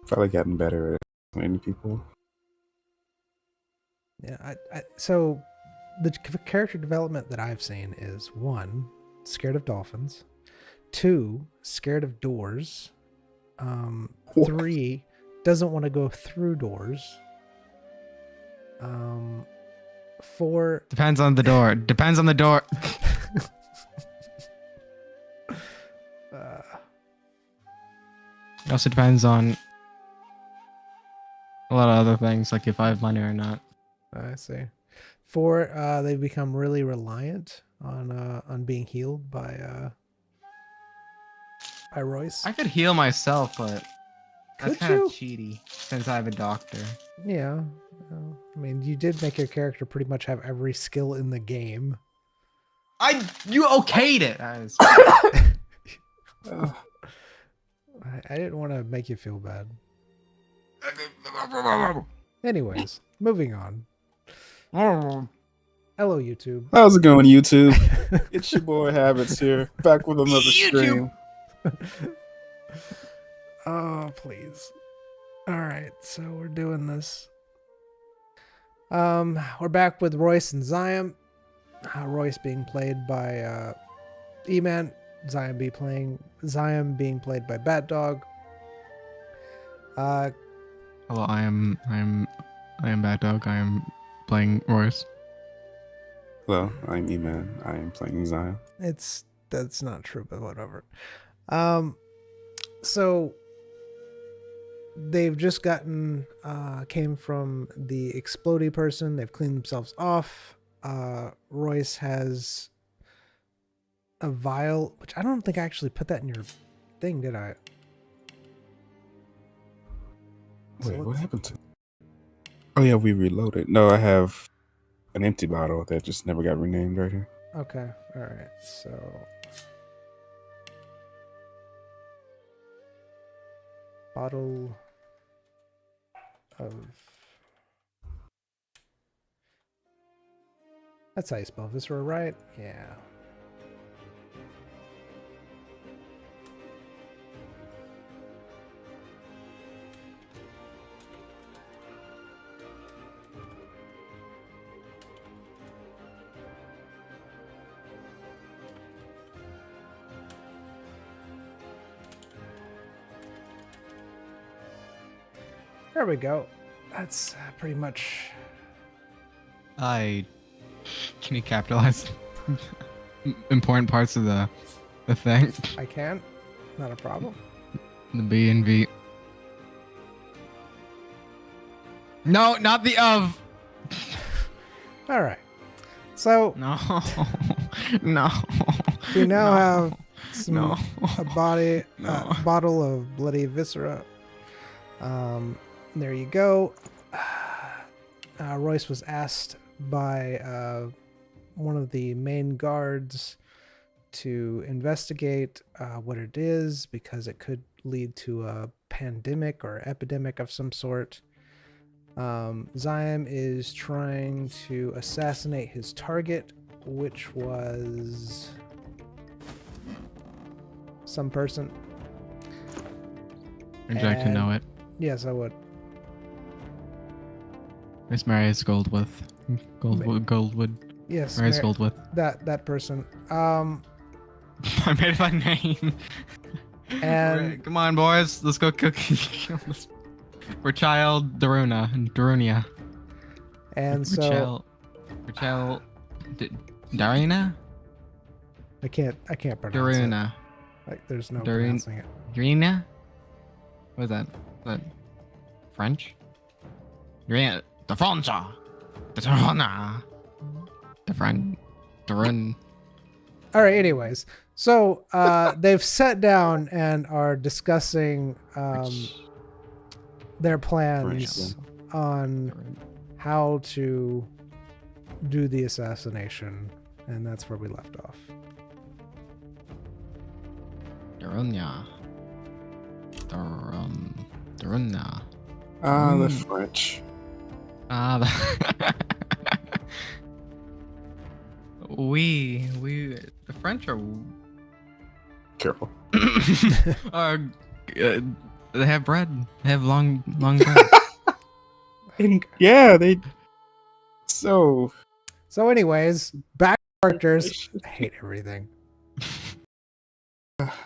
Probably gotten better at explaining people. Yeah, so the character development that I've seen is one, scared of dolphins, two, scared of doors, What? three, doesn't want to go through doors, four. Depends on the door. Depends on the door. It also depends on a lot of other things, like if I have money or not. I see. Four, they become really reliant on being healed by Royce. I could heal myself, but that's Could kind you? of cheaty since I have a doctor. Yeah. Well, I mean, you did make your character pretty much have every skill in the game. You okayed it. I didn't want to make you feel bad. Anyways, moving on. Hello, YouTube. How's it going, YouTube? It's your boy Habits here, back with another stream. Oh, please. All right, so we're doing this. We're back with Royce and Zion. Royce being played by E-Man, Zion being played by Bat Dog. Hello, I am Bad Dog. I am playing Royce. Hello, I'm E-Man. I am playing Zion. That's not true, but whatever. So they've just came from the explodey person. They've cleaned themselves off. Royce has a vial, which I don't think I actually put that in your thing, did I? Wait, what happened to? Oh yeah, we reloaded. No, I have an empty bottle that just never got renamed right here. Okay, all right. So bottle of. That's how you spell viscera, right? Yeah. There we go. That's pretty much. Can you capitalize important parts of the thing? I can. Not a problem. The B and V. No, not the of. All right. So No, no. we now No. have some, No. a bottle No. of bloody viscera. There you go. Royce was asked by one of the main guards to investigate what it is because it could lead to a pandemic or epidemic of some sort. Zion is trying to assassinate his target, which was some person. Would you like to know it? Yes, I would. Miss Marius Goldwood. Goldwood. Yes, Marius Goldwood. that person. I made up a name. And Come on, boys. Let's go cook. For child Darunia. and so Darina? I can't pronounce Daruna. it. Like there's no Darun- pronouncing it. Darina? What is that? Is that French? Darina. The French. The Daruna. The French. Darun. All right. Anyways, so they've sat down and are discussing their plans on how to do the assassination, and that's where we left off. Darunia. Daruna. The French. The French are Careful. are They have bread. They have long bread. Yeah, they. So. So, anyways, back to characters. I hate everything.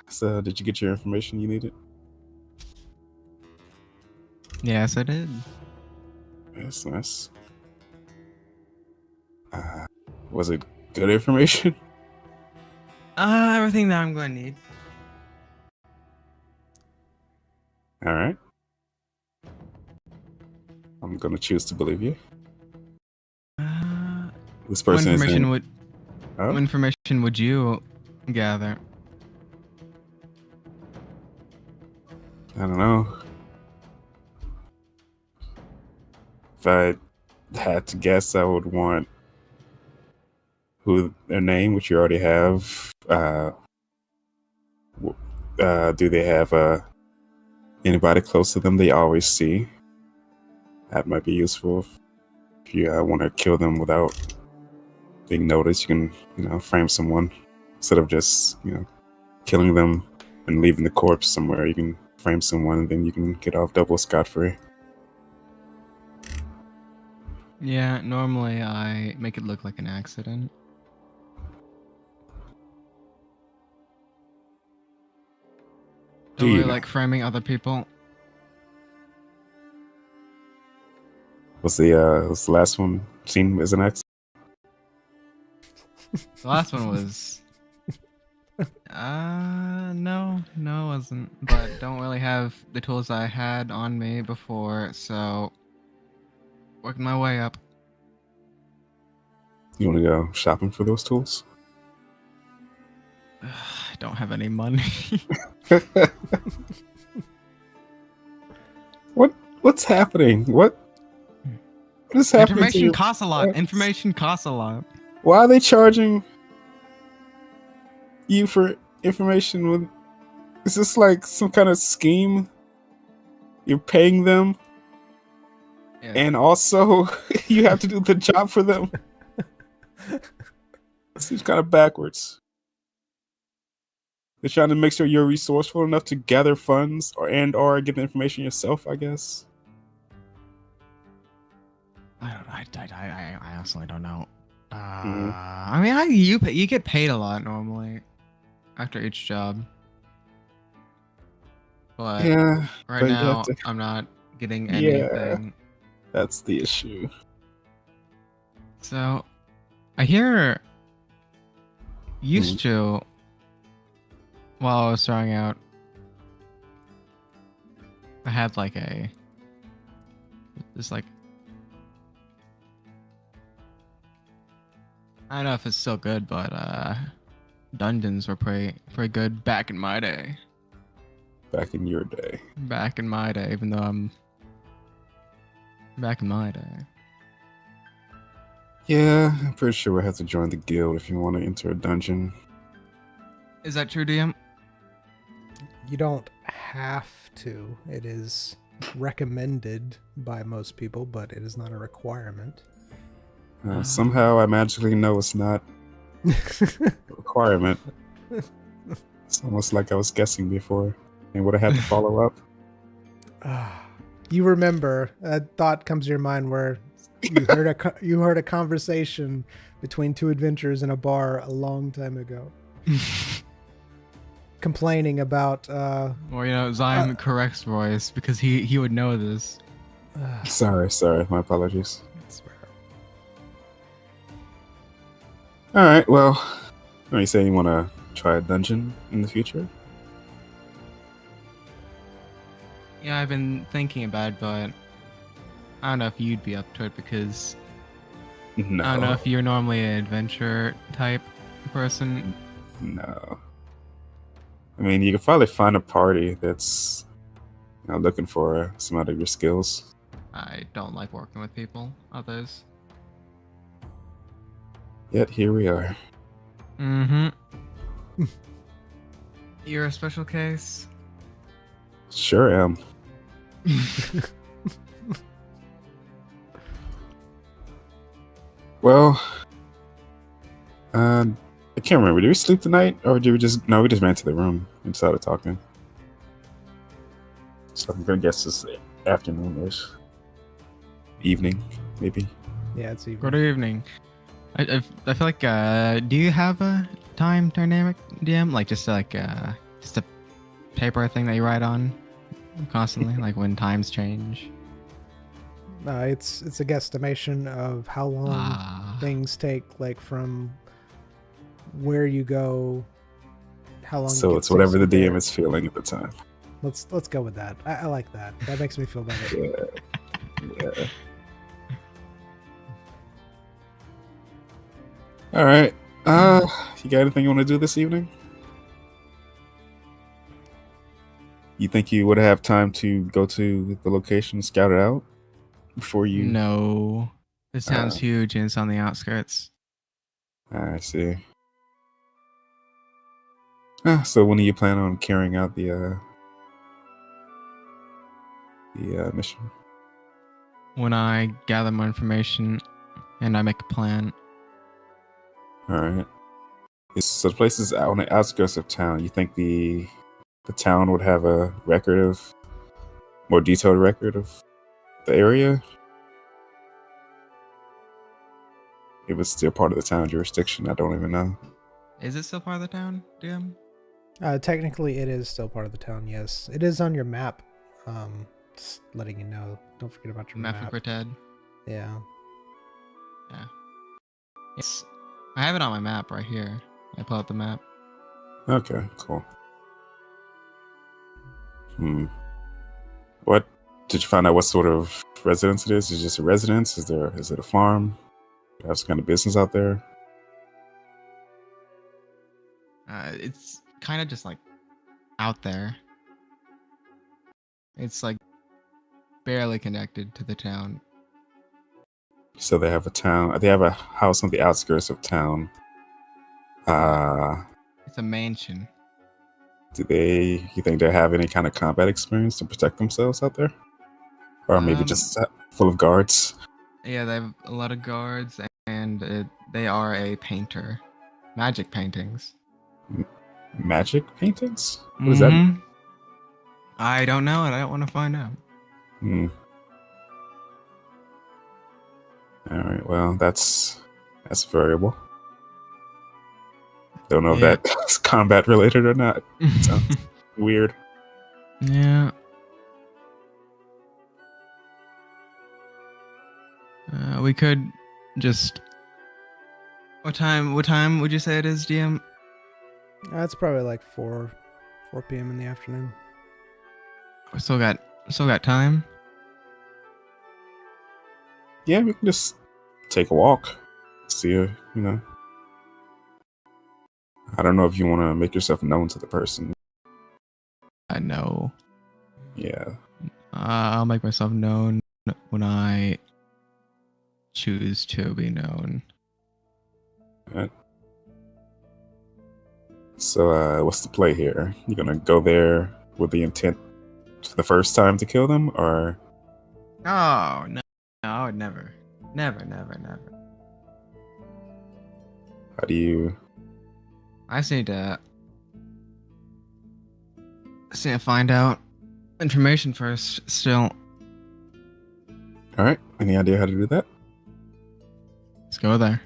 So, did you get your information you needed? Yes, I did. Yes, nice. Was it good information? Everything that I'm going to need. All right. I'm gonna choose to believe you. This What person is information in. would Oh, what information would you gather? I don't know. If I had to guess, I would want who their name, which you already have. Do they have anybody close to them they always see? That might be useful if you want to kill them without being noticed. You can, frame someone instead of just, killing them and leaving the corpse somewhere. You can frame someone and then you can get off double scot-free. Yeah, normally I make it look like an accident. Do Don't you really know? like framing other people. Was the last one seen as an accident? The last one was no, it wasn't. But don't really have the tools I had on me before, so working my way up. You want to go shopping for those tools? I don't have any money. What's happening? What is happening to Information you? costs a lot. Information costs a lot. Why are they charging you for information? When is this like some kind of scheme? You're paying them, Yeah. and also you have to do the job for them. Seems kind of backwards. They're trying to make sure you're resourceful enough to gather funds or get the information yourself, I guess. I honestly don't know. Mhm. I mean, you get paid a lot normally after each job, but Yeah, right but you have now to. I'm not getting Yeah. anything. That's the issue. So I hear used to while I was starting out, I had like this like. I don't know if it's still good, but dungeons were pretty good back in my day. Back in your day. Back in my day, even though I'm back in my day. Yeah, I'm pretty sure we'll have to join the guild if you want to enter a dungeon. Is that true, DM? You don't have to. It is recommended by most people, but it is not a requirement. Somehow I magically know it's not a requirement. It's almost like I was guessing before and would have had to follow up. You remember a thought comes to your mind where you heard a conversation between two adventurers in a bar a long time ago, complaining about. Or Zyme corrects Royce because he would know this. Sorry, my apologies. That's fair. All right, well, are you saying you want to try a dungeon in the future? Yeah, I've been thinking about it, but I don't know if you'd be up to it because No. I don't know if you're normally an adventure type person. No. I mean, you could probably find a party that's looking for some out of your skills. I don't like working with people, others. Yet here we are. Mm-hmm. You're a special case? Sure am. Well, I can't remember. Did we sleep tonight, or did we just? No, we just ran to the room and started talking. So I'm gonna guess it's afternoon-ish, evening, maybe. Yeah, it's evening. Good evening. I feel like do you have a time dynamic DM, like just a paper thing that you write on constantly, like when times change? It's a guesstimation of how long Ah, things take, like from where you go, how long. So it it's takes whatever to the get DM there. is feeling at the time. Let's go with that. I like that. That makes me feel better. Yeah, yeah. All right. You got anything you want to do this evening? You think you would have time to go to the location, scout it out before you? no. This town's Uh, huge and it's on the outskirts. I see. So when do you plan on carrying out the mission? When I gather more information and I make a plan. All right. So the place is out on the outskirts of town. You think the town would have a more detailed record of the area? If it's still part of the town jurisdiction, I don't even know. Is it still part of the town, DM? Technically, it is still part of the town. Yes, it is on your map. Just letting you know. Don't forget about your Map map. for Ted. Yeah. Yeah. It's. I have it on my map right here. I pull out the map. Okay, cool. What did you find out? What sort of residence it is? Is it just a residence? Is it a farm? Do you have some kind of business out there? It's kind of just like out there. It's like barely connected to the town. So they have a town. They have a house on the outskirts of town. It's a mansion. You think they have any kind of combat experience to protect themselves out there? Or maybe just full of guards? Yeah, they have a lot of guards, and they are a painter. Magic paintings. Magic paintings? What does that mean? I don't know, and I don't want to find out. All right, well, that's variable. Don't know if Yeah. that's combat related or not. Sounds weird. Yeah. We could just. What time would you say it is, DM? It's probably like 4 p.m. in the afternoon. We still got time. Yeah, we can just take a walk. See you know. I don't know if you want to make yourself known to the person. I know. Yeah. I'll make myself known when I choose to be known. Right. So, what's the play here? You gonna go there with the intent for the first time to kill them, or? Oh no! No, I would never. Never. How do you? I just need to find out information first. Still, All right. Any idea how to do that? let's go there.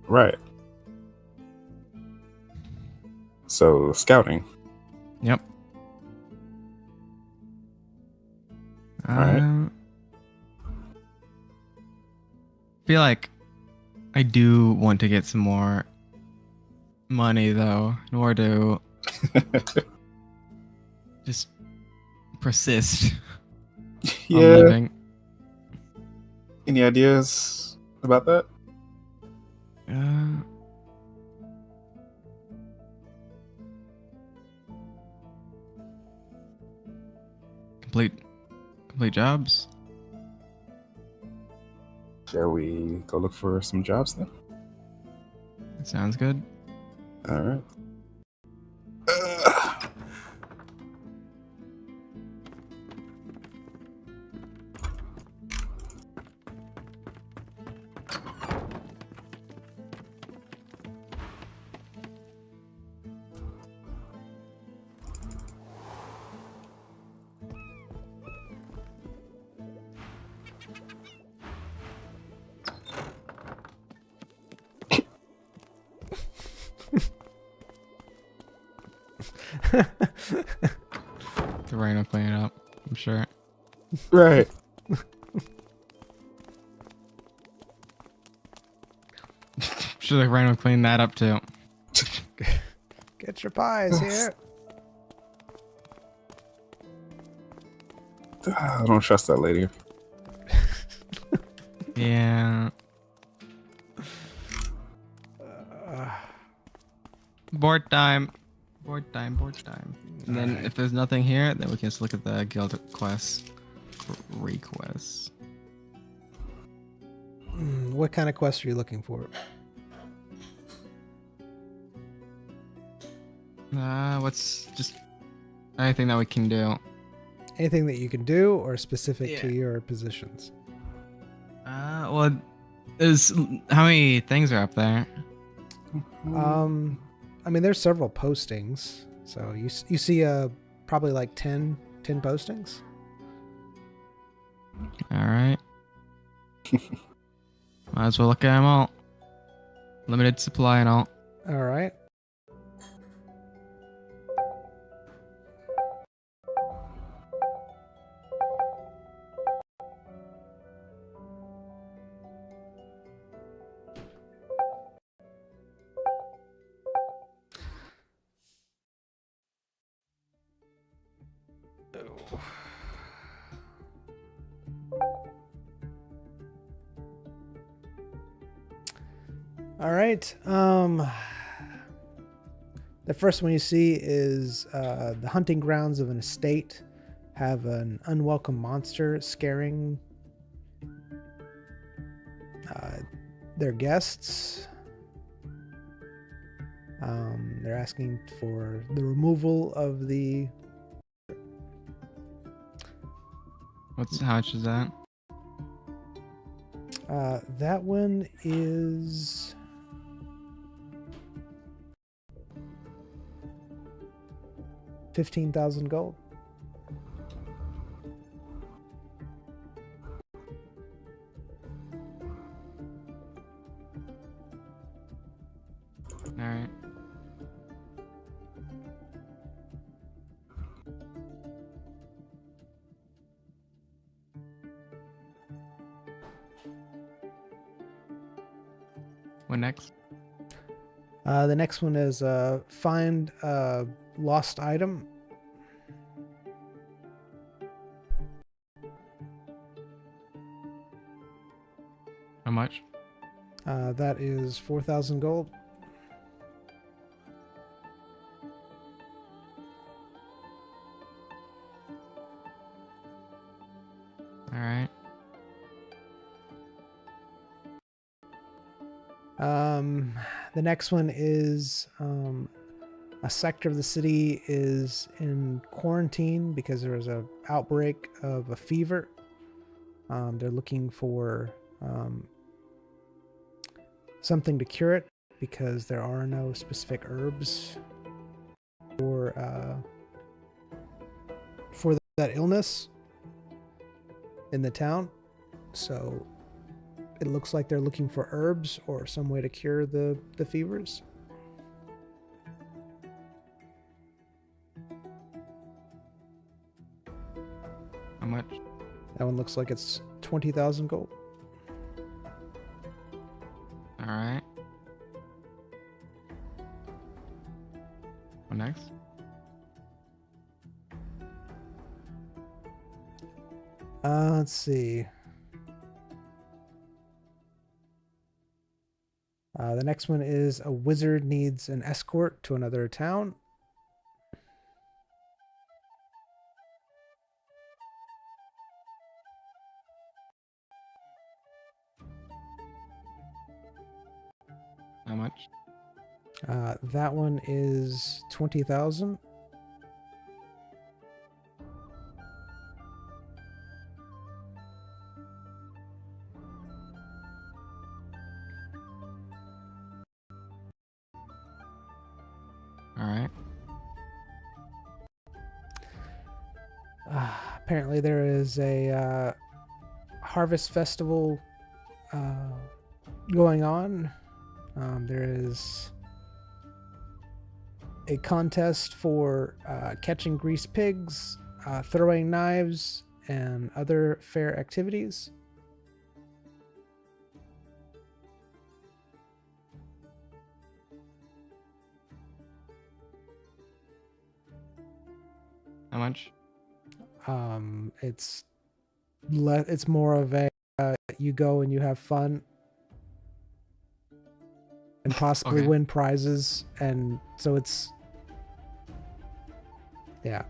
Right. So scouting. Yep. Alright. Feel like I do want to get some more money though, in order to just persist on Yeah. living. Any ideas about that? Complete jobs. Shall we go look for some jobs then? Sounds good. All right. The rain will clean it up, I'm sure. Right. I'm sure the rain will clean that up too. Get your pies here. I don't trust that lady. Yeah. Board time. Board time, board time. And then Alright. if there's nothing here, then we can just look at the guild quest requests. What kind of quest are you looking for? What's just anything that we can do? Anything that you can do or specific to Yeah. your positions? Well, is how many things are up there? I mean, there's several postings. So you see probably like 10 postings. All right. Might as well look at them all. Limited supply and all. All right. All right. The first one you see is the hunting grounds of an estate have an unwelcome monster scaring their guests. They're asking for the removal of the. How much is that? That one is 15,000 gold. All right. What next? The next one is find a lost item. How much? That is 4,000 gold. All right. The next one is a sector of the city is in quarantine because there was a outbreak of a fever. They're looking for something to cure it because there are no specific herbs for that illness in the town. So it looks like they're looking for herbs or some way to cure the fevers. How much? That one looks like it's 20,000 gold. All right. What next? Let's see. The next one is a wizard needs an escort to another town. How much? That one is 20,000. All right. Apparently there is a harvest festival going on. There is a contest for catching greased pigs, throwing knives, and other fair activities. How much? It's more of a you go and you have fun and possibly Okay. win prizes, and so it's yeah.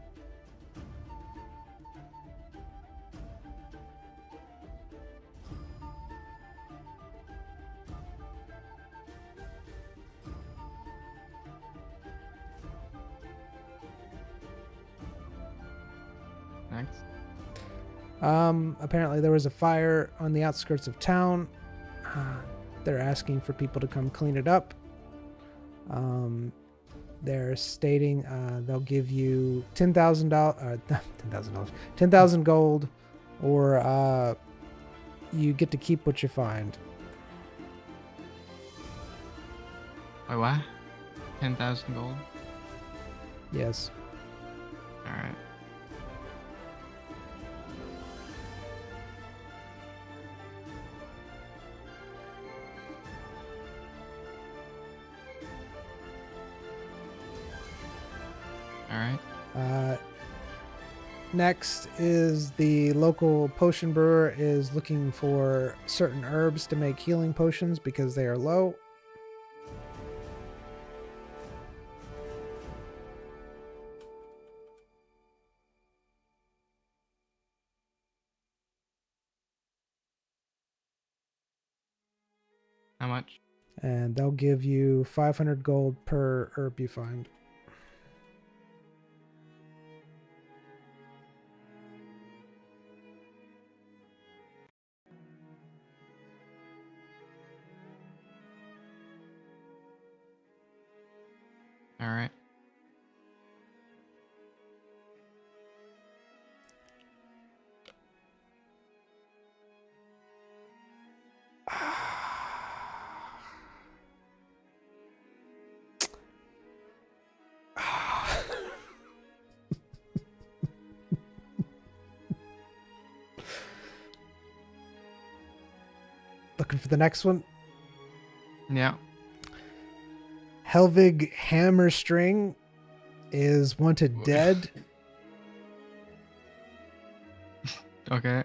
Next. Apparently there was a fire on the outskirts of town. They're asking for people to come clean it up. They're stating they'll give you $10,000, $10,000 gold, or you get to keep what you find. Wait, what? 10,000 gold? Yes. Alright. Alright. Next is the local potion brewer is looking for certain herbs to make healing potions because they are low. How much? And they'll give you 500 gold per herb you find. Alright. Looking for the next one. Yeah. Helvig Hammerstring is wanted dead. Okay.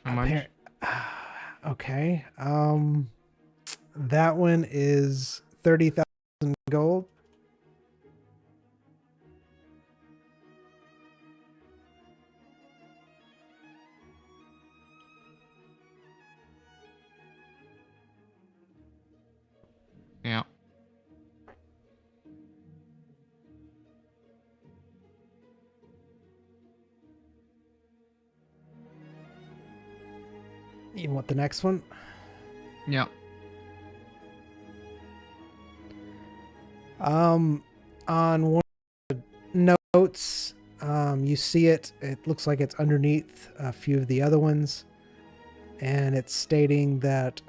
How much? Okay. That one is 30,000 gold. Yeah. You want the next one? Yeah. On one of the notes, you see it. It looks like it's underneath a few of the other ones, and it's stating that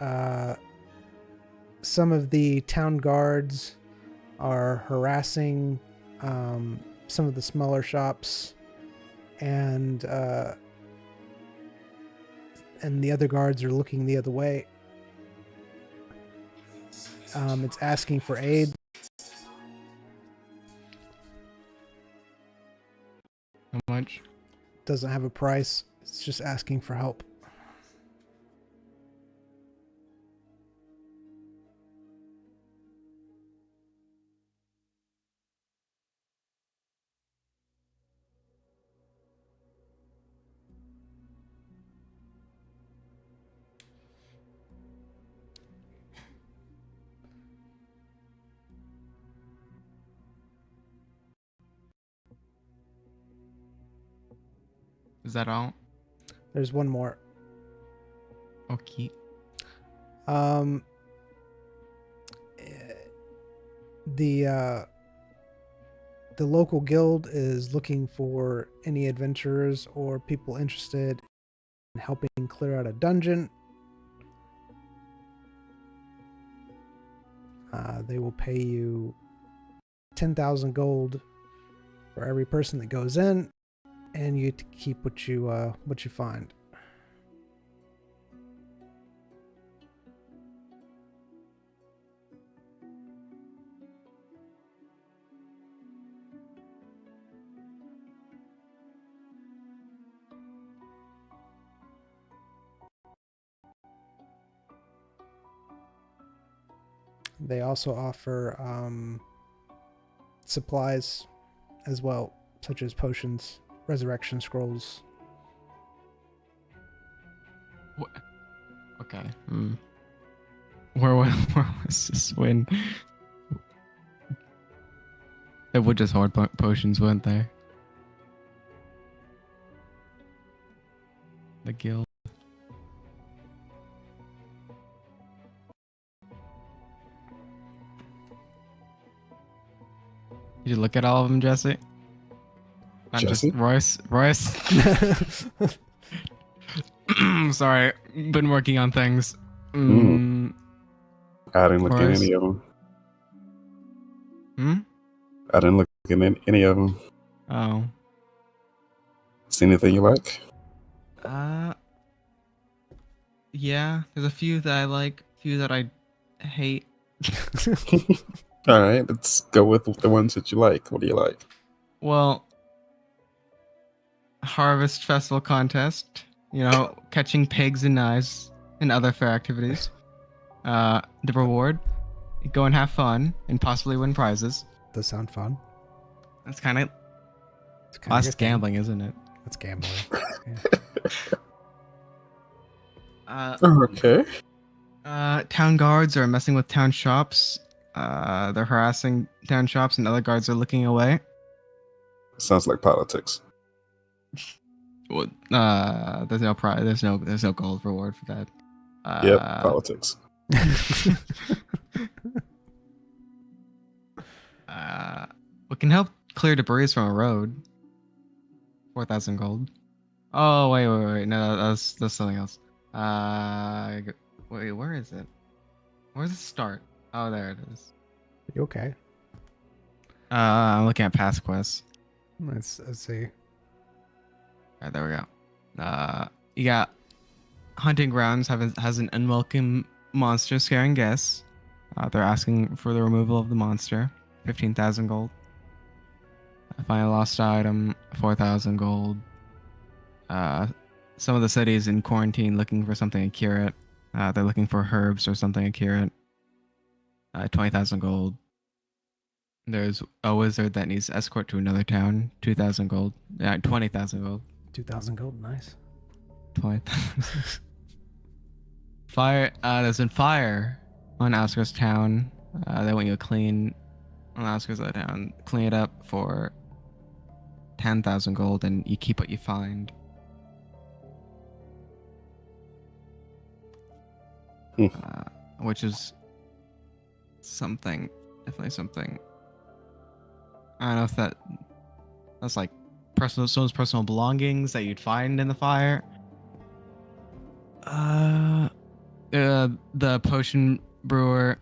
some of the town guards are harassing some of the smaller shops, and the other guards are looking the other way. It's asking for aid. How much? Doesn't have a price. It's just asking for help. Is that all? There's one more. Okay. The local guild is looking for any adventurers or people interested in helping clear out a dungeon. They will pay you 10,000 gold for every person that goes in, and you get to keep what you find. They also offer supplies as well, such as potions, resurrection scrolls. Okay. Where was this when? It would just hoard potions, weren't they? The guild. Did you look at all of them, Jesse? Not Jesse? just Royce. Sorry, been working on things. I didn't look at Royce? any of them. Hmm? I didn't look at any of them. Oh. See anything you like? Yeah. There's a few that I like, a few that I hate. All right, let's go with the ones that you like. What do you like? Well, Harvest Festival contest. You know, catching pigs and knives and other fair activities. The reward: go and have fun and possibly win prizes. Does sound fun. That's kind of It's kinda your that's thing. gambling, isn't it? That's gambling. Okay. Town guards are messing with town shops. They're harassing town shops, and other guards are looking away. Sounds like politics. Well, there's no prize. There's no gold reward for that. Yep, politics. We can help clear debris from a road. 4,000 gold. Oh wait. No, that's something else. Wait, where is it? Where's it start? Oh, there it is. You okay? I'm looking at past quests. Let's see. Alright, there we go. You got hunting grounds has an unwelcome monster scaring guests. They're asking for the removal of the monster. 15,000 gold. Find a lost item. 4,000 gold. Some of the cities in quarantine looking for something to cure it. They're looking for herbs or something to cure it. 20,000 gold. There's a wizard that needs escort to another town. 2,000 gold. 20,000 gold. 2,000 gold, nice. 20,000. Fire. There's been fire on outskirts town. They want you to clean on the outskirts of the town. Clean it up for 10,000 gold, and you keep what you find. Which is something, definitely something. I don't know if that's like someone's personal belongings that you'd find in the fire. The potion brewer,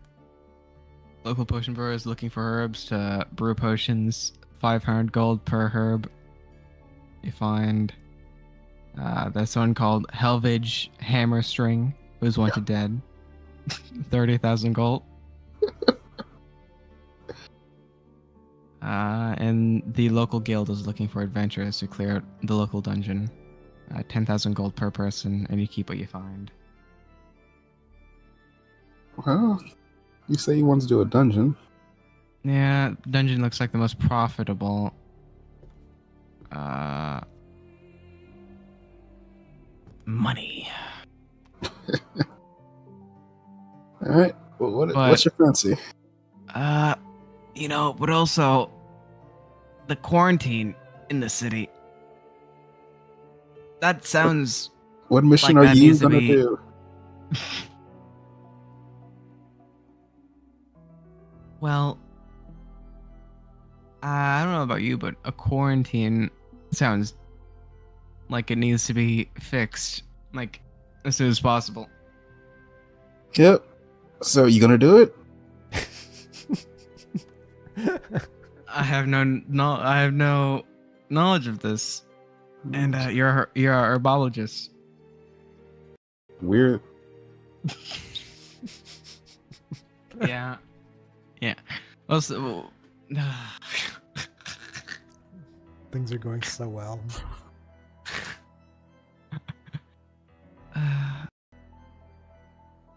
local potion brewer, is looking for herbs to brew potions. 500 gold per herb. You find there's one called Helvage Hammerstring, who's wanted dead. 30,000 gold. And the local guild is looking for adventurers to clear out the local dungeon. 10,000 gold per person, and you keep what you find. Well, you say you want to do a dungeon. Yeah, dungeon looks like the most profitable. Money. All right. Well, what's your fancy? But also the quarantine in the city. That sounds. What mission like are that you needs to gonna be- do? Well, I don't know about you, but a quarantine sounds like it needs to be fixed, like, as soon as possible. Yep. So you gonna do it? I have no knowledge of this. And you're a herbologist. Weird. Yeah. Yeah. Also, Things are going so well.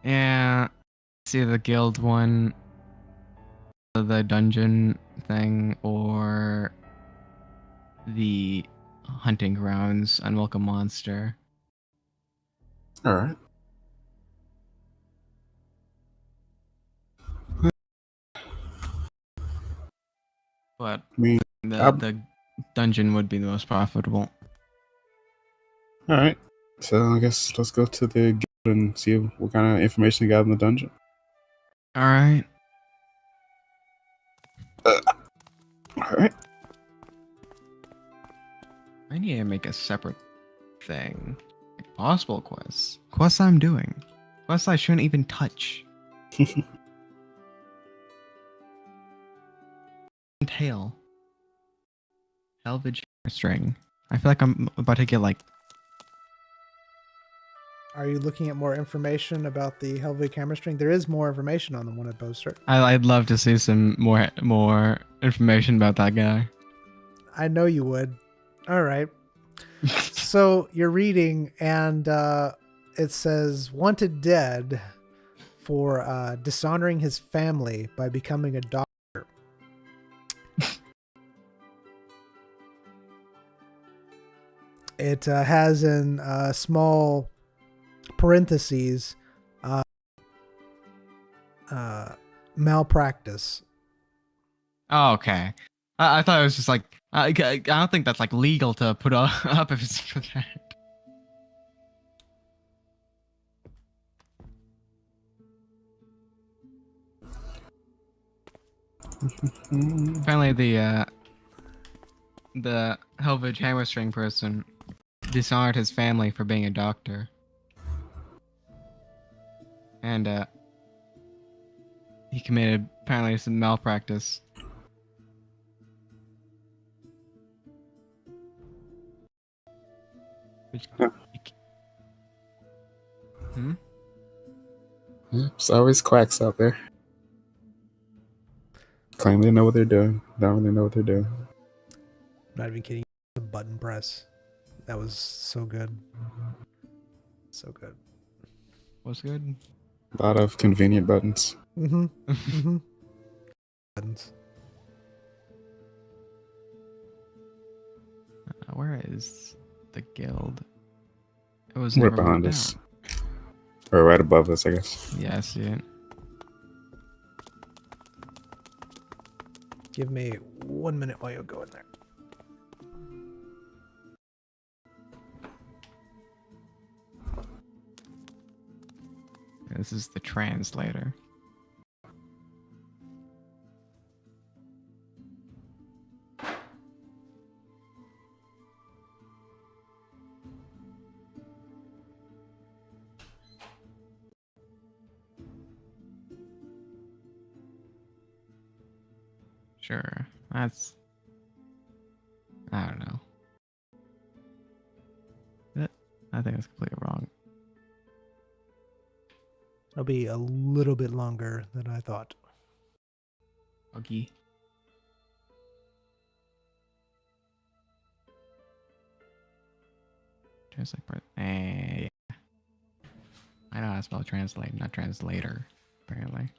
yeah. See the guild one, the dungeon thing, or the hunting grounds, unwelcome monster. All right. But I mean, the dungeon would be the most profitable. all right. So I guess let's go to the guild and see what kind of information you got in the dungeon. All right. All right. I need to make a separate thing. Like possible quests. Quests I'm doing. Quests I shouldn't even touch. Tail. Salvage string. I feel like I'm about to get like. Are you looking at more information about the Helvig hammer string? There is more information on the one at Boaster. I'd love to see some more information about that guy. I know you would. All right. So you're reading, and it says wanted dead for dishonoring his family by becoming a doctor. It has in small parentheses malpractice. Oh, okay. I thought it was just like I don't think that's like legal to put up if it's for that. Apparently the Helvig hammerstring person dishonored his family for being a doctor. And he committed apparently some malpractice. Which There's always quacks out there. Claim they know what they're doing. Don't really know what they're doing. Not even kidding. The button press. That was so good. So good. What's good? A lot of convenient buttons. Mm-hmm. Mm-hmm. Buttons. Where is the guild? It was Right never behind marked us. down. Or right above us, I guess. Yeah, I see it. Give me 1 minute while you go in there. This is the translator. Sure, that's. I don't know. I think that's completely wrong. It'll be a little bit longer than I thought. Buggy. Translate part. Yeah. I know how to spell translate, not translator, apparently.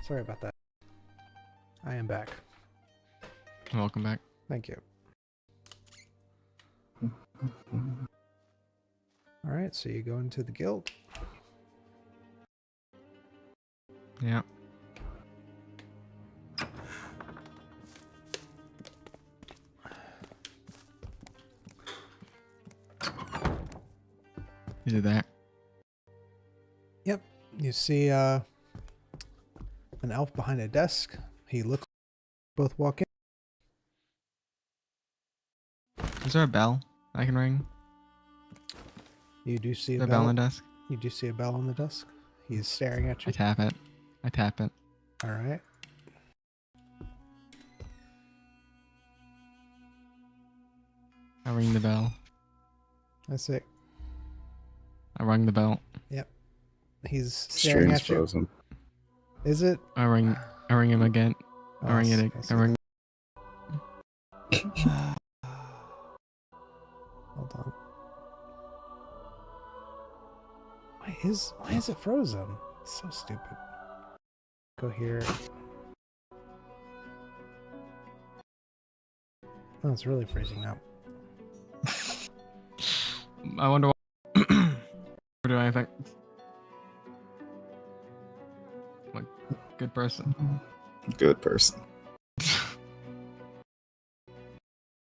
Sorry about that. I am back. Welcome back. Thank you. All right, so you go into the guild. Yeah. You did that. Yep. You see an elf behind a desk. He looks both walk in. Is there a bell I can ring? You do see Is a there a bell bell. on the desk? You do see a bell on the desk. He's staring at I you. tap it. I tap it. All right. I ring the bell. That's it. I rung the bell. He's staring Stream's at you. frozen. Is it? I ring him again. I ring it. I ring. Hold on. Why is it frozen? It's so stupid. Go here. Oh, it's really freezing now. I wonder what. Or do anything. Like, good person. Good person.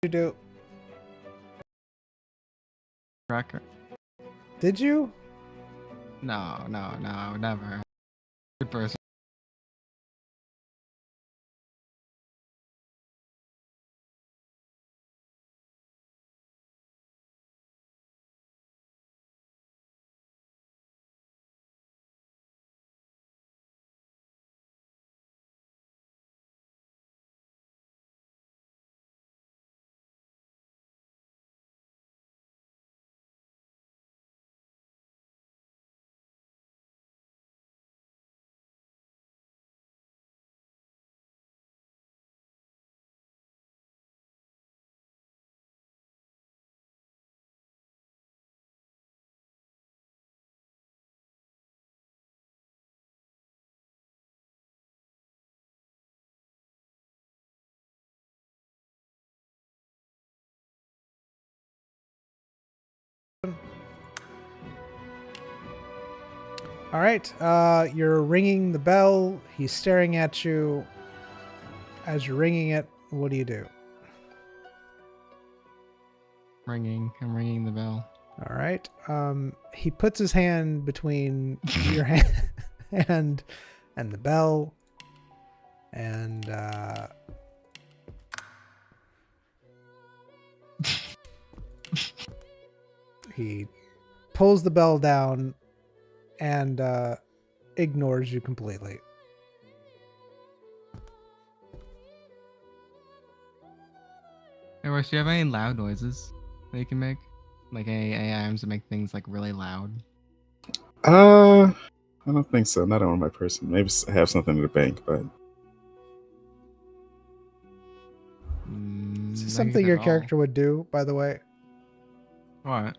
You do? Cracker. Did you? No, never. Good person. All right. You're ringing the bell. He's staring at you. As you're ringing it, what do you do? Ringing. I'm ringing the bell. All right. He puts his hand between your hand and the bell, and he pulls the bell down and ignores you completely. Hey, Royce, do you have any loud noises that you can make? Like any items that make things like really loud? I don't think so. Not on my person. Maybe I have something in the bank, but Is this I can something get your it all. character would do, by the way? What?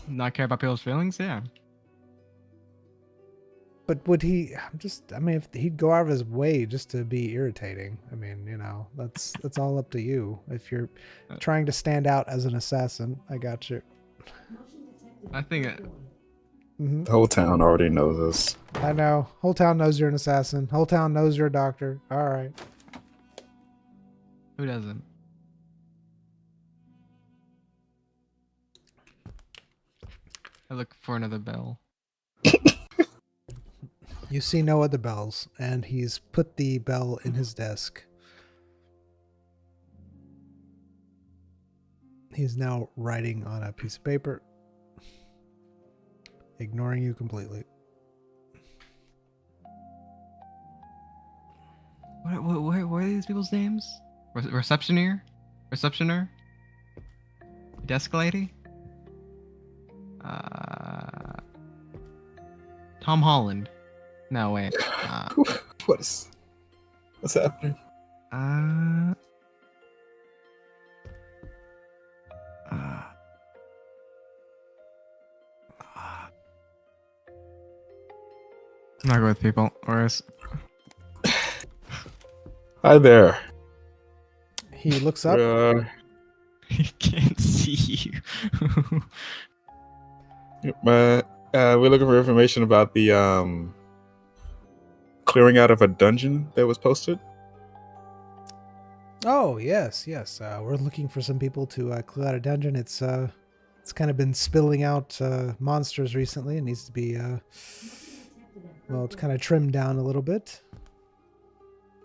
Not care about people's feelings? Yeah. But would he? I mean, if he'd go out of his way just to be irritating, I mean, you know, that's all up to you. If you're trying to stand out as an assassin, I got you. I think it, Hmm. the whole town already knows us. I know. Whole town knows you're an assassin. Whole town knows you're a doctor. All right. who doesn't? I look for another bell. You see no other bells, and he's put the bell in his desk. He's now writing on a piece of paper, ignoring you completely. What are these people's names? Receptioner? Desk lady? Tom Holland. No, wait. What's happening? I'm not good with people. Or is Hi there. He looks up. He can't see you. We're looking for information about the clearing out of a dungeon that was posted. Oh yes, yes. We're looking for some people to clear out a dungeon. It's kind of been spilling out monsters recently. It needs to be well, it's kind of trimmed down a little bit.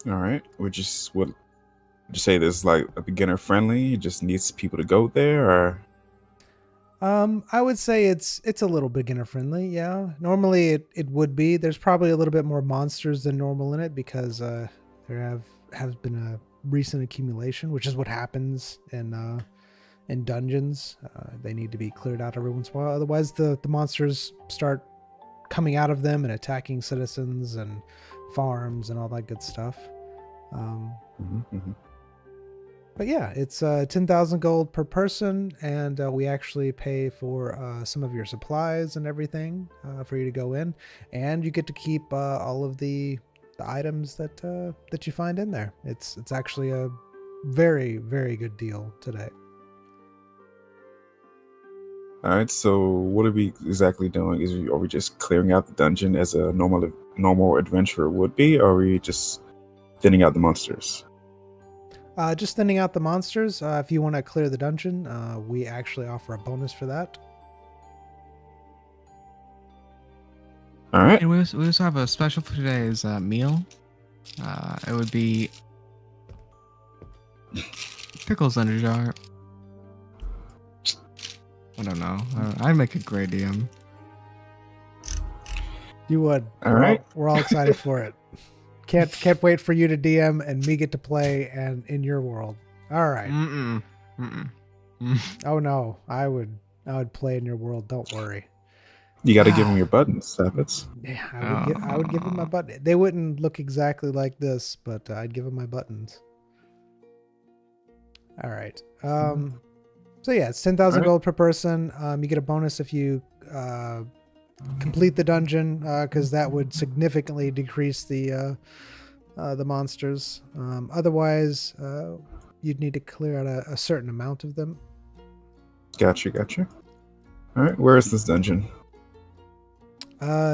All right. Would you say this is like a beginner friendly? It just needs people to go there, or I would say it's a little beginner friendly. Yeah, normally it would be. There's probably a little bit more monsters than normal in it because there has been a recent accumulation, which is what happens in dungeons. They need to be cleared out every once in a while. Otherwise, the monsters start coming out of them and attacking citizens and farms and all that good stuff. But yeah, it's 10,000 gold per person, and we actually pay for some of your supplies and everything for you to go in, and you get to keep all of the items that you find in there. It's actually a very, very good deal today. all right. So what are we exactly doing? Are we just clearing out the dungeon as a normal adventurer would be, or are we just thinning out the monsters? Just thinning out the monsters. If you want to clear the dungeon, we actually offer a bonus for that. All right. And we also have a special for today's meal. It would be pickles under jar. I don't know. I'd make a great DM. You would. All right. We're all excited for it. Can't wait for you to DM and me get to play and in your world. All right. Oh no, I would play in your world. Don't worry. You got to give him your buttons, Badhabitz. Yeah, I would give him my button. They wouldn't look exactly like this, but I'd give him my buttons. All right. So yeah, it's 10,000 gold per person. You get a bonus if you complete the dungeon, because that would significantly decrease the monsters. Otherwise, you'd need to clear out a certain amount of them. Gotcha. All right. Where is this dungeon?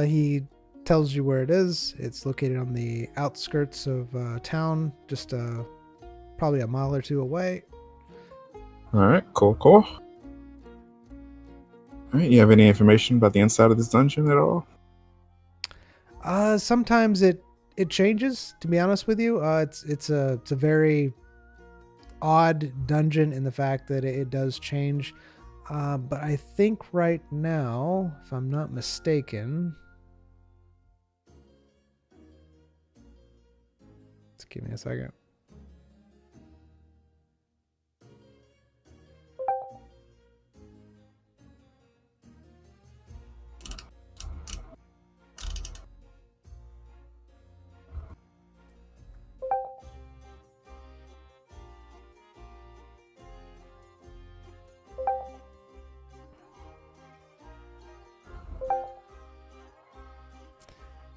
He tells you where it is. It's located on the outskirts of town, just probably a mile or two away. All right. Cool. All right. You have any information about the inside of this dungeon at all? Sometimes it changes. To be honest with you, it's a very odd dungeon in the fact that it does change. But I think right now, if I'm not mistaken, just give me a second.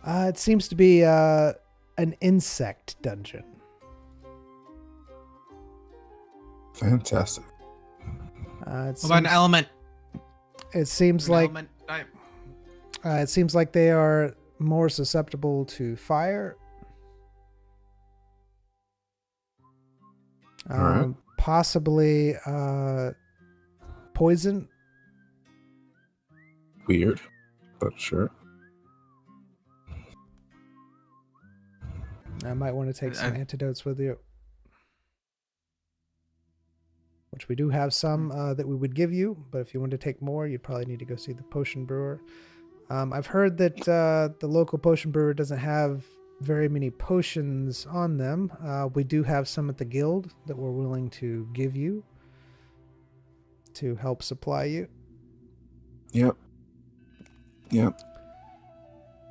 It seems to be an insect dungeon. Fantastic. What about an element? It seems like it seems like they are more susceptible to fire. All right. Possibly poison. Weird, but sure. I might want to take some antidotes with you, which we do have some that we would give you, but if you want to take more, you'd probably need to go see the potion brewer. I've heard that the local potion brewer doesn't have very many potions on them. We do have some at the guild that we're willing to give you to help supply you. Yep.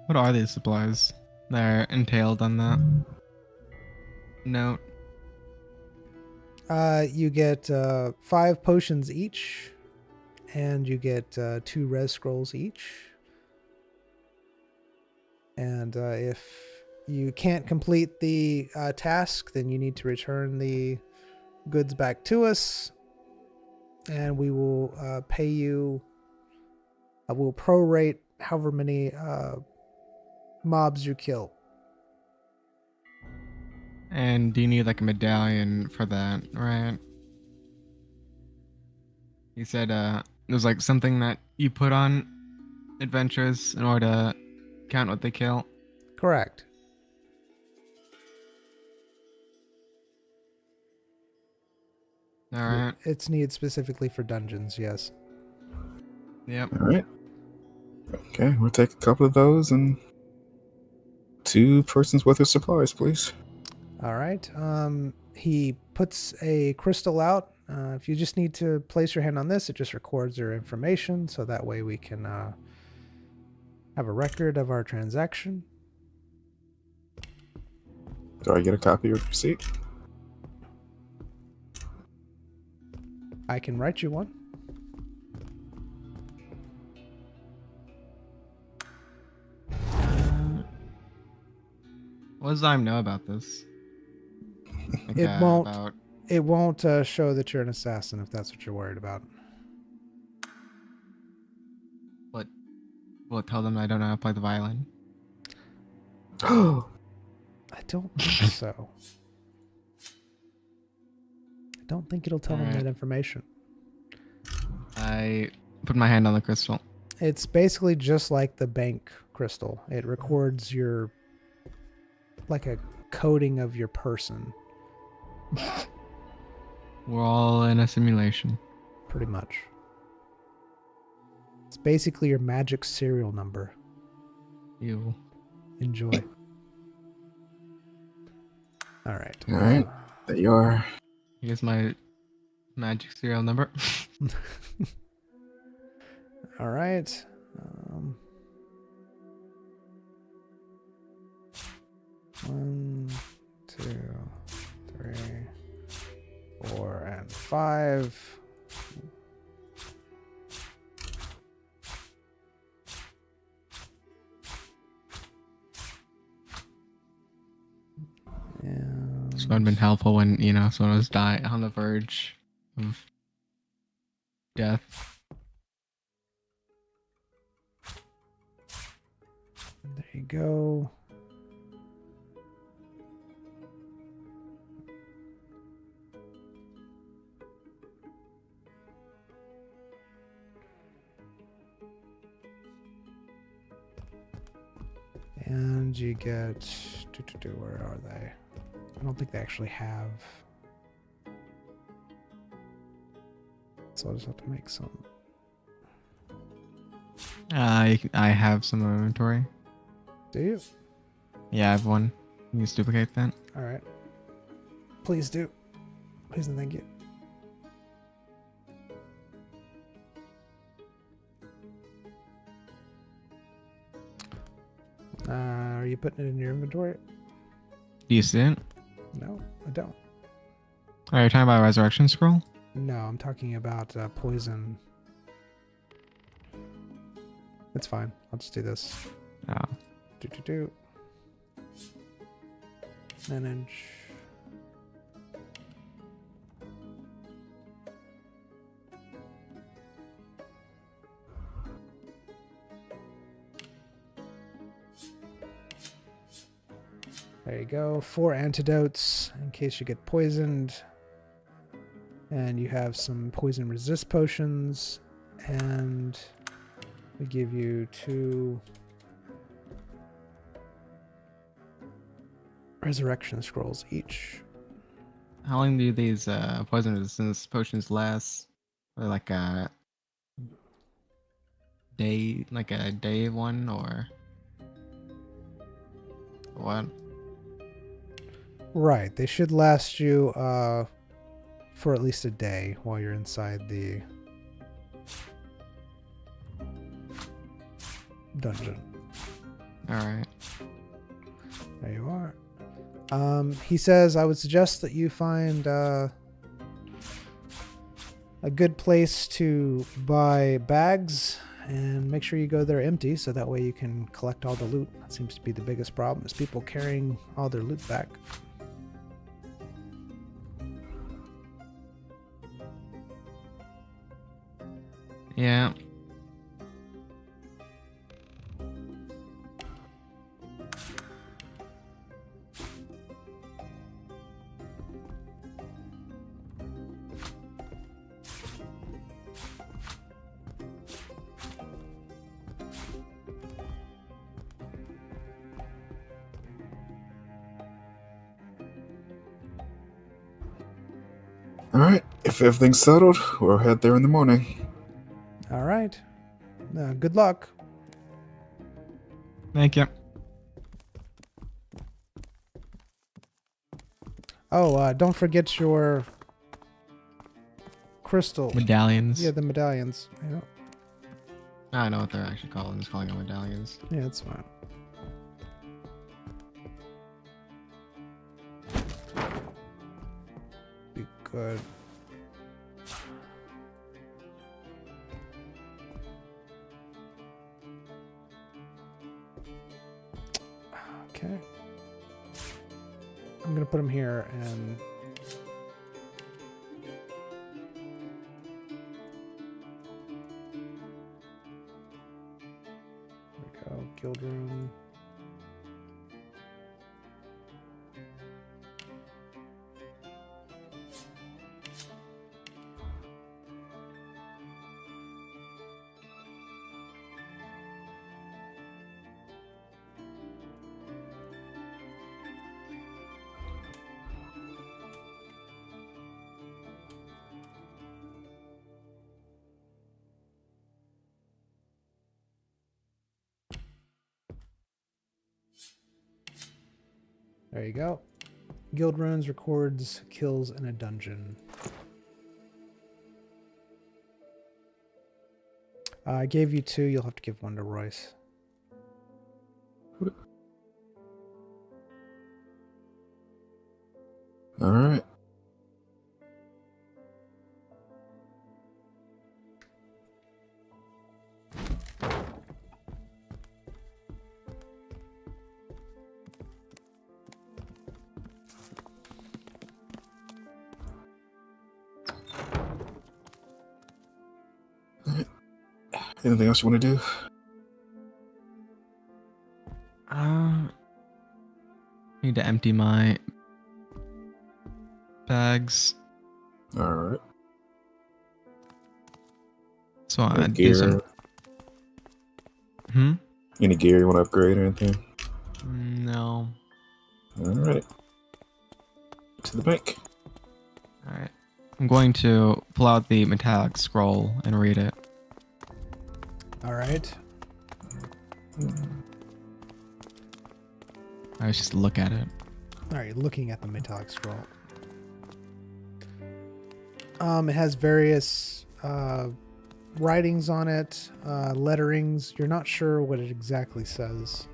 What are these supplies that are entailed on that note? You get 5 potions each, and you get 2 res scrolls each. And if you can't complete the task, then you need to return the goods back to us, and we will pay you. We'll prorate however many mobs you kill. And do you need like a medallion for that, right? You said there's like something that you put on adventures in order to count what they kill. Correct. All right. It's needed specifically for dungeons, yes. Yep. All right. Okay, we'll take a couple of those and 2 persons worth of supplies, please. All right. He puts a crystal out. If you just need to place your hand on this, it just records your information, so that way we can have a record of our transaction. Do I get a copy of the receipt? I can write you one. What does Zyme know about this? Like, It won't. About... It won't show that you're an assassin if that's what you're worried about. What? Will it tell them I don't know how to play the violin? I don't think so. I don't think it'll tell them Alright. that information. I put my hand on the crystal. It's basically just like the bank crystal. It records your, like a coding of your person, We're all in a simulation. pretty much. It's basically your magic serial number. You. Enjoy. All right. All right. There you are. Here's my magic serial number. All right. 1, 2, 3, 4, and 5. And This would have been helpful when, someone was dying on the verge of death. there you go. And you get, where are they? I don't think they actually have. So I'll just have to make some. I have some inventory. Do you? Yeah, I have one. You just duplicate that. All right. Please do. Please and thank you. Are you putting it in your inventory? Do you see it? No, I don't. Are you talking about a resurrection scroll? No, I'm talking about poison. It's fine. I'll just do this. Oh. Manage. There you go. 4 antidotes in case you get poisoned. And you have some poison resist potions. And we give you 2 resurrection scrolls each. How long do these poison resistance potions last? Or like a day one or what? Right. They should last you for at least a day while you're inside the dungeon. All right. There you are. He says, I would suggest that you find a good place to buy bags and make sure you go there empty so that way you can collect all the loot. That seems to be the biggest problem, is people carrying all their loot back. Yeah. All right. If everything's settled, we'll head there in the morning. All right. Good luck. Thank you. Oh, don't forget your crystal. Medallions. Yeah, the medallions. Yeah, I don't know what they're actually called. I'm just calling them medallions. yeah, that's fine. Be good. Okay. I'm gonna put them here and there we go. Guild room. There you go. Guild runes records kills in a dungeon. I gave you 2. You'll have to give 1 to Royce. All right. Anything else you want to do? Need to empty my bags. All right. So I Any do gear? some. Any gear you want to upgrade or anything? No. All right. To the bank. All right. I'm going to pull out the metallic scroll and read it. All right. I was just look at it. All right, looking at the metallic scroll. It has various writings on it, letterings. You're not sure what it exactly says.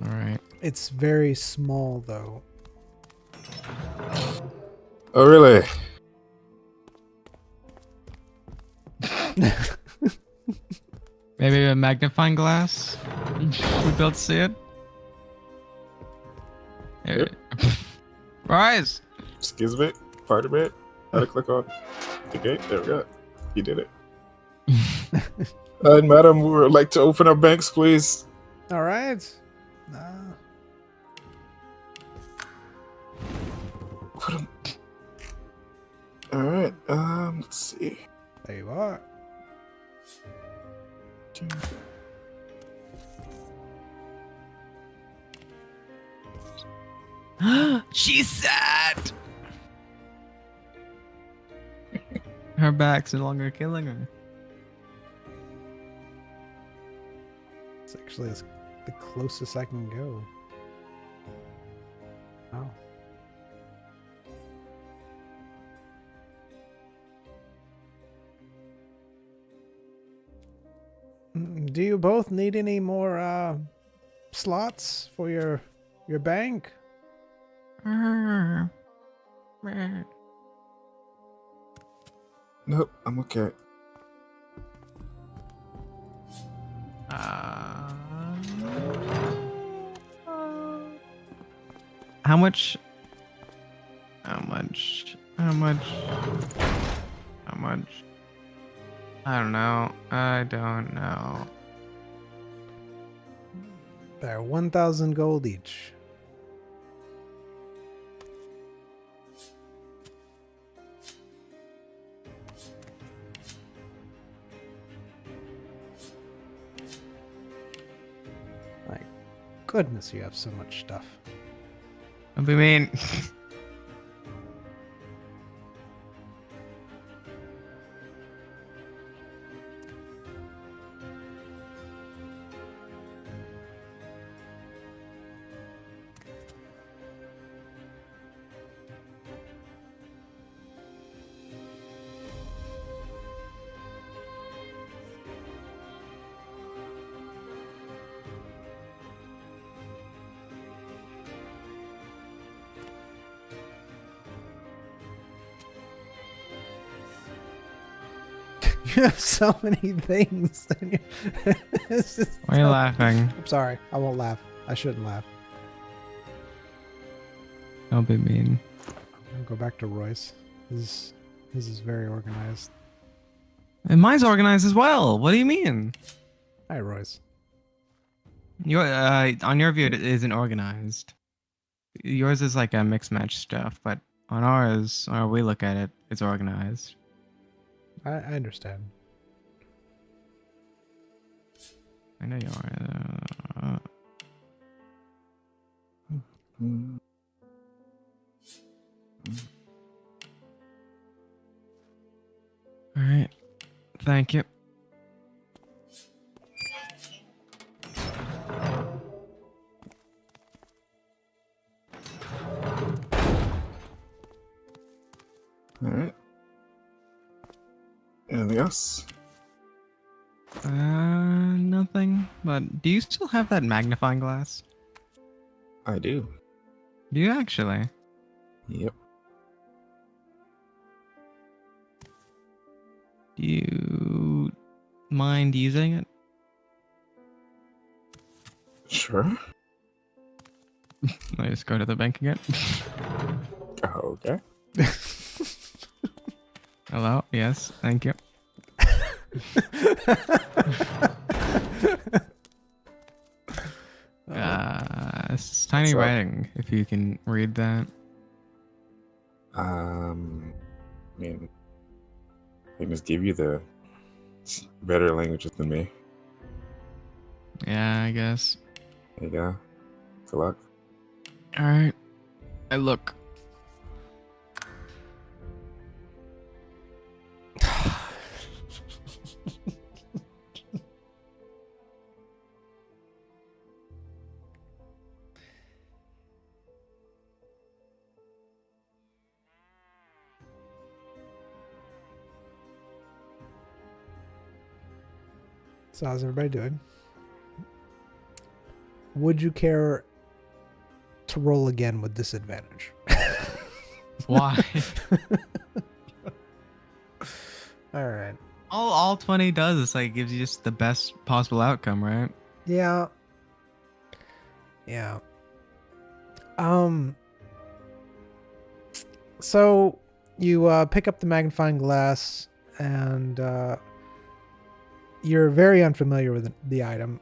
All right. It's very small, though. Oh, really? Maybe a magnifying glass? We'd be able to see it? Yep. Rise! Excuse me. Pardon me. How to click on the gate? There we go. You did it. Madam, we would like to open our banks, please. All right. Put 'em- All right. Let's see. There you are. She's sad! Her back's no longer killing her. It's actually the closest I can go. Wow. Do you both need any more slots for your bank? Nope, I'm okay. How much? How much? How much? How much? I don't know. I don't know. They're 1,000 gold each. My goodness, you have so much stuff. Don't be mean. You have so many things. It's just Why are you laughing? I'm sorry. I won't laugh. I shouldn't laugh. Don't be mean. I'll go back to Royce. His is very organized. And mine's organized as well. What do you mean? Hi, Royce. Your on your view it isn't organized. Yours is like a mixed match stuff, but on ours, or we look at it, it's organized. I understand. I know you are. All right. Thank you. All right. Anything else? Nothing. But do you still have that magnifying glass? I do. Do you actually? Yep. Do you mind using it? Sure. I just go to the bank again. Okay. Hello? Yes, thank you. It's tiny What's up? writing, if you can read that. I mean, I can just give you the better languages than me. Yeah, I guess. There you go. Good luck. Alright. I look. So how's everybody doing? Would you care to roll again with disadvantage? Why? All right. all 20 does is like gives you just the best possible outcome, right? Yeah. Yeah. So you pick up the magnifying glass and you're very unfamiliar with the item.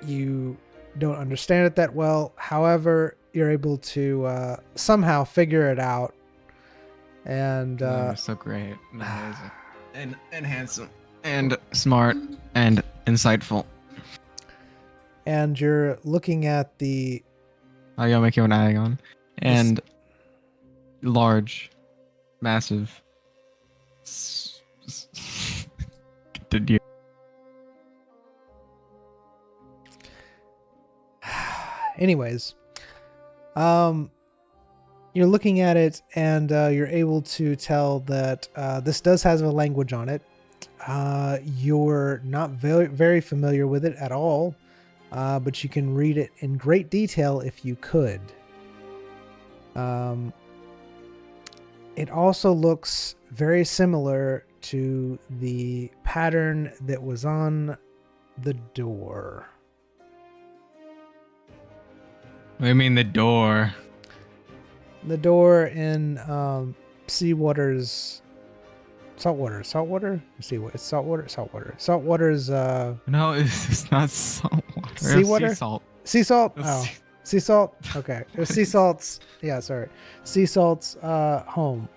You don't understand it that well. However, you're able to somehow figure it out. And You're so great, and amazing, and handsome, and smart, and insightful. and you're looking at the I gotta make you an add-on. And large, massive. Did you? anyways, you're looking at it and you're able to tell that this does have a language on it. You're not very familiar with it at all, but you can read it in great detail if you could. It also looks very similar to the pattern that was on the door. What do you mean the door? The door in Seawater's saltwater. It's saltwater's No, it's not salt water. It's Seawater? Sea salt. sea salt. It's Oh, sea- sea salt. Okay, it was sea salt's. Yeah, sorry, sea salt's home.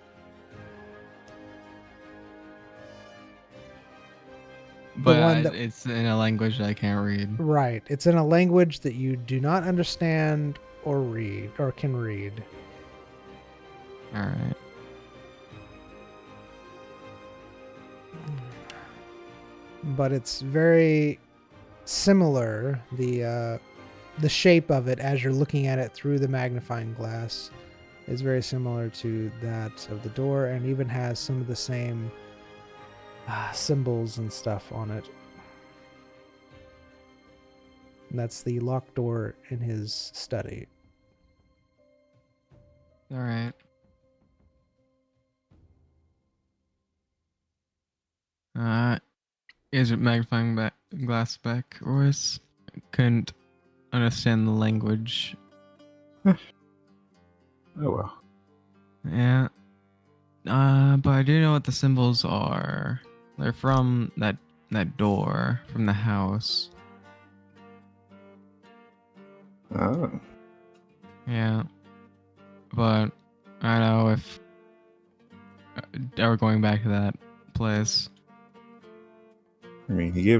But one that- it's in a language that I can't read. Right. It's in a language that you do not understand or read or can read. All right. But it's very similar. The shape of it as you're looking at it through the magnifying glass is very similar to that of the door, and even has some of the same symbols and stuff on it. And that's the locked door in his study. All right. Is it magnifying glass back, or is couldn't understand the language? Oh well. Yeah. But I do know what the symbols are. They're from that door from the house. Oh. Yeah. But I don't know if ever going back to that place. I mean, he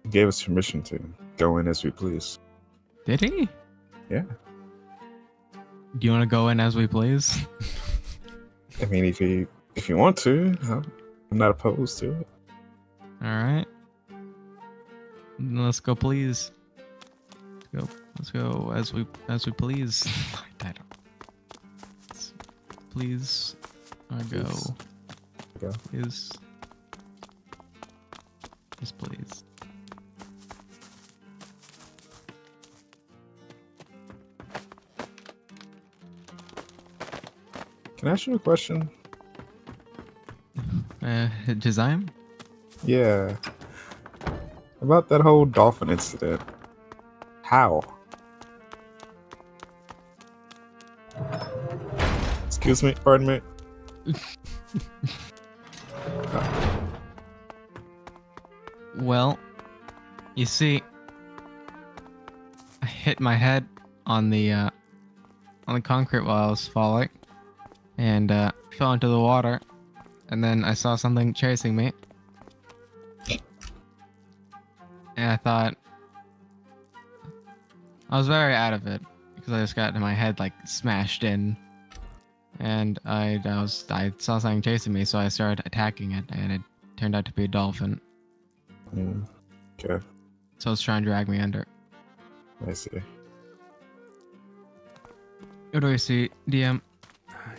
gave us permission to go in as we please. Did he? Yeah. Do you want to go in as we please? I mean, if you want to, I'm not opposed to it. All right. Let's go, please. Let's go as we please. I don't. Please, I go. Go. Please. Yes, please. Can I ask you a question? Jazim? Yeah. About that whole dolphin incident. How? Excuse me, pardon me. Well, you see, I hit my head on the concrete while I was falling, and fell into the water, and then I saw something chasing me, and I thought I was very out of it because I just got my head like smashed in, and I saw something chasing me, so I started attacking it, and it turned out to be a dolphin. Okay, So it's trying to drag me under. I see. What do I see, DM?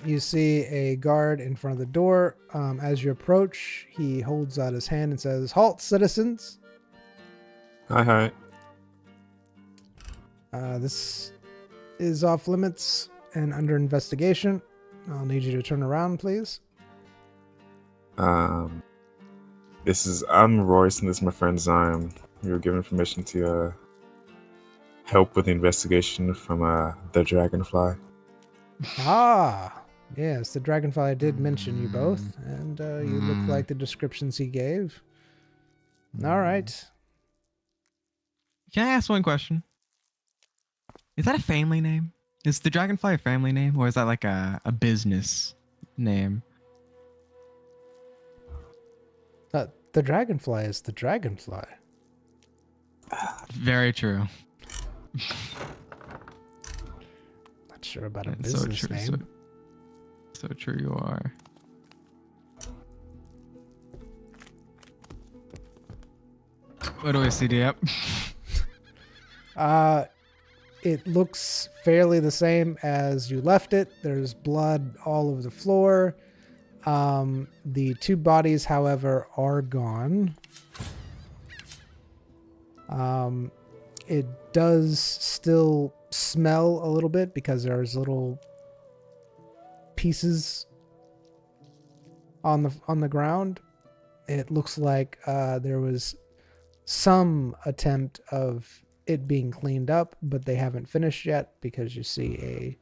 You see a guard in front of the door. As you approach, he holds out his hand and says, "Halt, citizens! Hi. This is off limits and under investigation. I'll need you to turn around, please." I'm Royce, and this is my friend Zyme. We were given permission to help with the investigation from the Dragonfly. Ah, yes, the Dragonfly did mention you both, and you look like the descriptions he gave. All right. Can I ask one question? Is that a family name? Is the Dragonfly a family name, or is that like a business name? The Dragonfly is the Dragonfly. Very true. Not sure about a That's so business true. name. So true you are. What do I see, Yep. It looks fairly the same as you left it. There's blood all over the floor. The two bodies, however, are gone. It does still smell a little bit because there's little pieces on the ground, It looks like there was some attempt of it being cleaned up, but they haven't finished yet because you see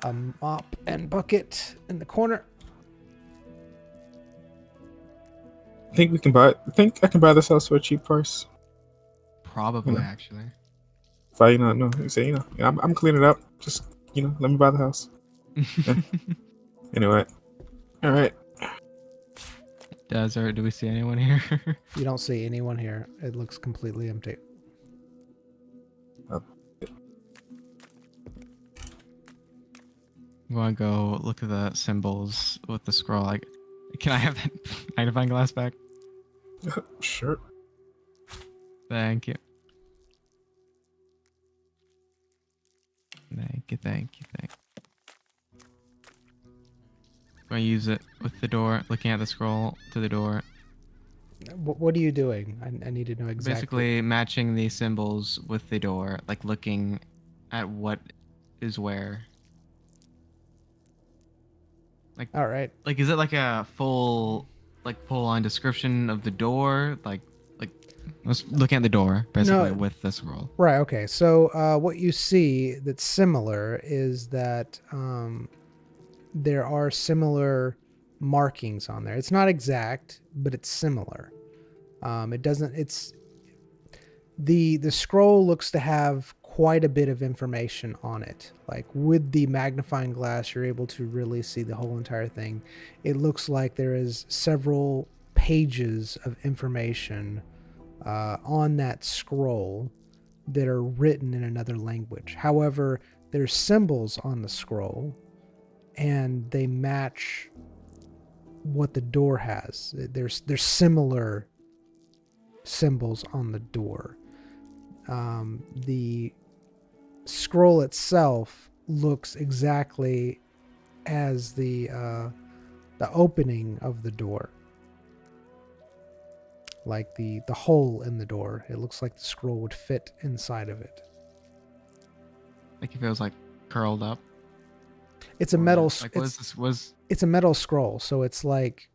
a mop and bucket in the corner. I think I can buy this house for a cheap price. Probably, You know. actually. If I, say, I'm cleaning it up. Just, let me buy the house. Anyway. All right. Desert. Do we see anyone here? You don't see anyone here. It looks completely empty. You want to go look at the symbols with the scroll? Like, can I have that magnifying glass back? Sure. Thank you. Thank you. I'm going to use it with the door, looking at the scroll to the door. What are you doing? I need to know exactly. Basically matching the symbols with the door, like looking at what is where. Like, all right. Like, is it like a full on description of the door? Like, let's look at the door basically with the scroll. Right. Okay. So what you see that's similar is that there are similar markings on there. It's not exact, but it's similar. It doesn't. It's the scroll looks to have quite a bit of information on it. Like with the magnifying glass, you're able to really see the whole entire thing. It looks like there is several pages of information on that scroll that are written in another language. However, there's symbols on the scroll and they match what the door has. There's similar symbols on the door. The scroll itself looks exactly as the opening of the door. Like the hole in the door. It looks like the scroll would fit inside of it. Like if it was like curled up. It's a metal. Like It's a metal scroll, so it's like.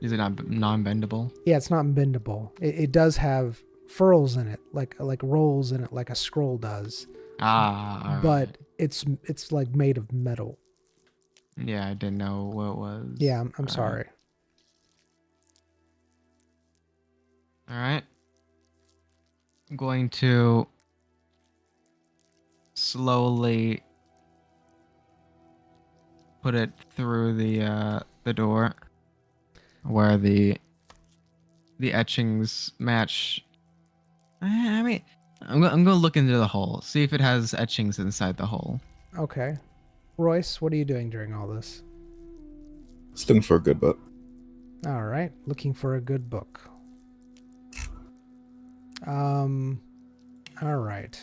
Is it not non-bendable? Yeah, it's not bendable. It does have furls in it, like rolls in it, like a scroll does. But it's like made of metal. Yeah, I didn't know what it was. Yeah, I'm sorry. All right. I'm going to slowly put it through the door where the etchings match. I mean, I'm going to look into the hole, see if it has etchings inside the hole. Okay. Royce, what are you doing during all this? Just looking for a good book. All right, looking for a good book. All right.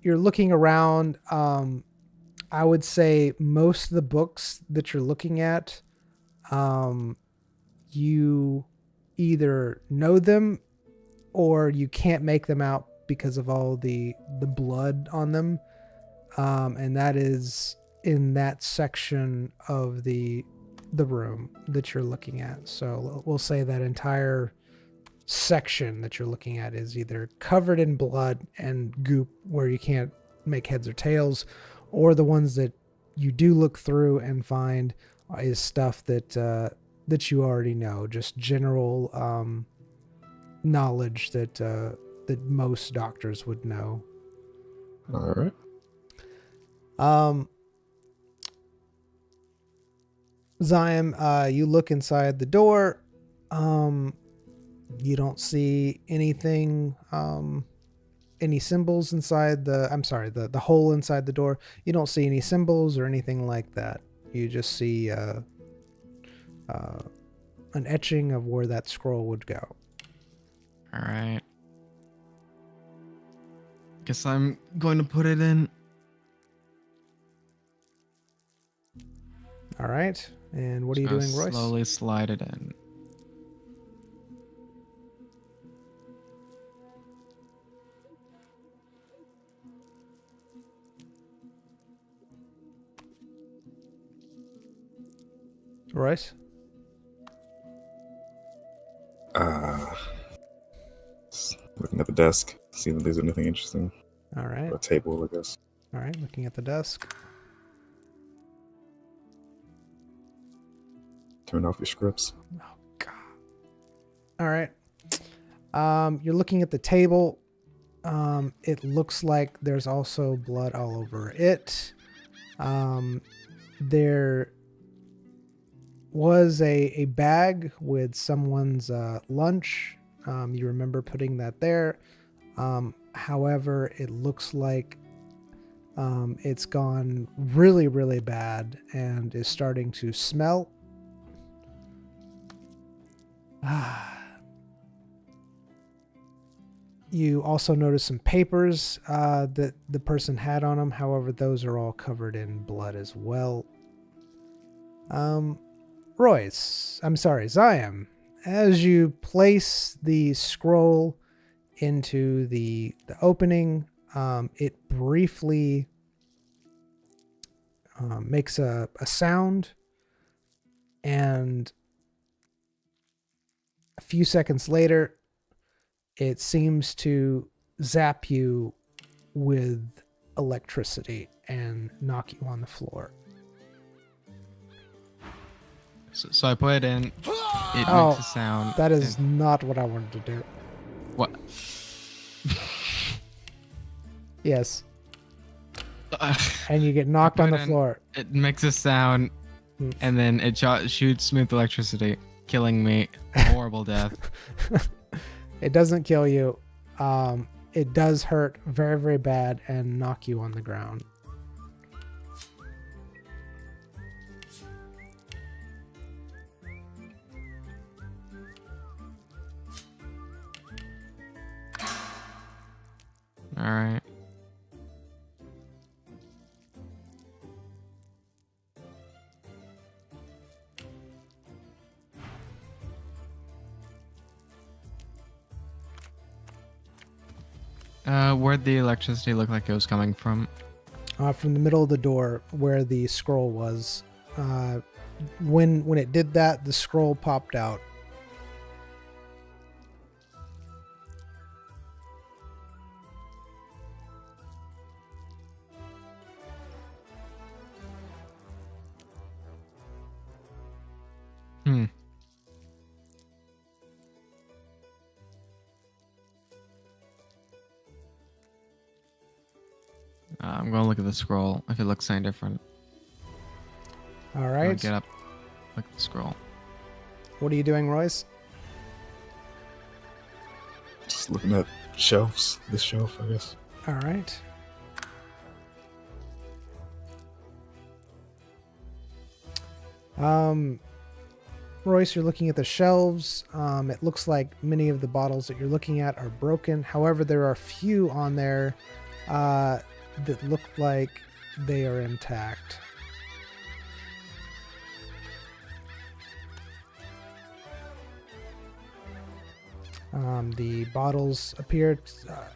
You're looking around. I would say most of the books that you're looking at, you either know them or you can't make them out because of all the blood on them. And that is in that section of the room that you're looking at. So we'll say that entire section that you're looking at is either covered in blood and goop where you can't make heads or tails, or the ones that you do look through and find is stuff that you already know, just general knowledge that most doctors would know. All right. Zion, you look inside the door. You don't see anything, any symbols inside the hole inside the door. You don't see any symbols or anything like that. You just see an etching of where that scroll would go. All right. Guess I'm going to put it in. All right. And what are you doing, Royce? Slowly slide it in. Royce? Looking at the desk, seeing if there's anything interesting. All right. Or a table, I guess. All right. Looking at the desk. Turn off your scripts. Oh, God. All right. You're looking at the table. It looks like there's also blood all over it. There was a bag with someone's lunch. You remember putting that there. However, it looks like it's gone really, really bad and is starting to smell. You also notice some papers that the person had on them. However, those are all covered in blood as well. Ziam, as you place the scroll into the opening, it briefly makes a sound, and a few seconds later, it seems to zap you with electricity and knock you on the floor. So I put it in. It Oh, makes a sound. That is not what I wanted to do. What? Yes. And you get knocked on the floor. It makes a sound, and then it shoots smooth electricity, killing me. Horrible death. It doesn't kill you. It does hurt very, very bad and knock you on the ground. All right. Where'd the electricity look like it was coming from? From the middle of the door where the scroll was. When it did that, the scroll popped out. I'm gonna look at the scroll. If it looks any different, All I'll right. get up, look at the scroll. What are you doing, Royce? Just looking at shelves. This shelf, I guess. All right. Royce, you're looking at the shelves. It looks like many of the bottles that you're looking at are broken. However, there are a few on there that look like they are intact. The bottles appear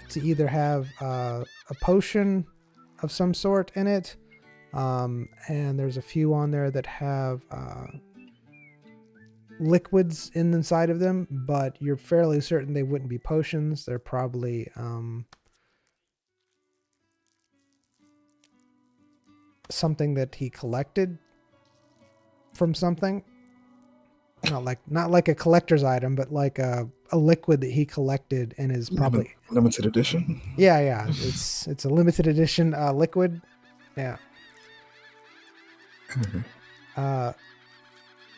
to either have a potion of some sort in it, and there's a few on there that have liquids inside of them, but you're fairly certain they wouldn't be potions. They're probably something that he collected from something. Not like a collector's item, but like a liquid that he collected and is probably limited edition. Yeah. It's a limited edition liquid. Yeah.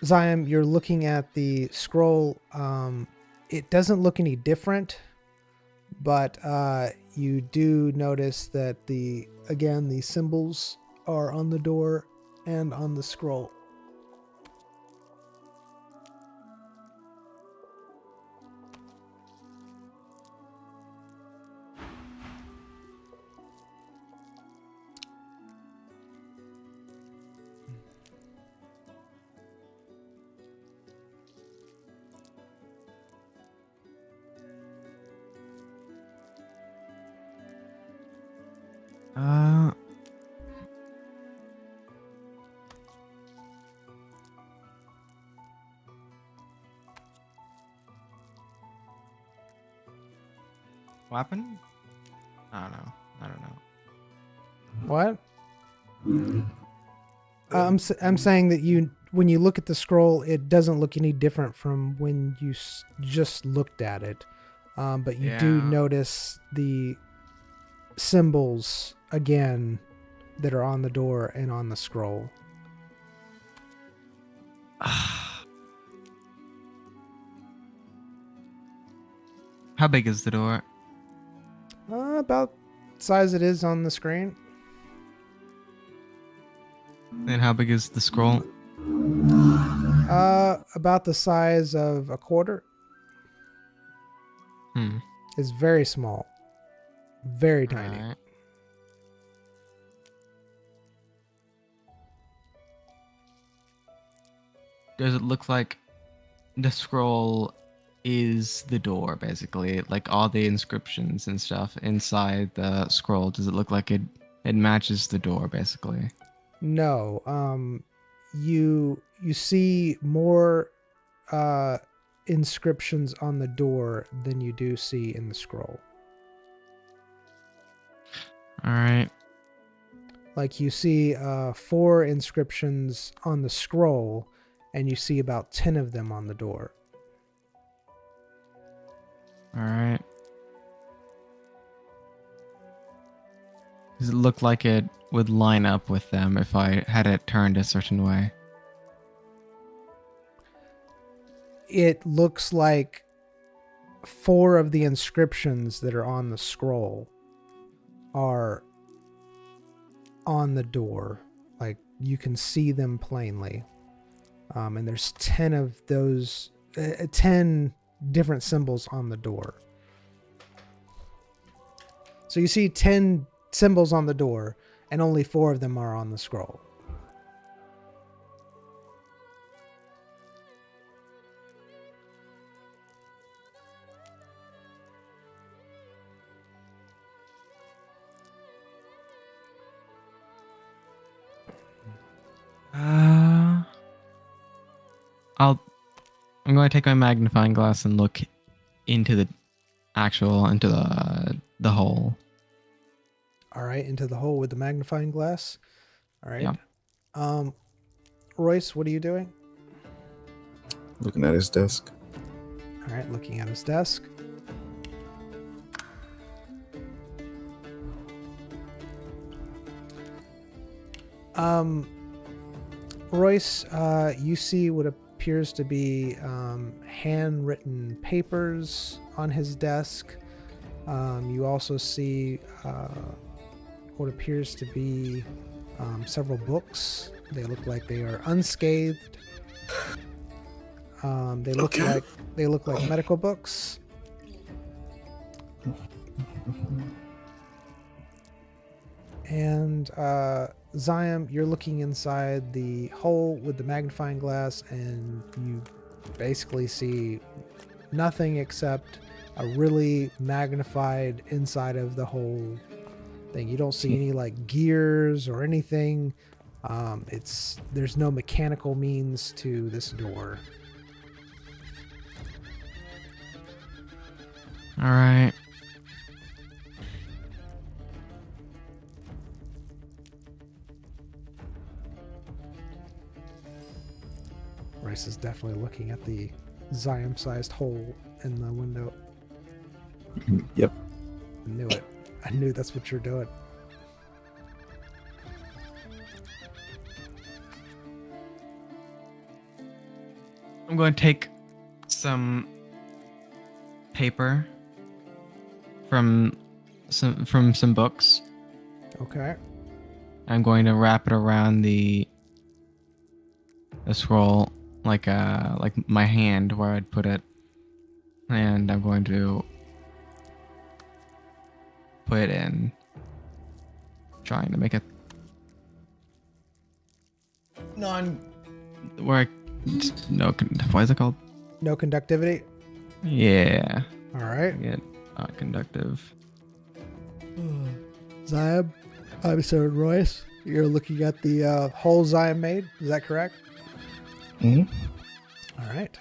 Zion, you're looking at the scroll. It doesn't look any different, but you do notice that the symbols are on the door and on the scroll. weapon? I don't know. I don't know. What? I'm saying that when you look at the scroll, it doesn't look any different from when you just looked at it. But you do Yeah. notice the symbols again that are on the door and on the scroll. How big is the door? About size it is on the screen. And how big is the scroll? About the size of a quarter. It's very small. Very tiny. Alright. Does it look like the scroll is the door, basically? Like all the inscriptions and stuff inside the scroll, does it look like it matches the door, basically? No. You see more inscriptions on the door than you do see in the scroll. Alright. Like you see 4 inscriptions on the scroll, and you see about 10 of them on the door. Alright. Does it look like it would line up with them if I had it turned a certain way? It looks like 4 of the inscriptions that are on the scroll are on the door. Like you can see them plainly. And there's 10 of those, 10 different symbols on the door. So you see 10 symbols on the door, and only 4 of them are on the scroll. I'm going to take my magnifying glass and look into the the hole. All right, into the hole with the magnifying glass. All right. Yeah. Royce, what are you doing? Looking at his desk. All right, looking at his desk. Royce, you see what appears to be handwritten papers on his desk. You also see what appears to be several books. They look like they are unscathed. They look like medical books. And Zion, you're looking inside the hole with the magnifying glass, and you basically see nothing except a really magnified inside of the whole thing. You don't see any like gears or anything. There's no mechanical means to this door. All right. Rice is definitely looking at the Zion-sized hole in the window. Yep. I knew it. I knew that's what you're doing. I'm going to take some paper from some books. Okay. I'm going to wrap it around the scroll like my hand where I'd put it, and I'm going to put it in, trying to make it what is it called? No conductivity? Yeah. All right. Yeah, not conductive. Zion, I'm sorry, Royce. You're looking at the hole Zion made. Is that correct? Mm-hmm. All right.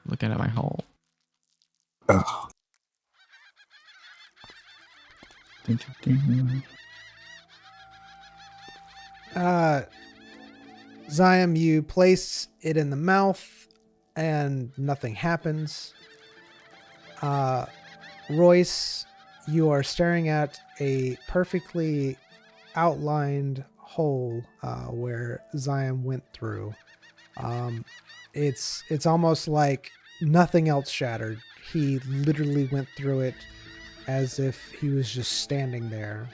Looking at my hole. Oh. Zion, you place it in the mouth and nothing happens. Royce, you are staring at a perfectly outlined hole where Zion went through. It's almost like nothing else shattered. He literally went through it as if he was just standing there.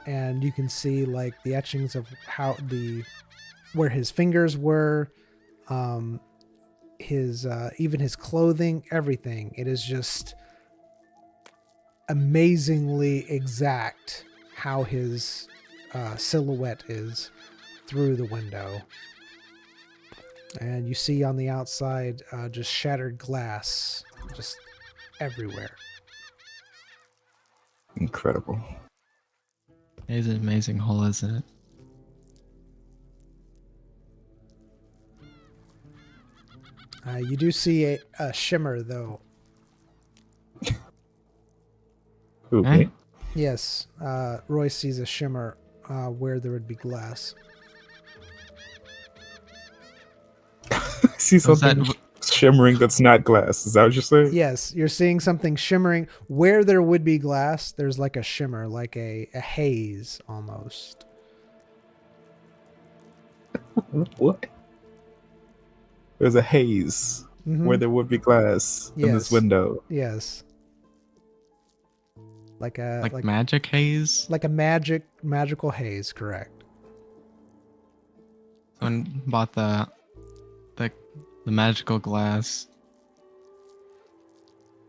And you can see like the etchings of where his fingers were, his even his clothing, everything. It is just amazingly exact how his silhouette is through the window. And you see on the outside just shattered glass just everywhere. Incredible. It is an amazing hole, isn't it? You do see a shimmer, though. Who, Eh? me? Yes, Roy sees a shimmer where there would be glass. See something shimmering that's not glass. Is that what you're saying? Yes, you're seeing something shimmering where there would be glass. There's like a shimmer, like a haze almost. What? There's a haze Mhm. where there would be glass in this Yes. window. Yes. Like magic haze? like a magical haze, correct. Someone bought the magical glass.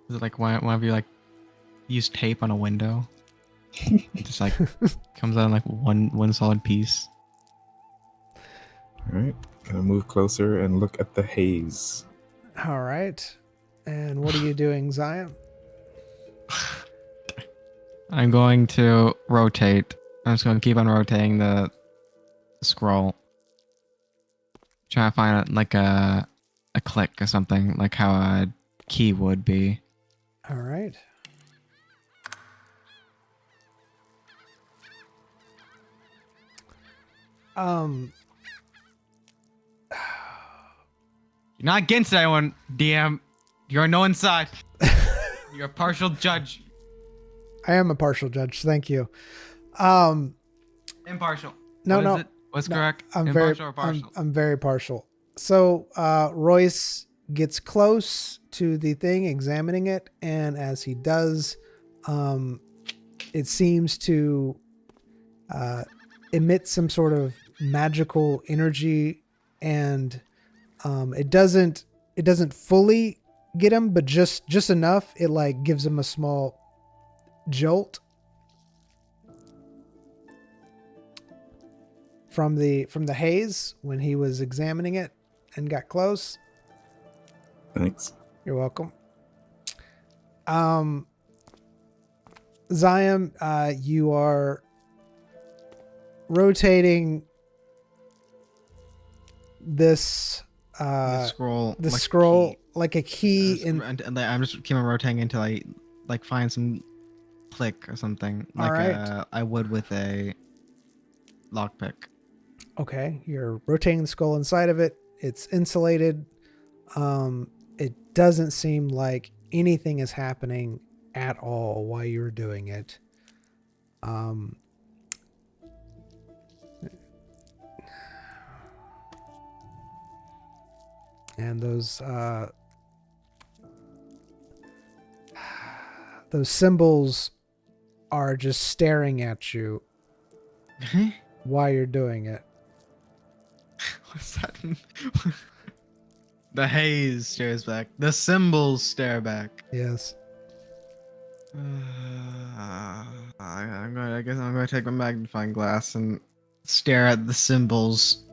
Is it like whenever you like use tape on a window? It just like comes out in like one solid piece. All right, gonna move closer and look at the haze. All right. And what are you doing, Zion? I'm going to rotate. I'm just going to keep on rotating the scroll. Try to find like a click or something, like how a key would be. All right. You're not against anyone, DM. You're no one's side. You're a partial judge. I am a partial judge. Thank you. Impartial. No, What no. is it? What's No, correct? I'm Impartial or partial? I'm very partial. So Royce gets close to the thing, examining it, and as he does, it seems to emit some sort of magical energy, and it doesn't fully get him, but just enough. It like gives him a small jolt from the haze when he was examining it and got close. Thanks. You're welcome. Zion, you are rotating this the scroll. the like a scroll key. like a key in. And I'm just keep on rotating until I like find some click or something, All like right. I would with a lockpick. Okay, you're rotating the skull inside of it. It's insulated. It doesn't seem like anything is happening at all while you're doing it. And those symbols are just staring at you while you're doing it. What's that? The haze stares back. The symbols stare back. Yes. I guess I'm going to take my magnifying glass and stare at the symbols.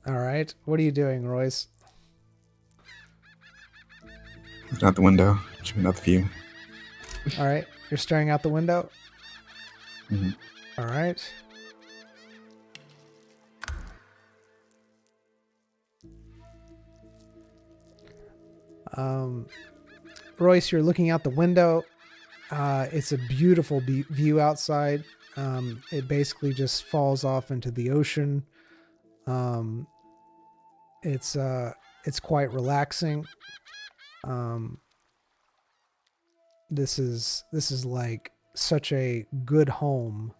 All right. What are you doing, Royce? Looking out the window, checking out the view. All right. You're staring out the window. Mhm. All right. Royce, you're looking out the window It's a beautiful view outside. It basically just falls off into the ocean. It's quite relaxing. This is like such a good home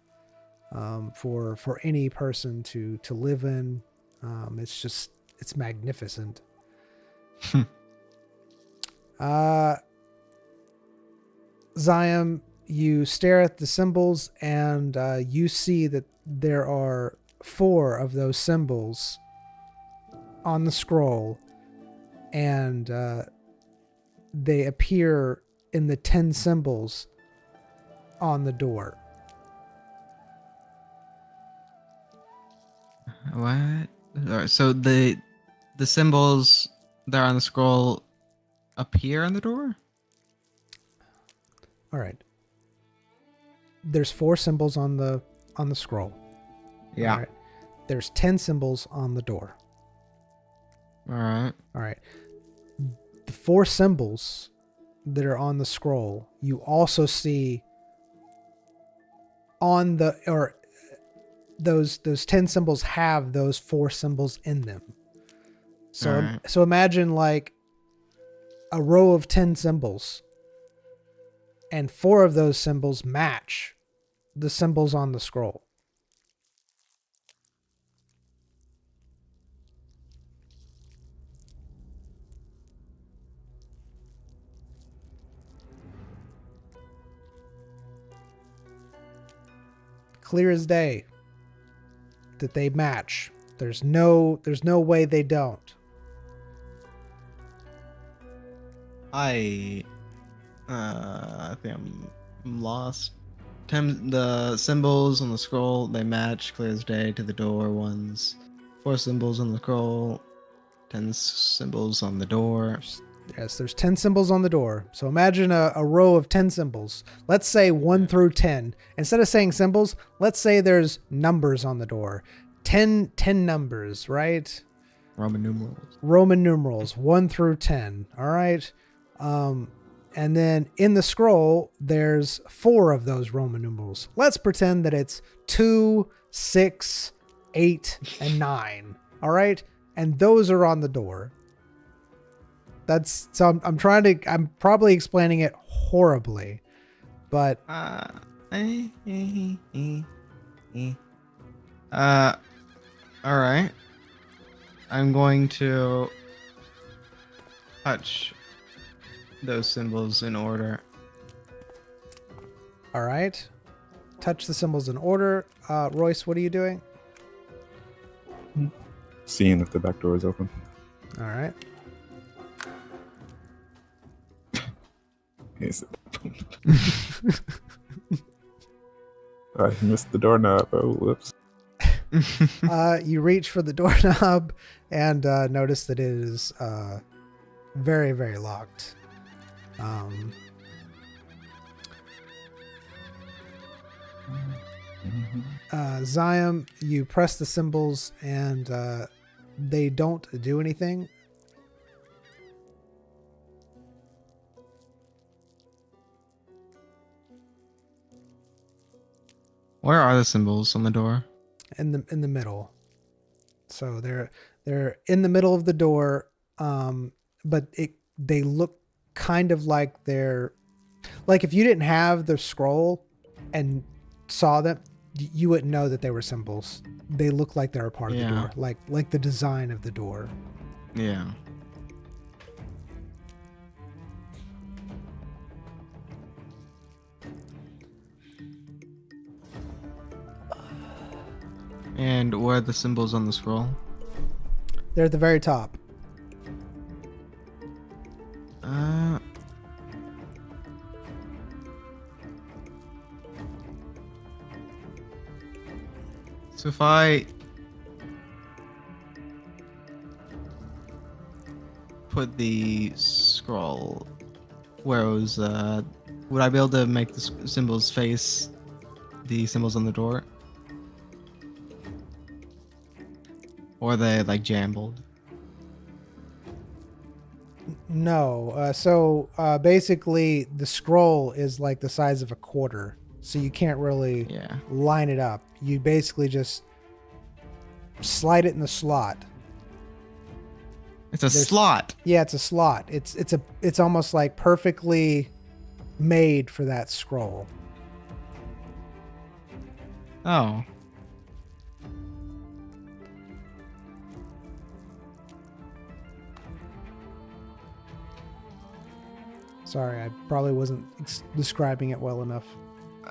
for any person to live in. It's magnificent. Zion, you stare at the symbols and you see that there are 4 of those symbols on the scroll, and they appear in the 10 symbols on the door. What? Alright, so the symbols that are on the scroll appear on the door? All right. There's 4 symbols on the scroll. Yeah. All right. There's 10 symbols on the door. All right. All right. The 4 symbols that are on the scroll, you also see on the, or those 10 symbols have those 4 symbols in them. So Alright. so imagine like a row of 10 symbols, and 4 of those symbols match the symbols on the scroll. Clear as day that they match. There's no way they don't. I think I'm lost. The symbols on the scroll, they match clear as day to the door ones. 4 symbols on the scroll, 10 symbols on the door. Yes, there's 10 symbols on the door. So imagine a row of 10 symbols. Let's say 1 through 10. Instead of saying symbols, let's say there's numbers on the door. 10 numbers, right? Roman numerals. Roman numerals, 1 through 10. All right. And then in the scroll, there's 4 of those Roman numerals. Let's pretend that it's 2, 6, 8, and 9. All right. And those are on the door. I'm probably explaining it horribly, but All right. I'm going to touch those symbols in order. all right. Touch the symbols in order. Royce, what are you doing? Seeing if the back door is open. All right. Is it? I missed the doorknob. Oh, whoops. You reach for the doorknob and notice that it is very, very locked. Zion, you press the symbols and they don't do anything. Where are the symbols on the door? In the middle. So they're in the middle of the door, but they look kind of like they're like if you didn't have the scroll and saw them, you wouldn't know that they were symbols. They look like they're a part of the door, like the design of the door. Yeah. And where are the symbols on the scroll? They're at the very top. So if I put the scroll where it was, would I be able to make the symbols face the symbols on the door? Or are they like jumbled? No. Basically, the scroll is like the size of a quarter, so you can't really Yeah. line it up. You basically just slide it in the slot. It's a There's- slot. Yeah, it's a slot. It's almost like perfectly made for that scroll. Oh. Sorry, I probably wasn't describing it well enough.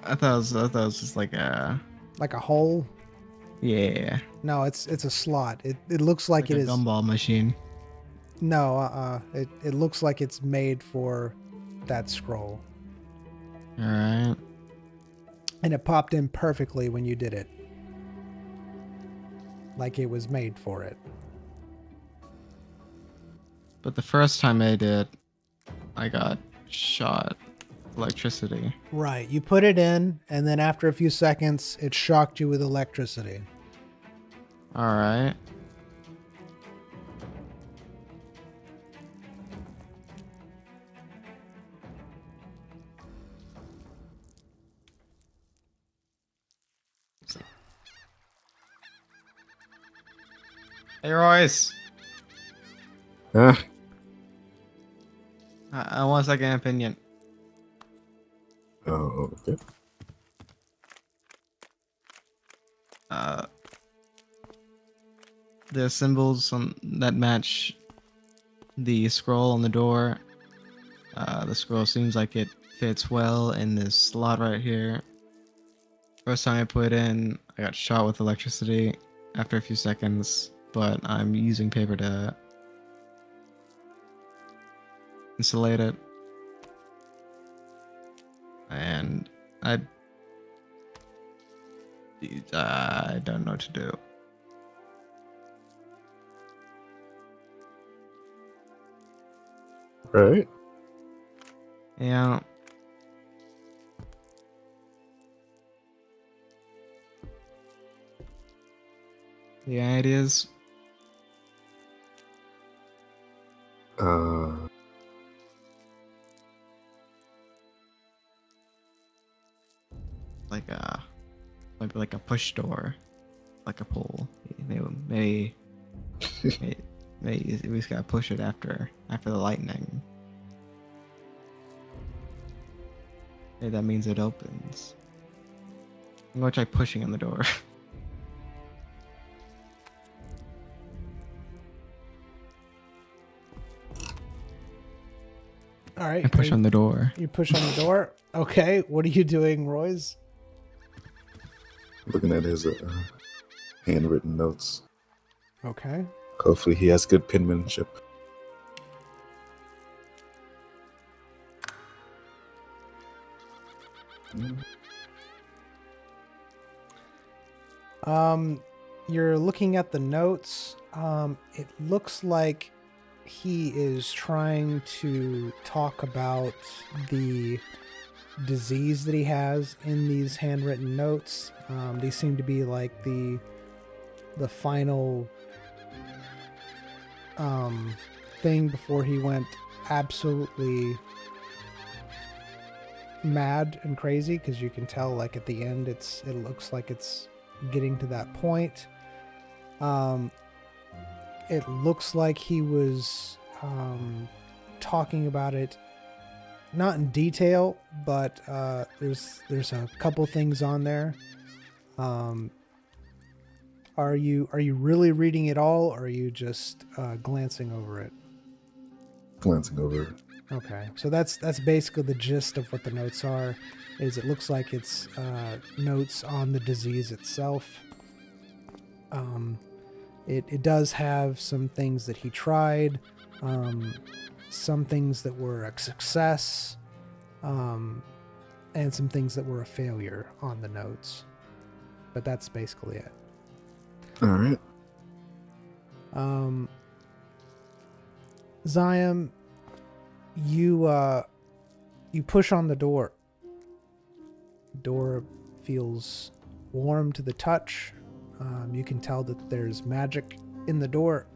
I thought it was just like a. Like a hole? Yeah. No, it's a slot. It looks like it a is. gumball machine. No, it looks like it's made for that scroll. All right. And it popped in perfectly when you did it. Like it was made for it. But the first time I did, I got shot with electricity. Right. You put it in, and then after a few seconds, it shocked you with electricity. All right. Hey Royce, Huh? I want a second opinion. Oh, okay. The symbols that match the scroll on the door. The scroll seems like it fits well in this slot right here. First time I put it in, I got shot with electricity after a few seconds, but I'm using paper to insulate it. And I don't know what to do. Right. Yeah. The ideas. Uh, Like maybe like a push door, like a pull. Maybe we just gotta push it after the lightning. Maybe that means it opens. I'm gonna try pushing on the door. All right. I push on the door. You push on the door. Okay. What are you doing, Royce? looking at his handwritten notes. Okay. Hopefully, he has good penmanship. You're looking at the notes. It looks like he is trying to talk about the disease that he has in these handwritten notes. These seem to be like the final thing before he went absolutely mad and crazy, because you can tell like at the end it looks like it's getting to that point. It looks like he was talking about it not in detail, but there's a couple things on there. Are you really reading it all, or are you just glancing over it? Glancing over it. Okay, so that's basically the gist of what the notes are. Is it looks like it's notes on the disease itself. It does have some things that he tried, some things that were a success, and some things that were a failure on the notes. But that's basically it. All right. Zion, you push on the door. Door feels warm to the touch. You can tell that there's magic in the door.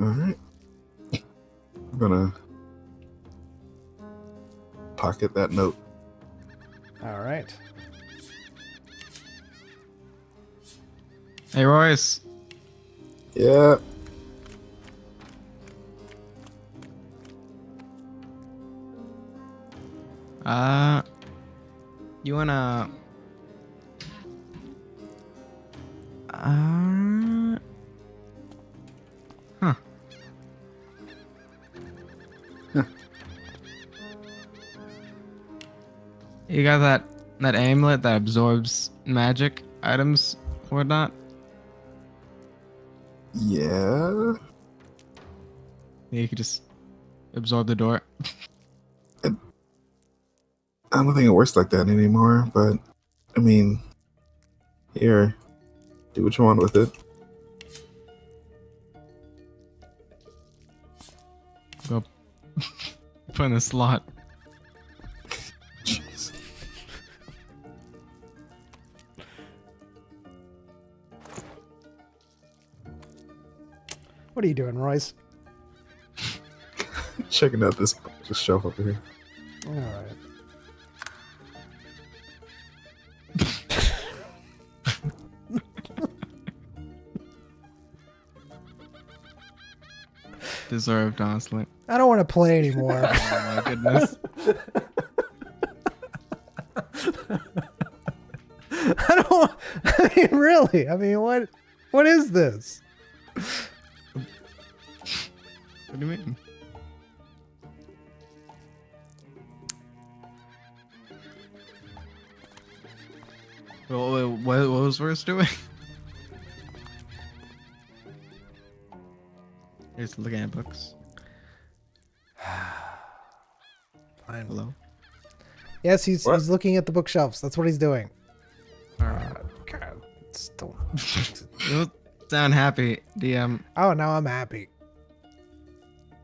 All right. I'm gonna pocket that note. All right. Hey, Royce. Yeah. You wanna? Huh. You got that amulet that absorbs magic items, or not? Yeah. Yeah, you could just absorb the door. I don't think it works like that anymore, but I mean, here, do what you want with it. Go put in the slot. Jeez. What are you doing, Royce? Checking out this shelf over here. All right. Deserved, honestly. I don't want to play anymore. Oh my goodness. I don't. I mean, really. I mean, what is this? What do you mean? Well, what was Royce doing? He's looking at books. Fine. Hello. Yes, he's What? looking at the bookshelves. That's what he's doing. Alright. God, still. You don't sound happy, DM. Oh, now I'm happy.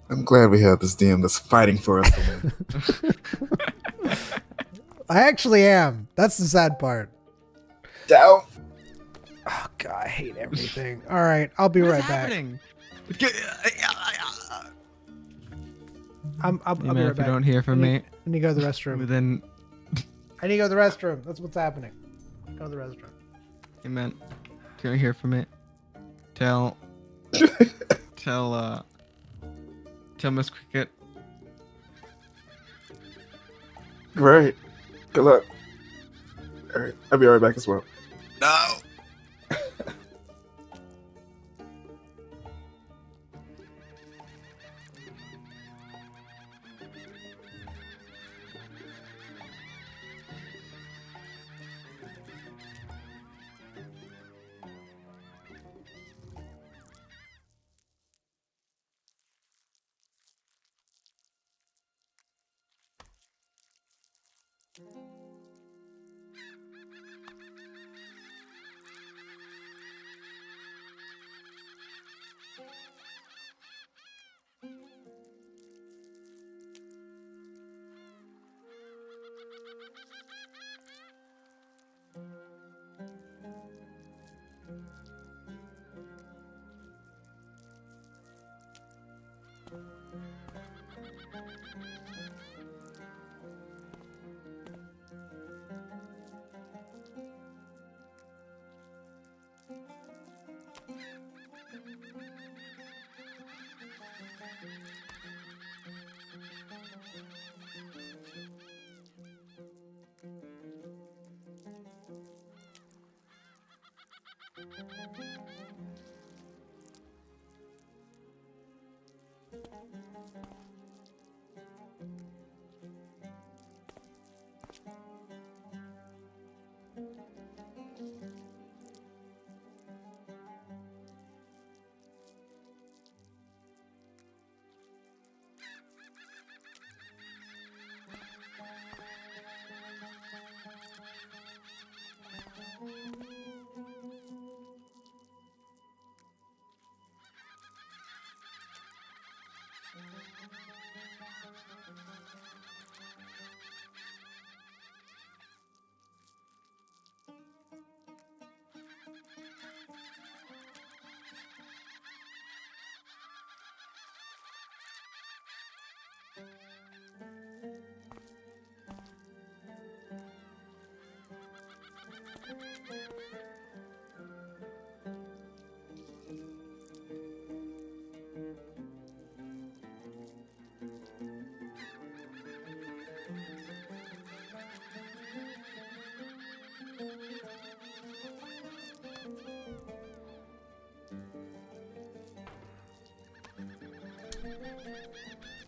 I'm glad we have this DM that's fighting for us to win. I actually am. That's the sad part. Down. Oh God, I hate everything. All right, I'll be What right is back. happening? I'll Hey, be man, right if you back. don't hear from I me, need to go to the restroom. then I need to go to the restroom. That's what's happening. Go to the restroom. hey man, if you don't hear from me, tell Miss Cricket. Right. Good luck. All right. I'll be right back as well. No.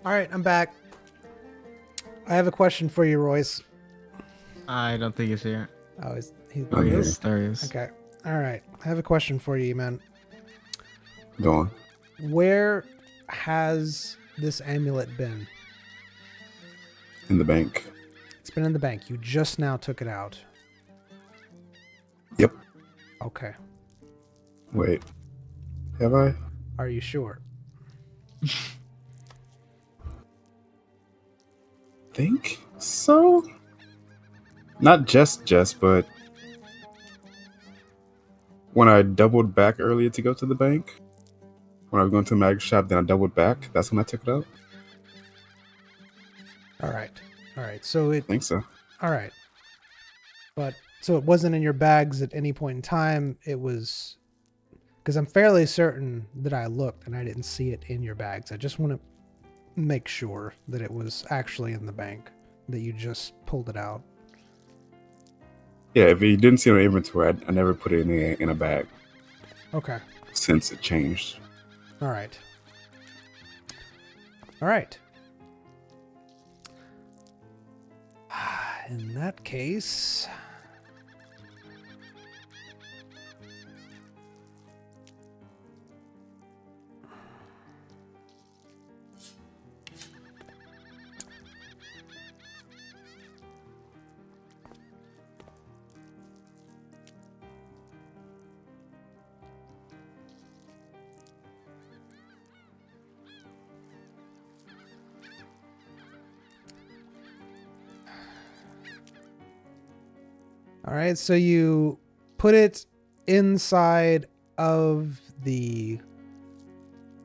All right, I'm back. I have a question for you, Royce. I don't think he's here. Oh, he Oh, yeah. is? There he is. Okay. All right. I have a question for you, man. Go on. Where has this amulet been? In the bank. It's been in the bank. You just now took it out. Yep. Okay. Wait. Have I? Are you sure? Think so? Not just, but when I doubled back earlier to go to the bank, when I was going to the magic shop, then I doubled back. That's when I took it out. All right. All right. So it. I think so. All right. But so it wasn't in your bags at any point in time. It was because I'm fairly certain that I looked and I didn't see it in your bags. I just want to make sure that it was actually in the bank, that you just pulled it out. Yeah, if you didn't see it on inventory, I never put it in a bag Okay. since it changed. All right. All right. In that case, all right, so you put it inside of the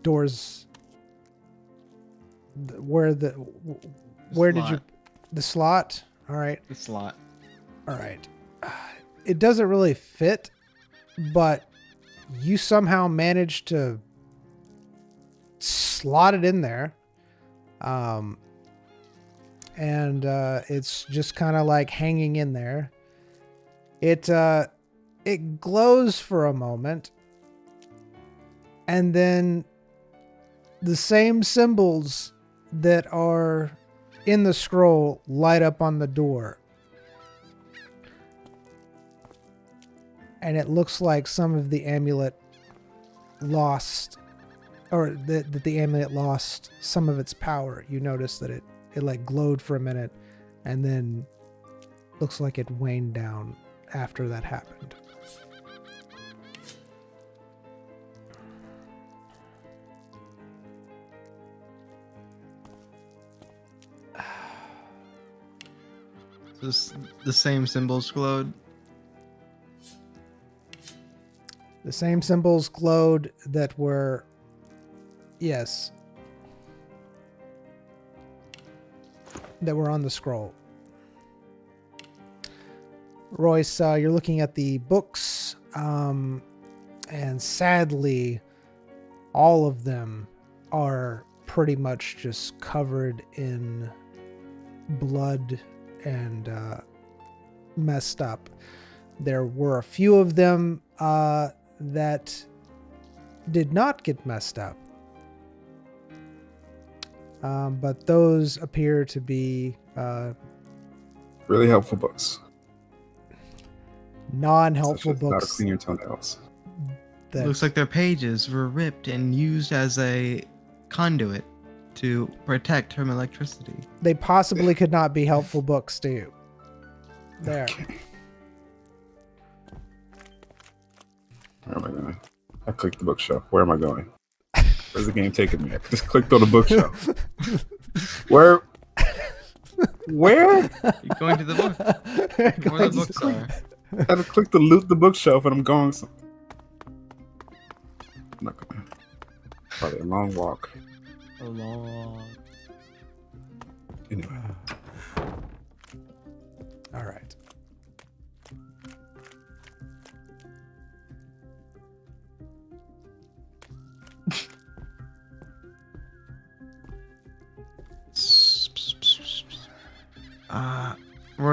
doors. Where did you, the slot? All right. The slot. All right. It doesn't really fit, but you somehow managed to slot it in there. And it's just kind of like hanging in there. It glows for a moment, and then the same symbols that are in the scroll light up on the door. And it looks like some of the amulet lost, or that the amulet lost some of its power. You notice that it like glowed for a minute, and then looks like it waned down after that happened. The same symbols glowed. The same symbols glowed that were, yes, that were on the scroll. Royce, you're looking at the books, and sadly, all of them are pretty much just covered in blood and messed up. There were a few of them that did not get messed up, but those appear to be Really helpful books. non-helpful Such as how to books. clean your toenails. That, Looks like their pages were ripped and used as a conduit to protect from electricity. they possibly could not be helpful books to you. There. Okay. Where am I going? I clicked the bookshelf. Where am I going? Where's the game taking me? I just clicked on the bookshelf. Where? Where? You're going to the book. Where the books are. I had to click to loot the bookshelf and I'm going some. I'm not gonna. Probably a long walk. A long. Anyway. All right.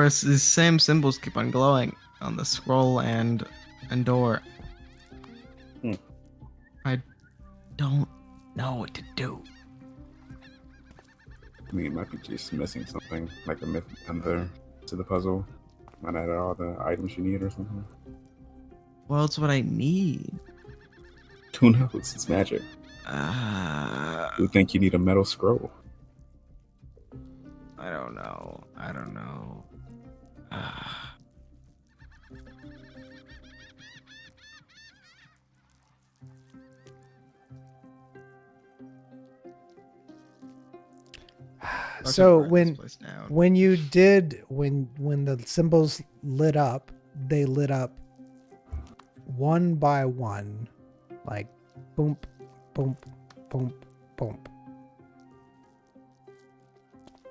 course, these same symbols keep on glowing on the scroll and door. Hmm. I don't know what to do. I mean, it might be just missing something, like another to the puzzle. Might add all the items you need or something. Well, it's what I need. Who knows? It's magic. You think you need a metal scroll? I don't know. So when you did when the symbols lit up, they lit up one by one, like boom, boom, boom, boom.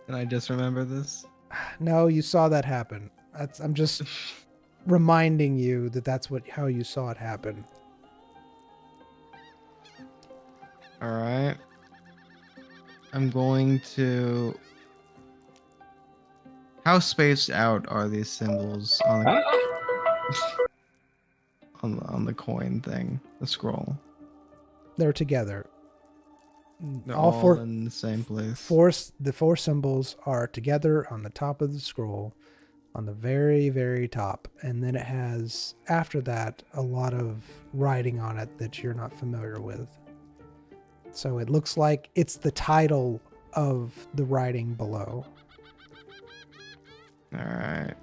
Can I just remember this? No, you saw that happen. I'm just reminding you that that's how you saw it happen. All right. I'm going to. How spaced out are these symbols on the coin thing, the scroll? They're together. They're all four in the same place. The four symbols are together on the top of the scroll, on the very, very top, and then it has after that a lot of writing on it that you're not familiar with. So it looks like it's the title of the writing below. All right.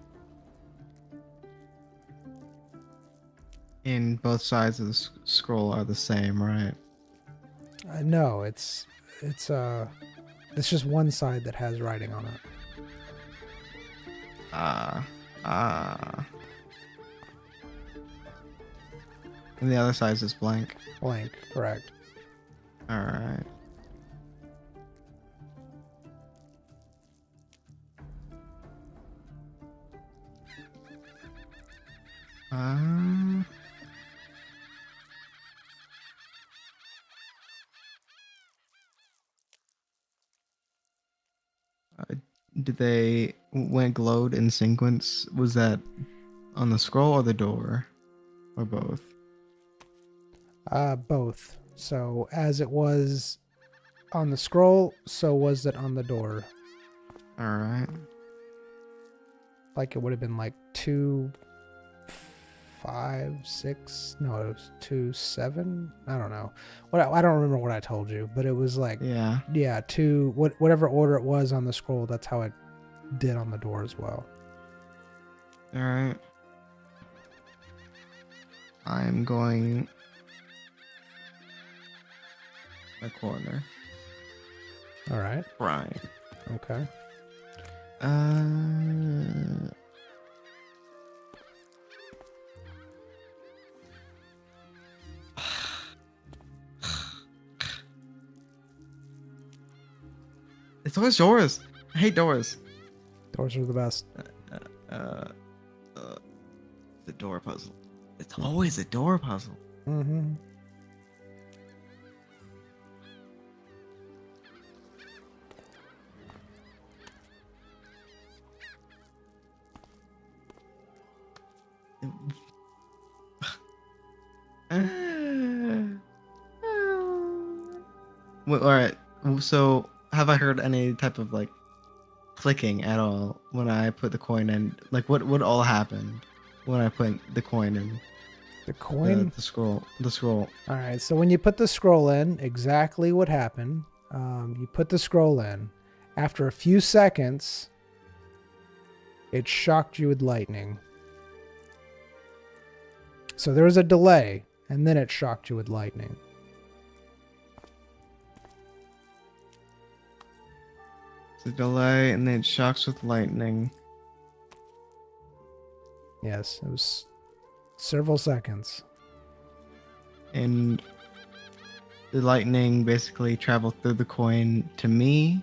And both sides of the scroll are the same, right? No, it's just one side that has writing on it. And the other side is just blank. Blank, correct. All right. Did they when glowed in sequence? Was that on the scroll or the door, or both? Both. So as it was on the scroll, so was it on the door. All right. Like it would have been like 2, 5, 6. No, it was 2, 7. I don't know. I don't remember what I told you, but it was like yeah 2. Whatever order it was on the scroll, that's how it did on the door as well. All right. I'm going a corner. All right. Right. Okay. It's always doors. I hate doors. Doors are the best. The door puzzle. It's always a door puzzle. Mm-hmm. Well, all right. So, have I heard any type of like clicking at all when I put the coin in? Like, what all happened when I put the coin in? The coin? The scroll. The scroll. All right. So when you put the scroll in, exactly what happened. You put the scroll in. After a few seconds, it shocked you with lightning. So there was a delay, and then it shocked you with lightning. It's a delay, and then it shocks with lightning. Yes, it was several seconds. And the lightning basically traveled through the coin to me.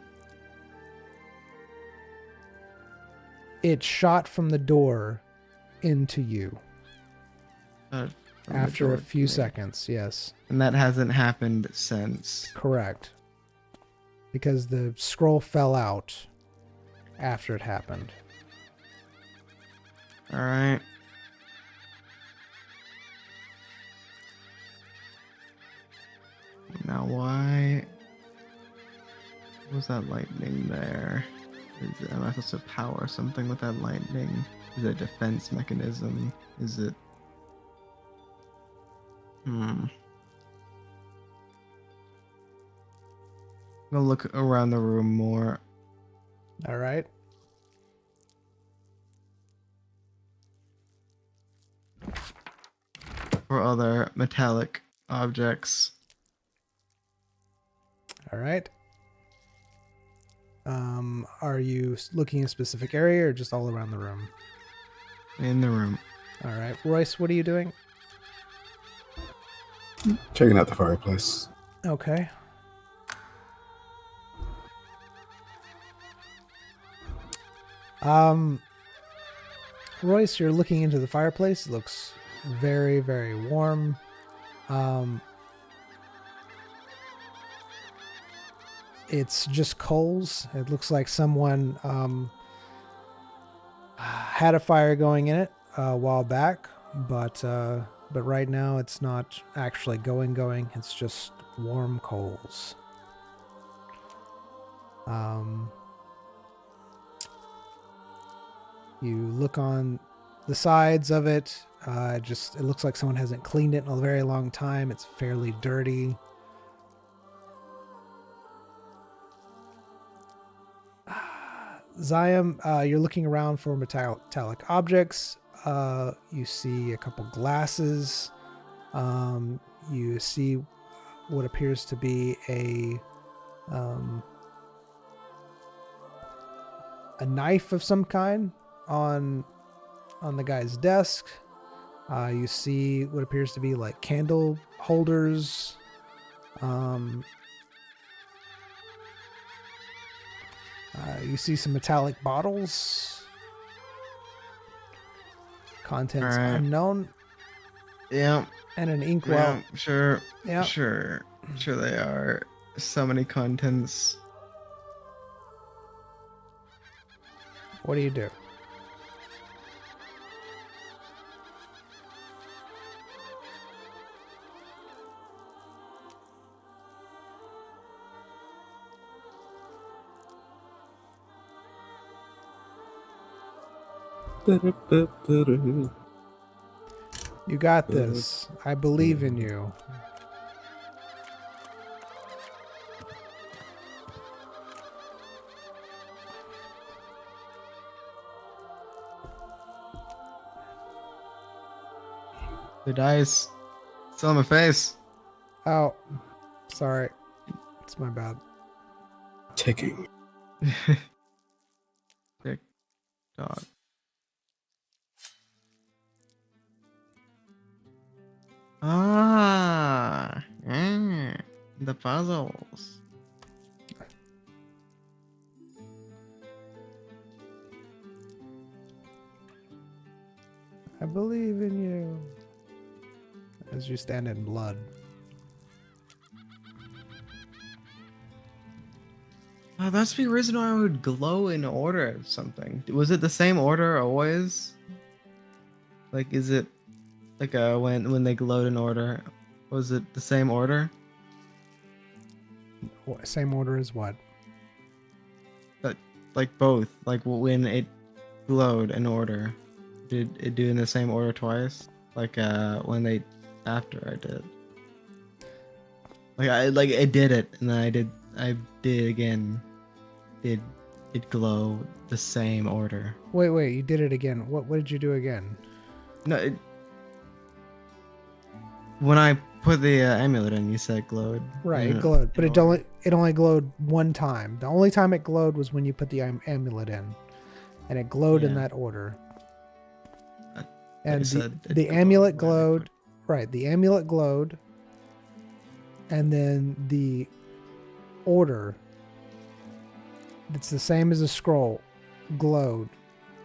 It shot from the door into you. After a few seconds, yes. And that hasn't happened since. Correct. Because the scroll fell out after it happened. All right. Now why was that lightning there? Am I supposed to power something with that lightning? Is it a defense mechanism? Is it... I'm gonna look around the room more. All right. For other metallic objects. All right. Are you looking in a specific area or just all around the room? In the room. All right. Royce, what are you doing? Checking out the fireplace. Okay. Royce, you're looking into the fireplace. It looks very, very warm. It's just coals. It looks like someone had a fire going in it a while back, but right now it's not actually going. It's just warm coals. You look on the sides of it. It looks like someone hasn't cleaned it in a very long time. It's fairly dirty. Ziam, you're looking around for metallic objects. You see a couple glasses. You see what appears to be a knife of some kind on the guy's desk. You see what appears to be like candle holders. You see some metallic bottles. Contents unknown. Yeah. And an inkwell. Yeah, sure. Yeah. Sure they are. So many contents. What do you do? You got this. I believe in you. The dice. Still on my face. Oh, sorry. It's my bad. Ticking. Tick tock. The puzzles. I believe in you. As you stand in blood. Oh, that's the reason why I would glow in order of something. Was it the same order always? Like, is it like when they glowed in order? Was it the same order? Same order as what? But like both. Like when it glowed in order, did it do in the same order twice? Like when they after I did. Like it did it, and then I did again. Did it glow the same order? Wait, you did it again. What did you do again? No, when I put the amulet in, you said it glowed. Right, it glowed, but it only glowed one time. The only time it glowed was when you put the amulet in, and it glowed in that order. And the amulet glowed. Right, the amulet glowed, and then the order, it's the same as a scroll, glowed,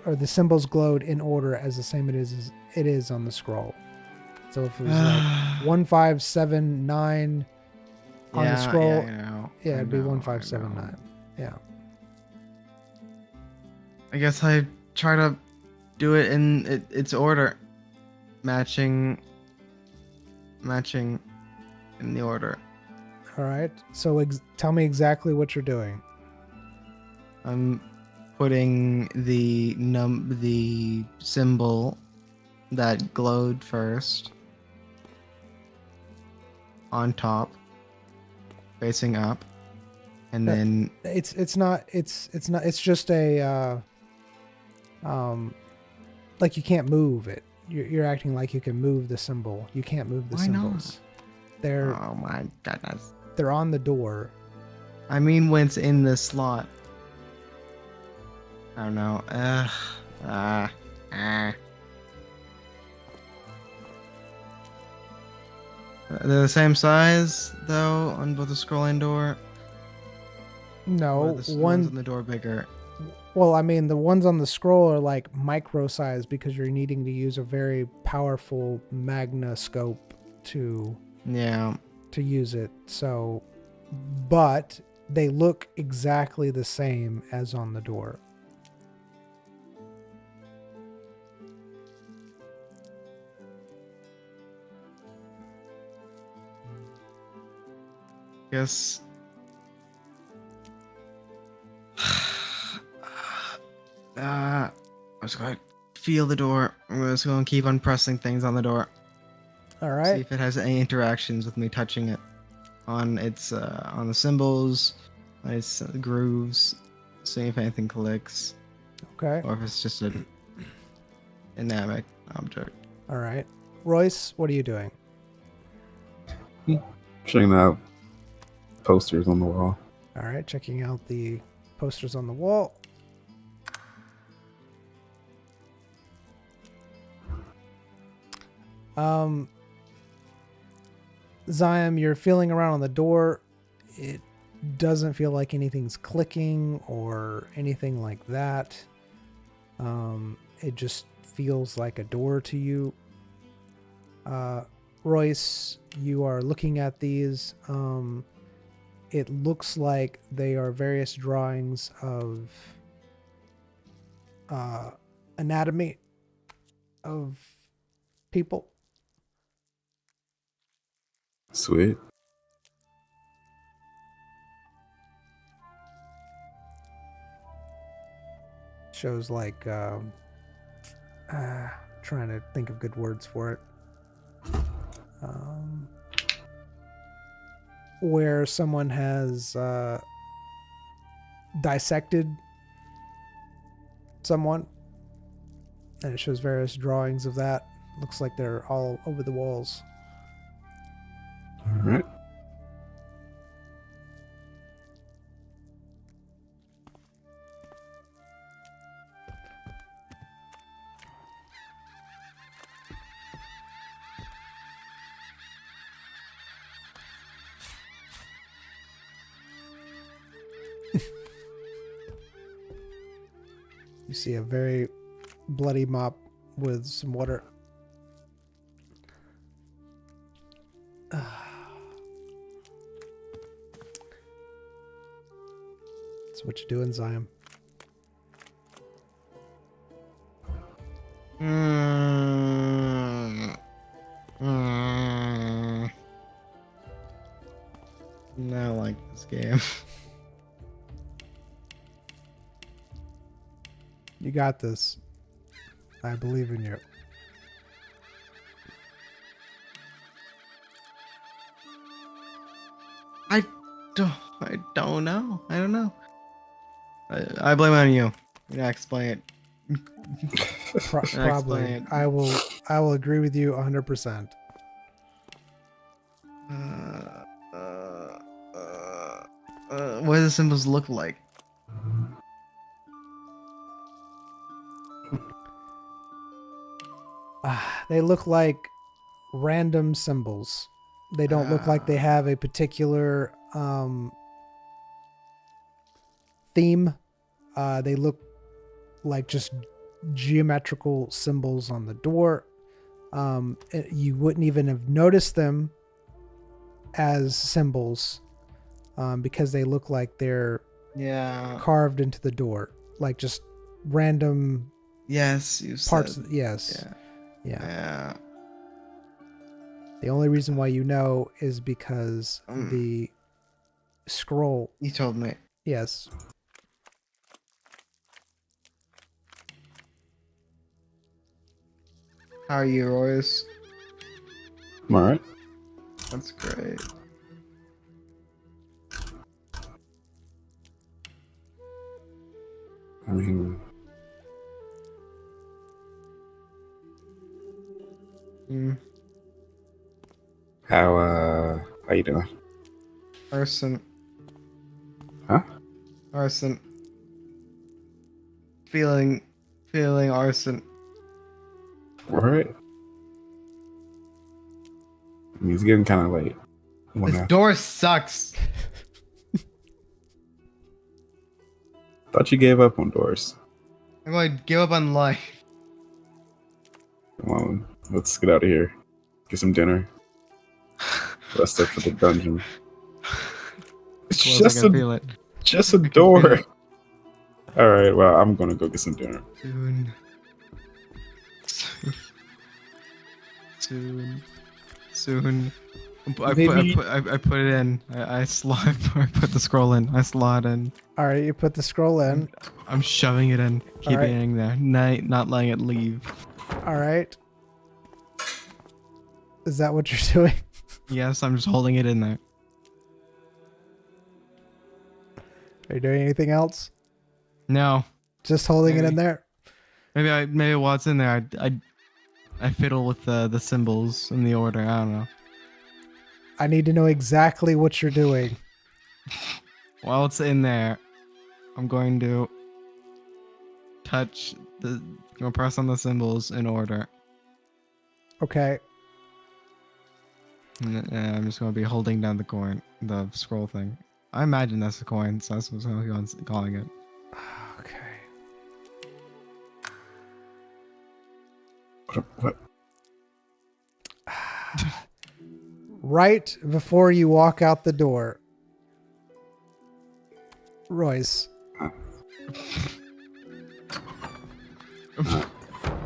or the symbols glowed in order as the same it is on the scroll. So if it was like 1579 on the scroll, it'd be 1579. Yeah. I guess I try to do it in its order, matching in the order. All right. So tell me exactly what you're doing. I'm putting the symbol that glowed first on top, facing up, and then It's just a like you can't move it. You're acting like you can move the symbol. You can't move the Why not? symbols. They're oh my goodness. they're on the door. I mean, when it's in the slot. I don't know. They're the same size though on both the scrolling door. No, Or the ones on the door bigger. Well, I mean, the ones on the scroll are like micro size because you're needing to use a very powerful magna scope to Yeah. use it. So, but they look exactly the same as on the door. Guess. I'm just gonna feel the door. I'm just gonna keep on pressing things on the door. All See right. if it has any interactions with me touching it on its on the symbols, on its grooves. See if anything clicks, Okay. or if it's just a dynamic object. All right. Royce, what are you doing? Checking out posters on the wall. All right. Checking out the posters on the wall. Zion, you're feeling around on the door. It doesn't feel like anything's clicking or anything like that. It just feels like a door to you. Royce, you are looking at these. It looks like they are various drawings of anatomy of people. Sweet. Shows like trying to think of good words for it. Where someone has dissected someone, and it shows various drawings of that. Looks like they're all over the walls. All right. You see a very bloody mop with some water. That's what you're doing, Zion. I like this game. You got this. I believe in you. I don't know. I don't know. I blame it on you. Yeah, explain it. Probably. Explain. I will agree with you 100%. What do the symbols look like? They look like random symbols. They don't look like they have a particular theme. They look like just geometrical symbols on the door. You wouldn't even have noticed them as symbols because they look like they're Yeah. carved into the door, like just random Yes, you Parts. said. Yes. Yeah. Yeah. Yeah. The only reason why you know is because Mm. the scroll. You told me. Yes. How are you, Royce? I'm all right. That's great. I mean, Mm. how you doing? Arson. Huh? Arson. Feeling arson. All right. I mean, it's getting kind of late. This door sucks. Thought you gave up on doors. I'm going to give up on life. Come on, let's get out of here. Get some dinner. Rest up for the dungeon. It's Close, I can feel it. just a I can door. feel it. All right. Well, I'm gonna go get some dinner. Soon. I Maybe- put it in. I put the scroll in. I slot in. All right. You put the scroll in. I'm shoving it in. Keeping right. it in there. Not letting it leave. All right. Is that what you're doing? Yes, I'm just holding it in there. Are you doing anything else? No. Just holding it in Maybe. there. Maybe while it's in there, I fiddle with the symbols and the order. I don't know. I need to know exactly what you're doing. While it's in there, I'm going to press on the symbols in order. Okay. And I'm just going to be holding down the scroll thing. I imagine that's a coin, so that's what I'm calling it. Okay. What? Right before you walk out the door, Royce.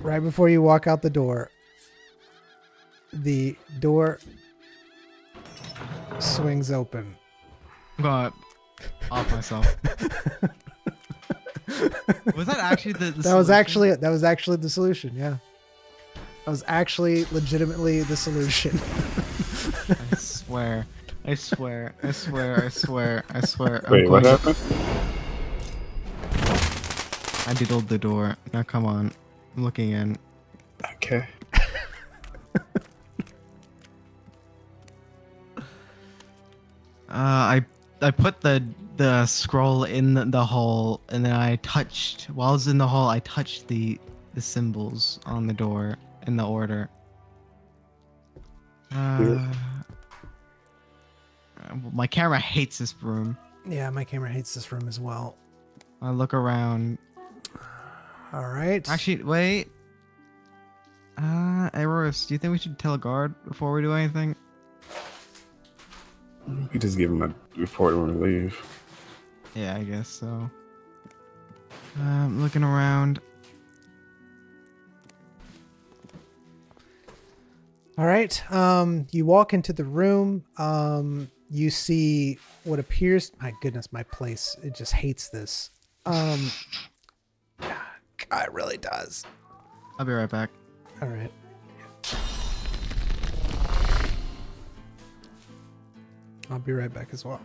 Right before you walk out the door, the door swings open. I'm going to off myself. Was that actually the That was solution? actually the solution. Yeah, that was actually legitimately the solution. I swear. Wait, what happened? I diddled the door. Now come on. I'm looking in. Okay. I put the scroll in the hole, and then while I was in the hole, I touched the symbols on the door in the order. My camera hates this room. Yeah, my camera hates this room as well. I look around. All right. Actually, wait. Eros, do you think we should tell a guard before we do anything? We just give him a report when we leave. Yeah, I guess so. I'm looking around. All right. You walk into the room. You see what appears. My goodness, my place. It just hates this. God, it really does. I'll be right back. All right. I'll be right back as well.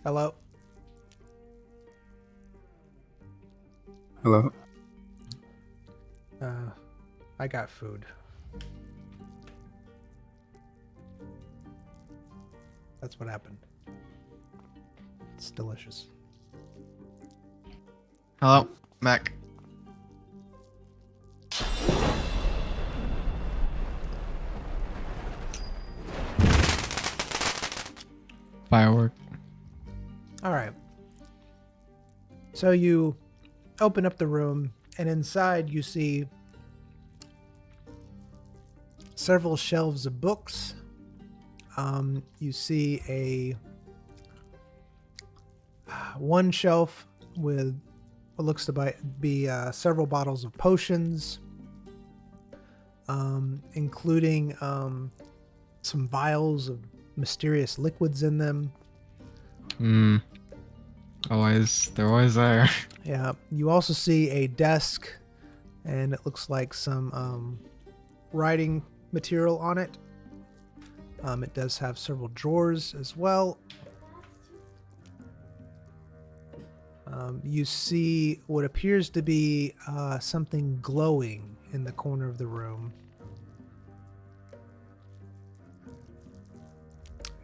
Hello. Hello. I got food. That's what happened. It's delicious. Hello, back. Firework. All right. So you open up the room, and inside you see several shelves of books. You see a one shelf with what looks to be several bottles of potions, including some vials of mysterious liquids in them. They're always there. Yeah. You also see a desk, and it looks like some writing material on it. It does have several drawers as well. You see what appears to be something glowing in the corner of the room.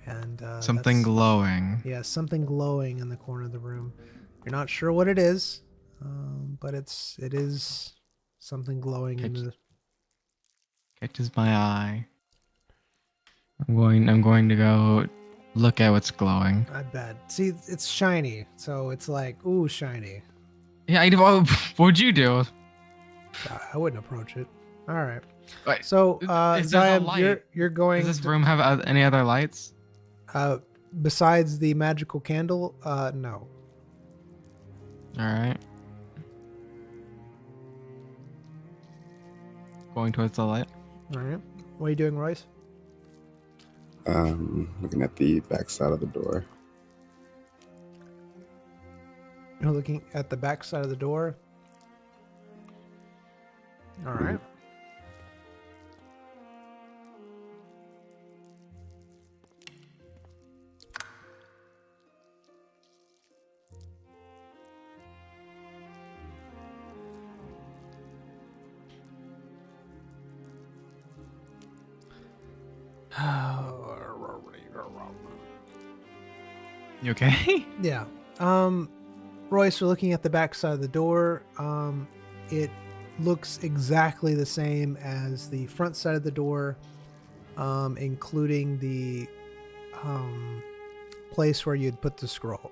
And Something that's- glowing. Yeah, something glowing in the corner of the room. You're not sure what it is, but it is something glowing in the. Catches my eye. I'm going to go look at what's glowing. I bet. See, it's shiny, so it's like, ooh, shiny. Yeah, what'd you do? I wouldn't approach it. All right. Wait, So, if there's a Zion, light, you're going. Does this room have any other lights? Besides the magical candle, no. All right. Going towards the light. All right. What are you doing, Royce? Looking at the back side of the door. You're looking at the back side of the door. All right. You okay? Yeah. Royce, we're looking at the back side of the door. It looks exactly the same as the front side of the door, including the place where you'd put the scroll.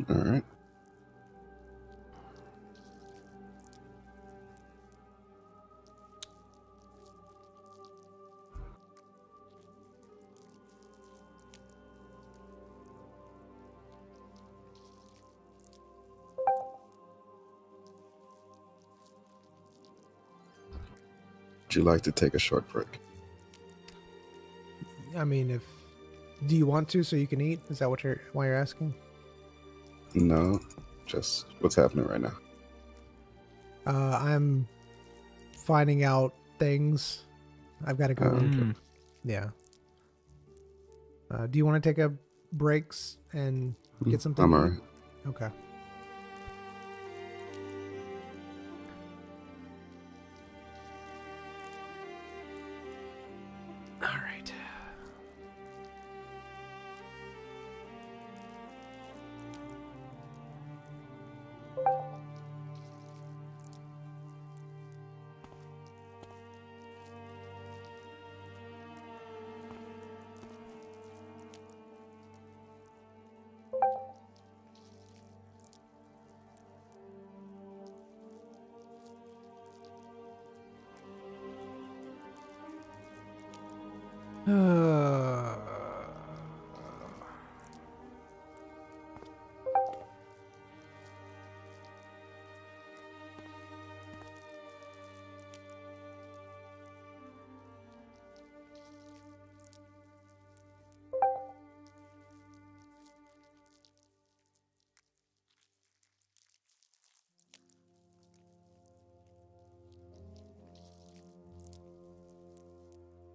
All right. would you like to take a short break? I mean, do you want to so you can eat? Is that why you're asking? No, just what's happening right now. I'm finding out things. I've got to go. Mm. Yeah. Do you want to take a breaks and get something? I'm to alright. eat? Okay. All right.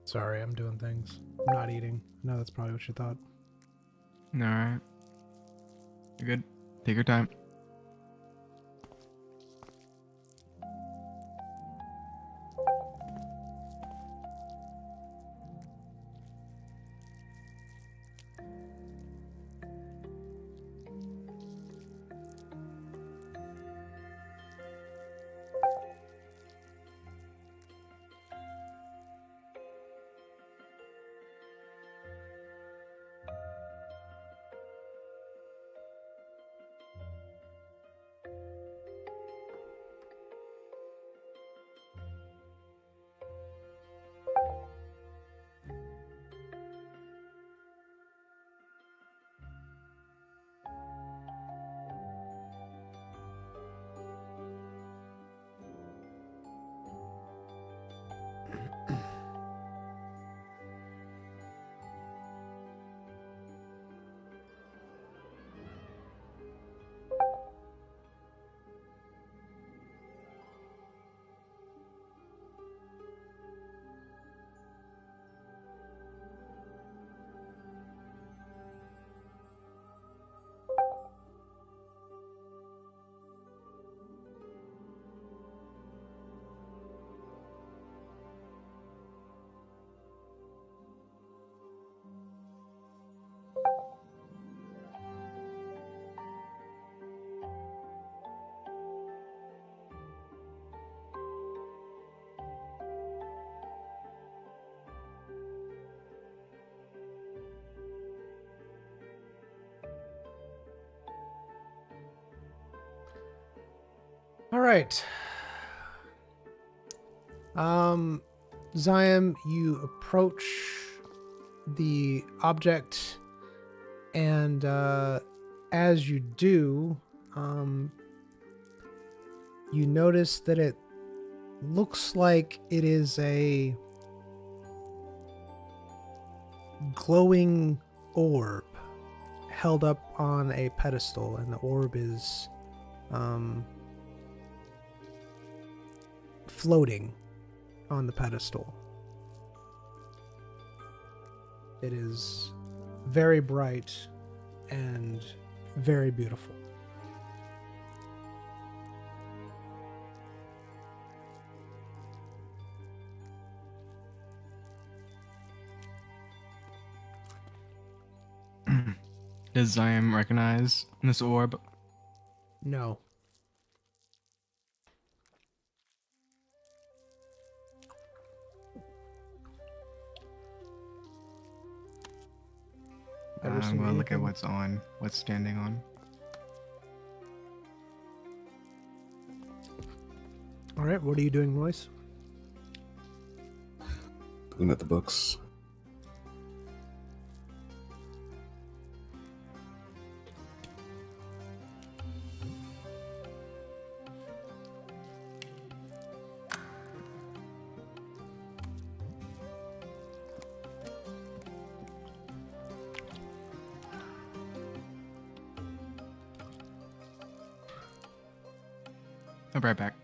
Sorry, I'm doing things. I'm not eating. No, that's probably what you thought. All right. You're good. Take your time. All right. Zion, you approach the object, and as you do, you notice that it looks like it is a glowing orb held up on a pedestal, and the orb is floating on the pedestal. It is very bright and very beautiful. Does Zion recognize this orb? No. Ever I'm seen gonna look at anything? what's standing on. All right, what are you doing, Royce? Looking at the books. I'll be right back.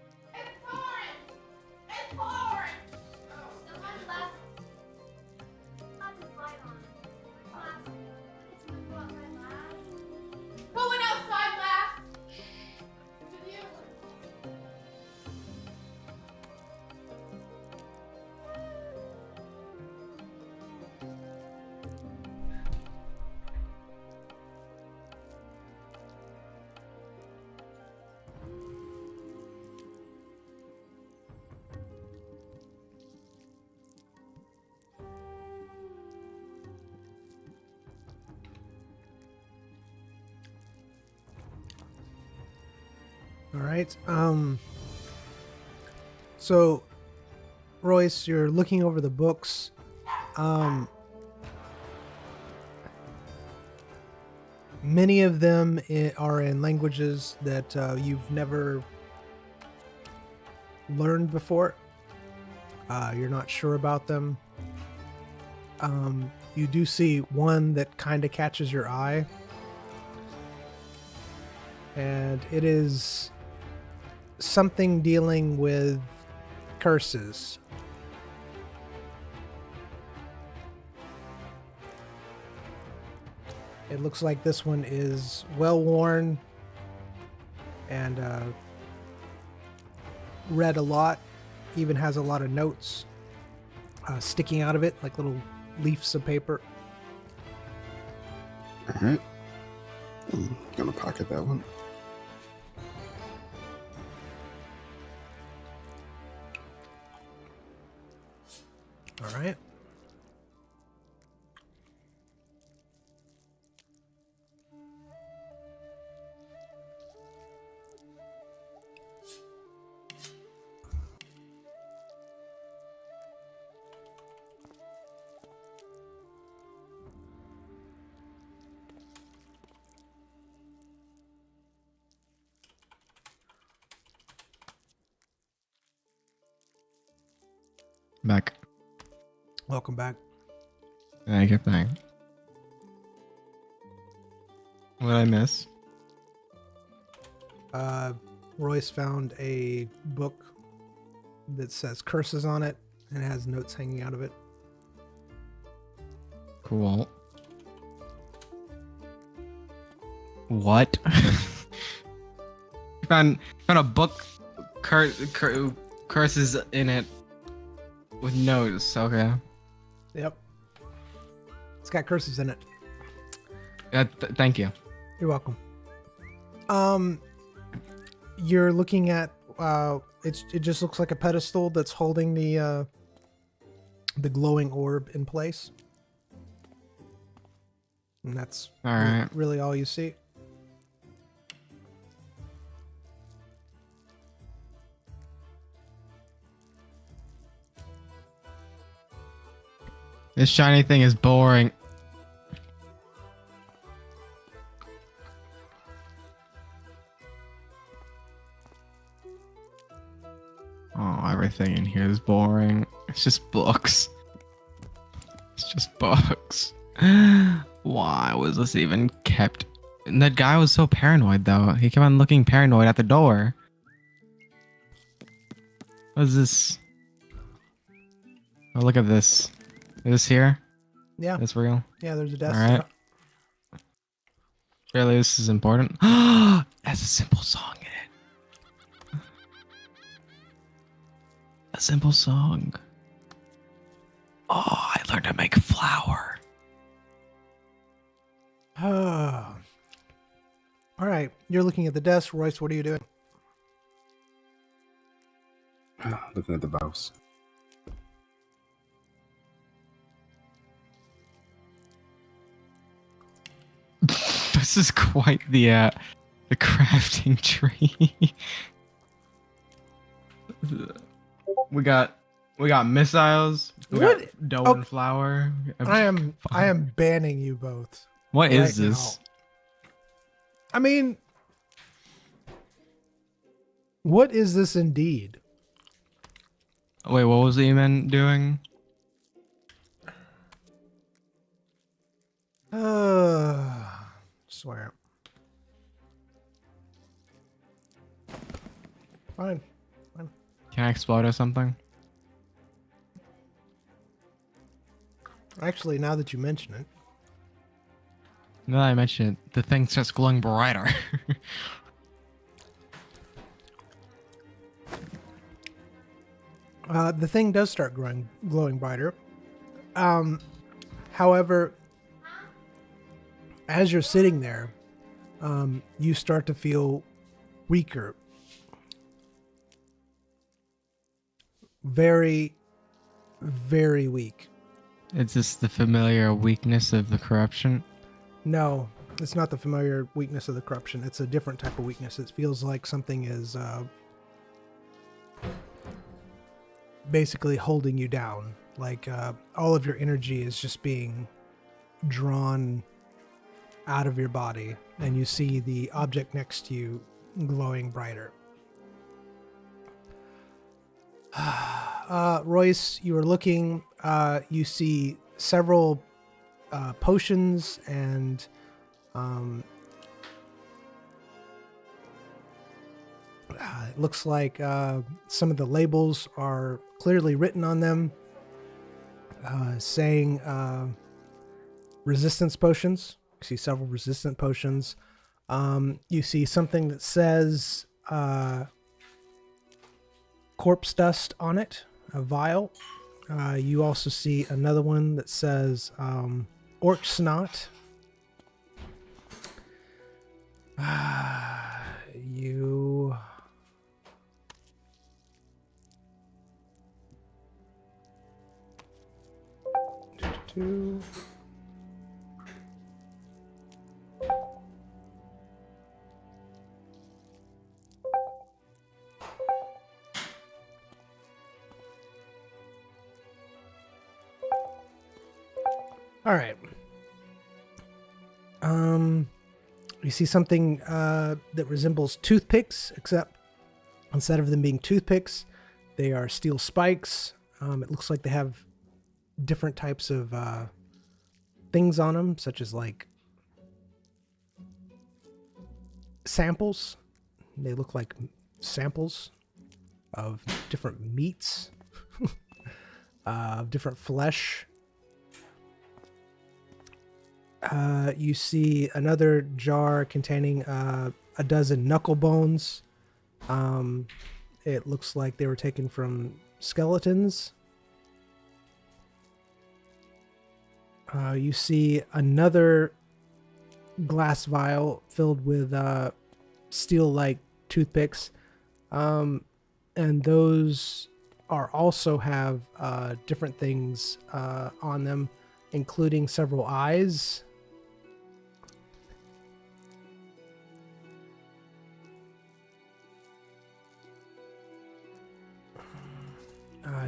All right. So, Royce, you're looking over the books. Many of them are in languages that you've never learned before. You're not sure about them. You do see one that kind of catches your eye. And it is something dealing with curses. It looks like this one is well worn and read a lot. Even has a lot of notes sticking out of it, like little leaves of paper. All right. I'm gonna pocket that one. All right. Back. Welcome back. Thank you. Thank. What did I miss? Royce found a book that says curses on it and it has notes hanging out of it. Cool. What? found a book curses in it with notes. Okay. Yep. It's got curses in it. Thank you. You're welcome. You're looking at it just looks like a pedestal that's holding the glowing orb in place. And that's All right. really all you see. This shiny thing is boring. Oh, everything in here is boring. It's just books. It's just books. Why was this even kept? And that guy was so paranoid, though. He kept on looking paranoid at the door. What is this? Oh, look at this. Is this here? Yeah. That's real. Yeah, there's a desk. All right. Really, this is important. Has a simple song in it. A simple song. Oh, I learned to make flour. All right. You're looking at the desk. Royce, what are you doing? Looking at the mouse. This is quite the crafting tree. we got missiles. We What? got dough Oh, and flour. I am banning you both. What is right this? I mean, what is this indeed? Wait, what was the man doing? Swear. Fine. Can I explode or something? Actually, now that you mention it, Now that I mentioned it, the thing starts glowing brighter. the thing does start glowing brighter. However, as you're sitting there, you start to feel weaker. Very, very weak. It's just the familiar weakness of the corruption. No, it's not the familiar weakness of the corruption. It's a different type of weakness. It feels like something is basically holding you down. Like all of your energy is just being drawn out of your body, and you see the object next to you glowing brighter. Royce, you are looking. You see several potions and it looks like some of the labels are clearly written on them, saying resistance potions. You see several resistant potions. You see something that says corpse dust on it, a vial. You also see another one that says orc snot. You... All right. You see something that resembles toothpicks, except instead of them being toothpicks, they are steel spikes. It looks like they have different types of things on them, such as like samples. They look like samples of different meats, of different flesh. You see another jar containing a dozen knuckle bones. It looks like they were taken from skeletons. You see another glass vial filled with steel-like toothpicks. And those are also have different things on them, including several eyes.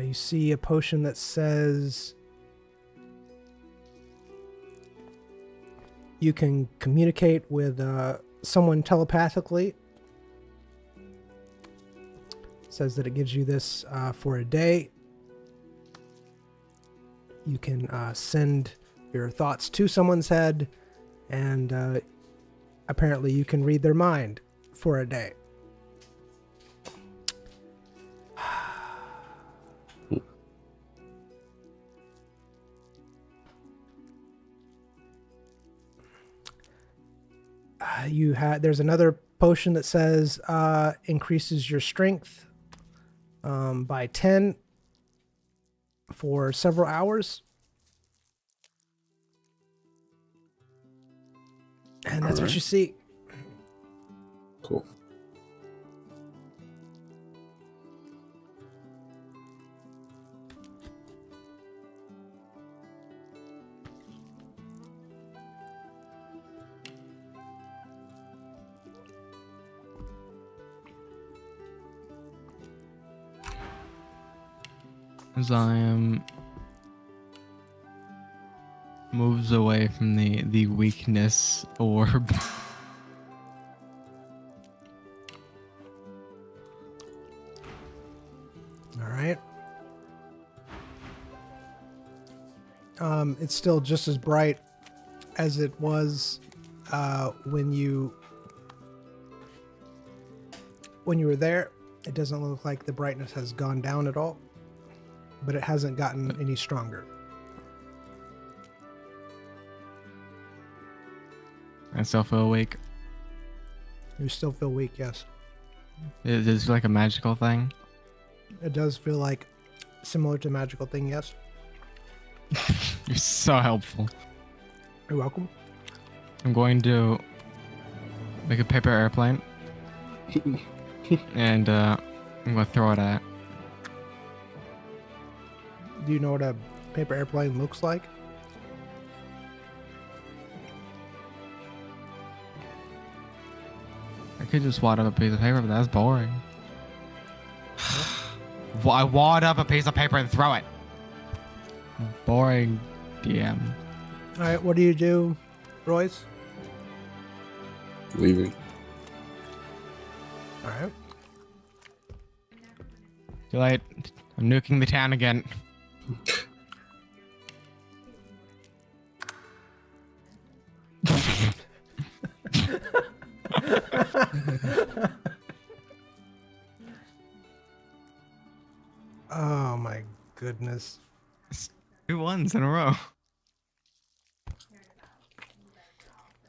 You see a potion that says you can communicate with someone telepathically. It says that it gives you this for a day. You can send your thoughts to someone's head, and apparently you can read their mind for a day. There's another potion that says increases your strength by 10 for several hours. And that's what you see. Cool. Zion moves away from the weakness orb. All right. It's still just as bright as it was when you were there. It doesn't look like the brightness has gone down at all, but it hasn't gotten any stronger. I still feel awake. You still feel weak, yes. Is this like a magical thing? It does feel like similar to magical thing, yes. You're so helpful. You're welcome. I'm going to make a paper airplane. And I'm going to throw it at. Do you know what a paper airplane looks like? I could just wad up a piece of paper, but that's boring. I wad up a piece of paper and throw it. Boring, DM. All right, what do you do, Royce? Leaving. All right. Too late. I'm nuking the town again. Oh my goodness. 2 1s in a row.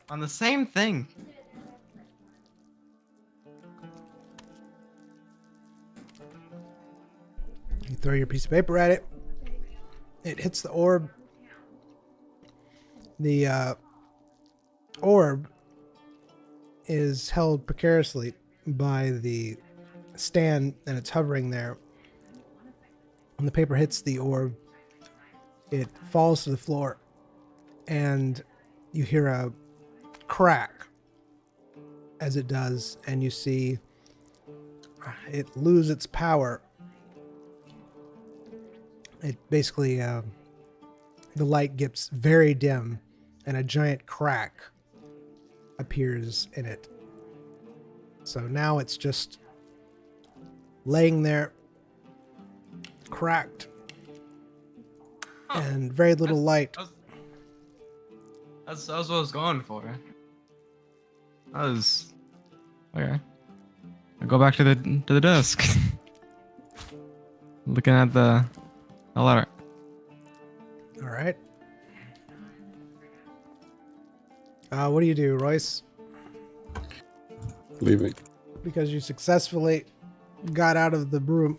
On the same thing. You throw your piece of paper at it. It hits the orb. The orb is held precariously by the stand, and it's hovering there. When the paper hits the orb, it falls to the floor, and you hear a crack as it does, and you see it lose its power. It basically, the light gets very dim, and a giant crack appears in it. So now it's just laying there, cracked, and very little light. That's what I was going for. That was okay. I go back to the desk. Looking at the letter. All right. What do you do, Royce? Leaving. Because you successfully got out of the broom.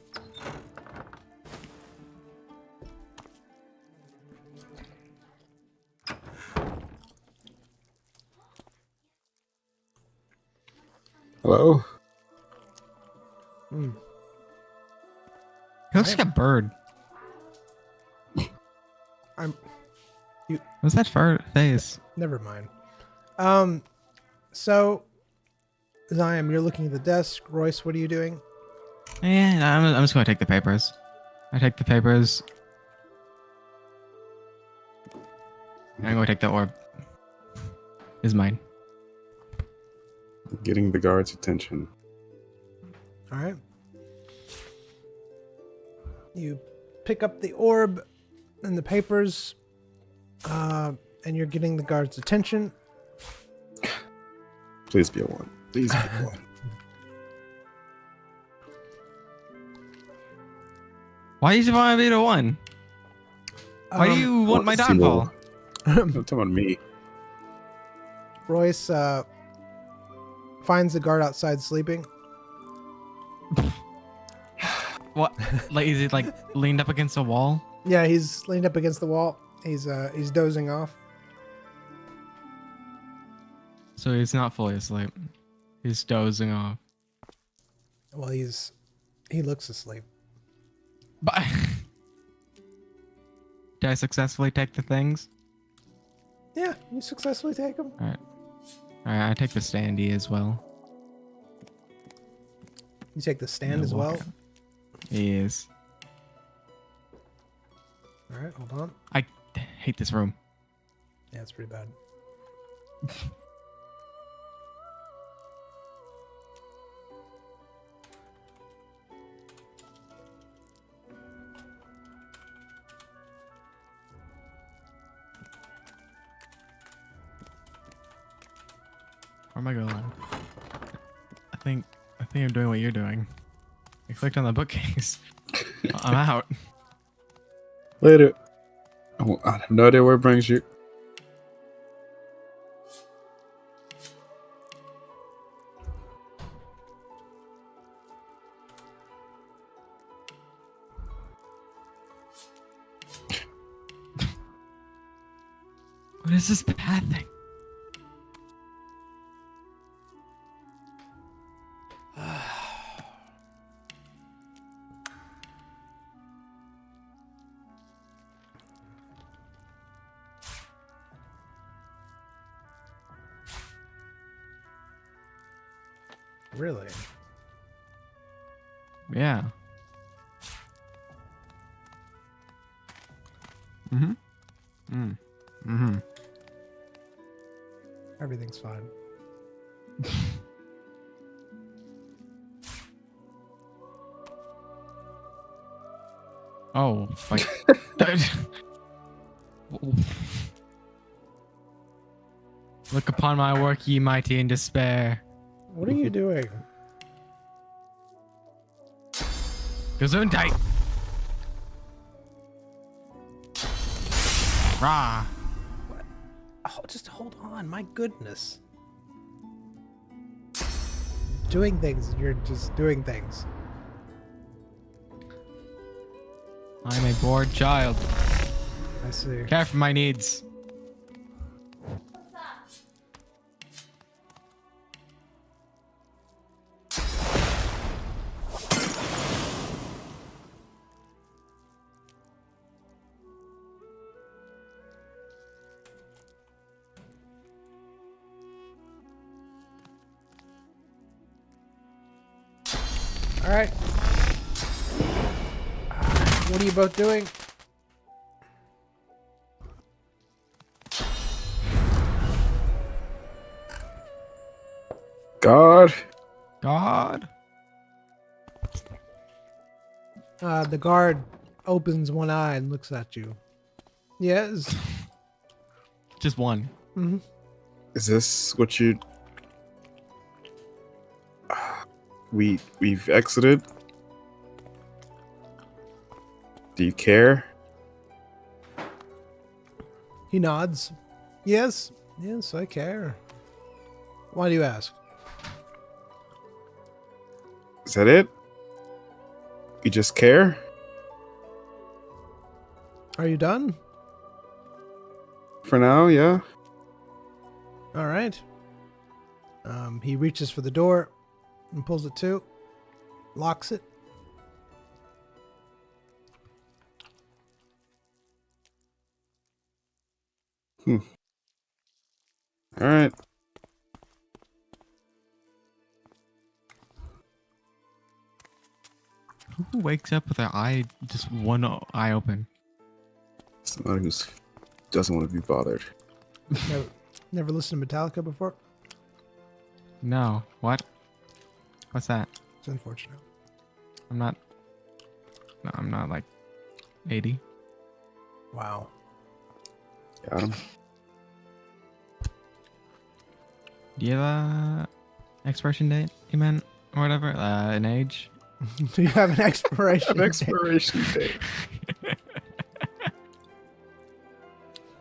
Hello? Hmm. He looks like a bird. What's that face? Never mind. So, Zion, you're looking at the desk. Royce, what are you doing? Yeah, I'm just gonna take the papers. I take the papers. I'm gonna take the orb. Is mine. Getting the guard's attention. All right. You pick up the orb and the papers, and you're getting the guard's attention. Please be a 1. Please be a 1. Why do you want to be the 1? Why do you want my downfall? Don't talk about me. Royce finds the guard outside sleeping. What? Like, is he like leaned up against a wall? Yeah, he's leaned up against the wall. He's dozing off. So he's not fully asleep. He's dozing off. Well, he looks asleep. But did I successfully take the things? Yeah, you successfully take him. All right. I take the standee as well. You take the stand as well. He is. All right, hold on. I hate this room. Yeah, it's pretty bad. Where am I going? I think I'm doing what you're doing. I clicked on the bookcase. I'm out. Later. I have no idea where it brings you. What is this path thing? Really? Yeah. Mm-hmm. Mm-hmm. Everything's fine. Oh, like. Look upon my work, ye mighty in despair. What are you doing? Gesundheit. Rah. Oh, just hold on. My goodness. Doing things. You're just doing things. I'm a bored child. I see. Care for my needs. All right. What are you both doing? God. God. The guard opens one eye and looks at you. Yes. Just one. Mm-hmm. Is this what you... We've exited? Do you care? He nods. Yes. Yes, I care. Why do you ask? Is that it? You just care? Are you done? For now, yeah. All right. He reaches for the door and pulls it to. Locks it. All right. Who wakes up with their eye, just one eye open? Someone who doesn't want to be bothered. Never listened to Metallica before? No. What? What's that? It's unfortunate. I'm not. No, I'm not like 80. Wow. Got him. Do you have a expiration date, you meant? Or whatever? An age? Do you have an expiration An expiration date.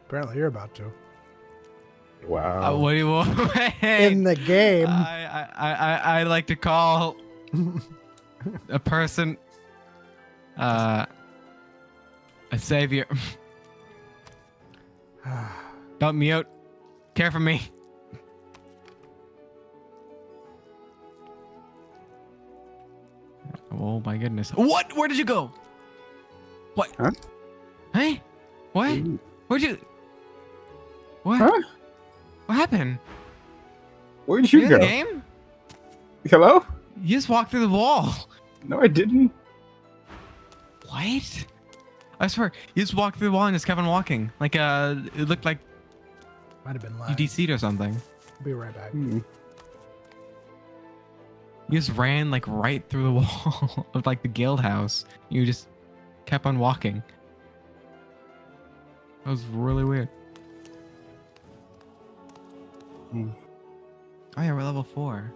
Apparently you're about to. Wow. What do you want? In the game. I like to call a person a savior. Help me out. Care for me. Oh my goodness. What? Where did you go? What? Huh? Hey? What? Ooh. Where'd you... What? Huh? What happened? Where'd You you in go? the game? Hello? You just walked through the wall. No, I didn't. What? I swear, you just walked through the wall and just kept on walking. Like, it looked like Might have been you live. DC'd or something. Be right back. Hmm. You just ran, like, right through the wall of, like, the guild house. You just kept on walking. That was really weird. Hmm. Oh yeah, we're level 4.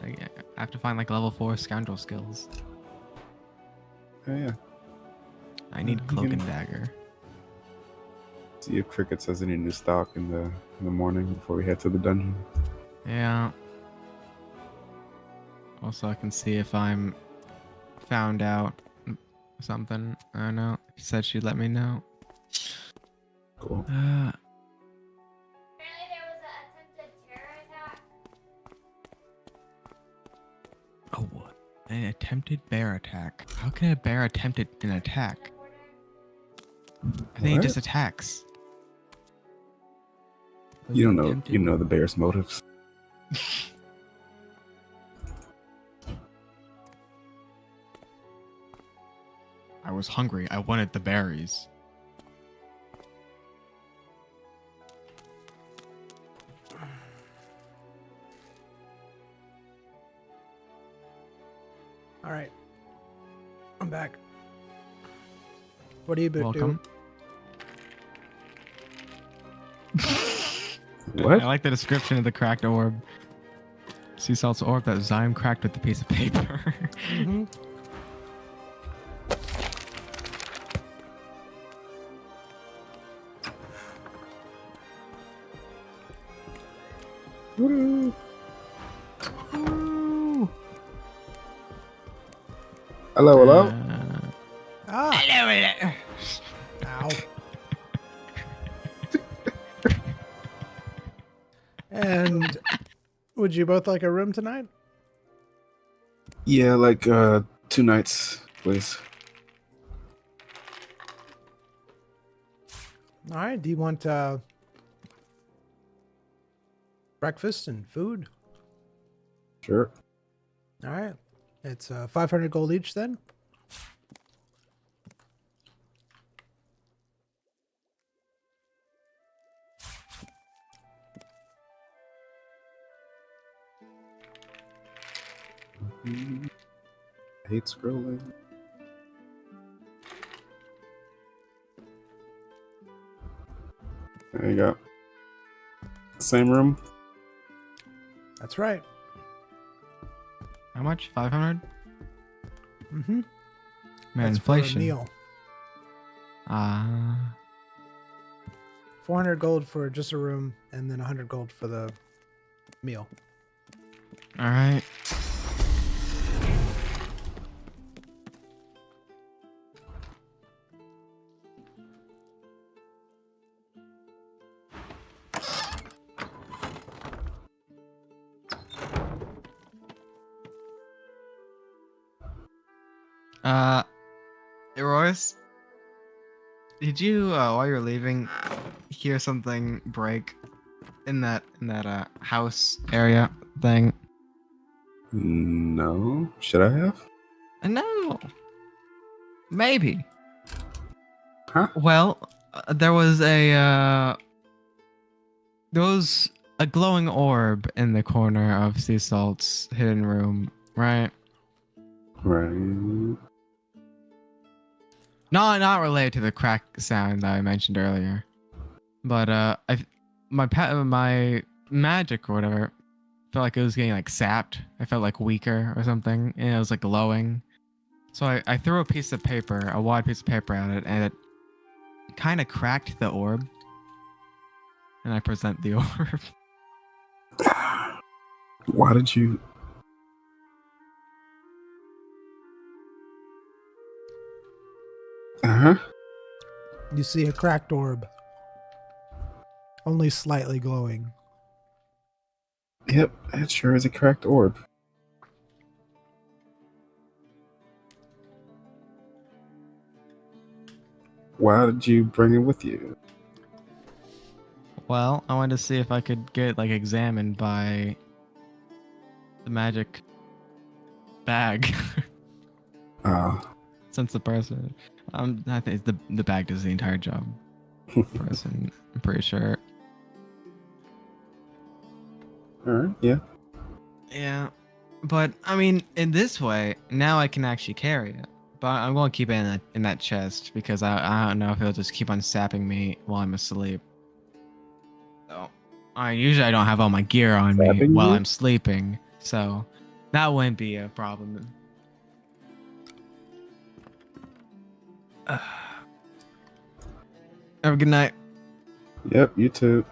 I have to find like level 4 scoundrel skills. Yeah. I need You cloak can- and dagger. See if Crickets has any new stock in the morning before we head to the dungeon. Yeah. Also, I can see if I'm found out something. I don't know. She said she'd let me know. Cool. Apparently there was an attempted terror attack. Oh, what? An attempted bear attack. How can a bear attempt an attack? I think it What? just attacks. You don't know. Attempted- You know the bear's motives. I was hungry. I wanted the berries. All right. I'm back. What do you Welcome. What? I like the description of the cracked orb. Sea salt's orb that Zyme cracked with a piece of paper. Mm-hmm. Woo. Hello, hello. Ah. Hello. Ow. And would you both like a room tonight? Yeah, like 2 nights, please. All right. Do you want breakfast and food? Sure. All right. It's 500 gold each then. I hate scrolling. There you go. Same room. That's right. How much? 500? Mm-hmm. Man, That's for a inflation. meal. 400 gold for just a room, and then 100 gold for the meal. All right. Royce, did you while you're leaving hear something break in that house area thing? No. Should I have? No. Maybe. Huh? Well, there was a glowing orb in the corner of Sea Salt's hidden room, right? Right. Not related to the crack sound that I mentioned earlier, but my magic or whatever felt like it was getting like sapped. I felt like weaker or something, and it was like glowing. So I threw a piece of paper, a wide piece of paper at it, and it kind of cracked the orb. And I present the orb. Why did you? Uh-huh. You see a cracked orb. Only slightly glowing. Yep, that sure is a cracked orb. Why did you bring it with you? Well, I wanted to see if I could get like examined by the magic bag. Since the person, I think the bag does the entire job. Person, I'm pretty sure. Alright, yeah. Yeah, but I mean, in this way, now I can actually carry it. But I'm going to keep it in that chest because I don't know if it'll just keep on sapping me while I'm asleep. So, usually I don't have all my gear on me Sapping while you? I'm sleeping, so that wouldn't be a problem. Have a good night. Yep, you too.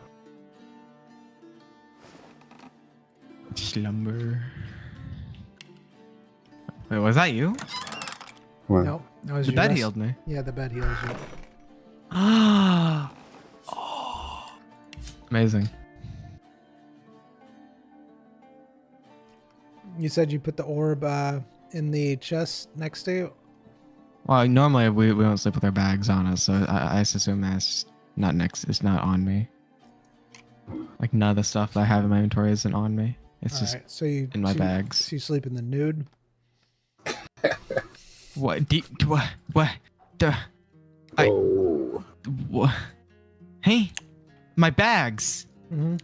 Slumber. Wait, was that you? What? Nope. That was The your bed rest- healed me. Yeah, the bed heals you. Ah. Amazing. You said you put the orb in the chest next to you? Well, normally we don't sleep with our bags on us, so I just assume that's not next. It's not on me. Like none of the stuff that I have in my inventory isn't on me. It's just Alright, so you in my so bags. So you sleep in the nude? What? What? Oh. What? Hey, my bags. Mm-hmm.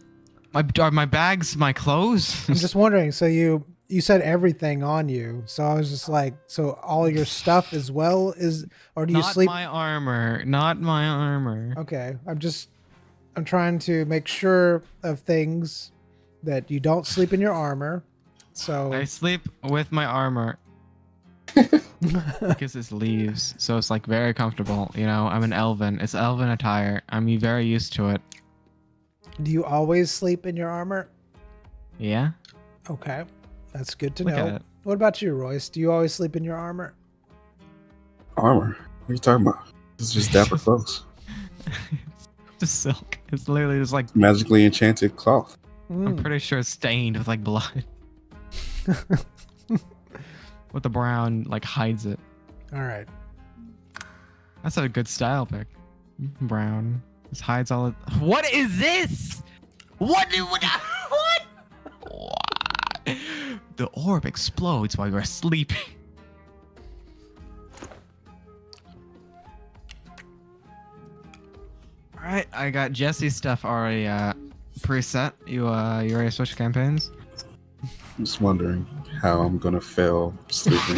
Are my bags my clothes? I'm just wondering. So you said everything on you. So I was just like, so all your stuff as well is, or do you Not sleep? my armor. Not my armor. Okay, I'm trying to make sure of things that you don't sleep in your armor. So I sleep with my armor because it's leaves, so it's like very comfortable. You know, I'm an elven. It's elven attire. I'm very used to it. do you always sleep in your armor? Yeah. Okay, that's good to Look at know. it. What about you, Royce? Do you always sleep in your armor? Armor? What are you talking about? This is just dapper clothes. It's just silk. It's literally just like Magically enchanted cloth. I'm Mm. pretty sure it's stained with like blood. With the brown like hides it. All right. That's a good style pick. Brown. Just hides all it. What is this? What? What? What? The orb explodes while you're sleeping. All right, I got Jesse's stuff already preset. You ready to switch campaigns? I'm just wondering how I'm gonna fail sleeping.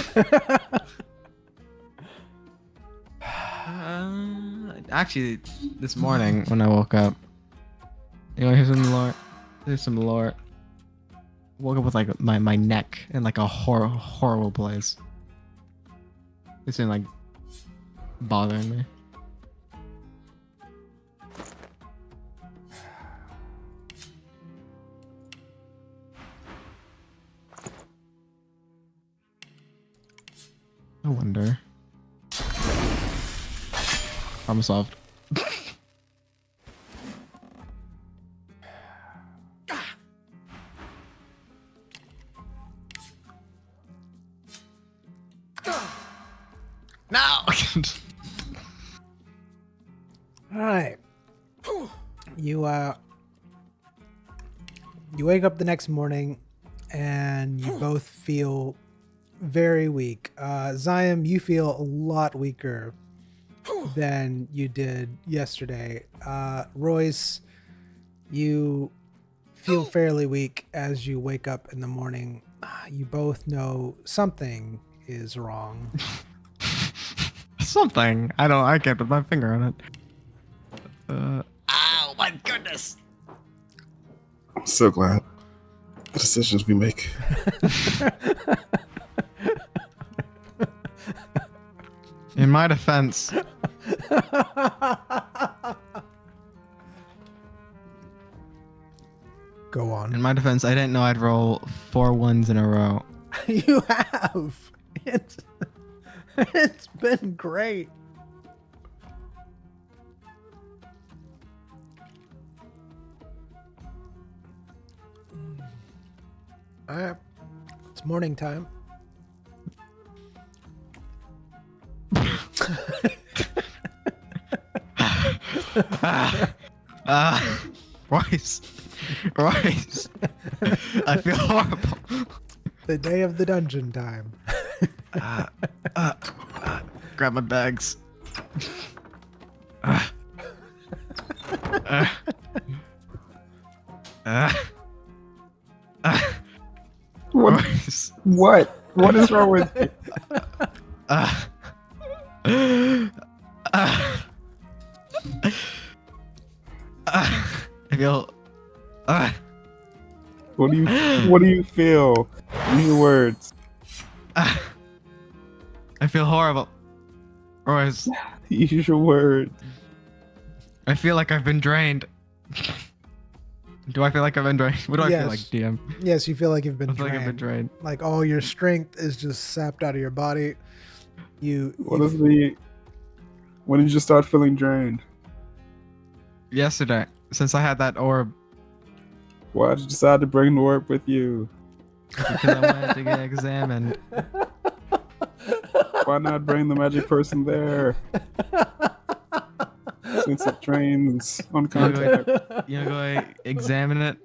Actually, this morning when I woke up, you know, here's some lore. There's some lore. Woke up with like my neck in like a horrible place. It's been like bothering me. I wonder. Problem solved. No. All right. You wake up the next morning and you both feel very weak. Zion, you feel a lot weaker than you did yesterday. Royce, you feel fairly weak as you wake up in the morning. You both know something is wrong. Something. I can't put my finger on it. Ow, my goodness. I'm so glad the decisions we make. In my defense, Go on. I didn't know I'd roll 4 ones in a row. You have. It's been great. All right. It's morning time. Royce. I feel horrible. The day of the dungeon time. Grab my bags. What? Royce. What is wrong with you? I feel. What do you feel? Use your words. I feel horrible. Royce, Use your word. I feel like I've been drained. Do I feel like I've been drained? What do I feel like, Yes. DM? Yes, you feel like you've been I feel like I've been drained. drained. Like all your strength is just sapped out of your body. When did you just start feeling drained? Yesterday, since I had that orb, Why did you decide to bring the orb with you? because I wanted to get examined. Why not bring the magic person there? Since it drains on contact. You know, go examine it.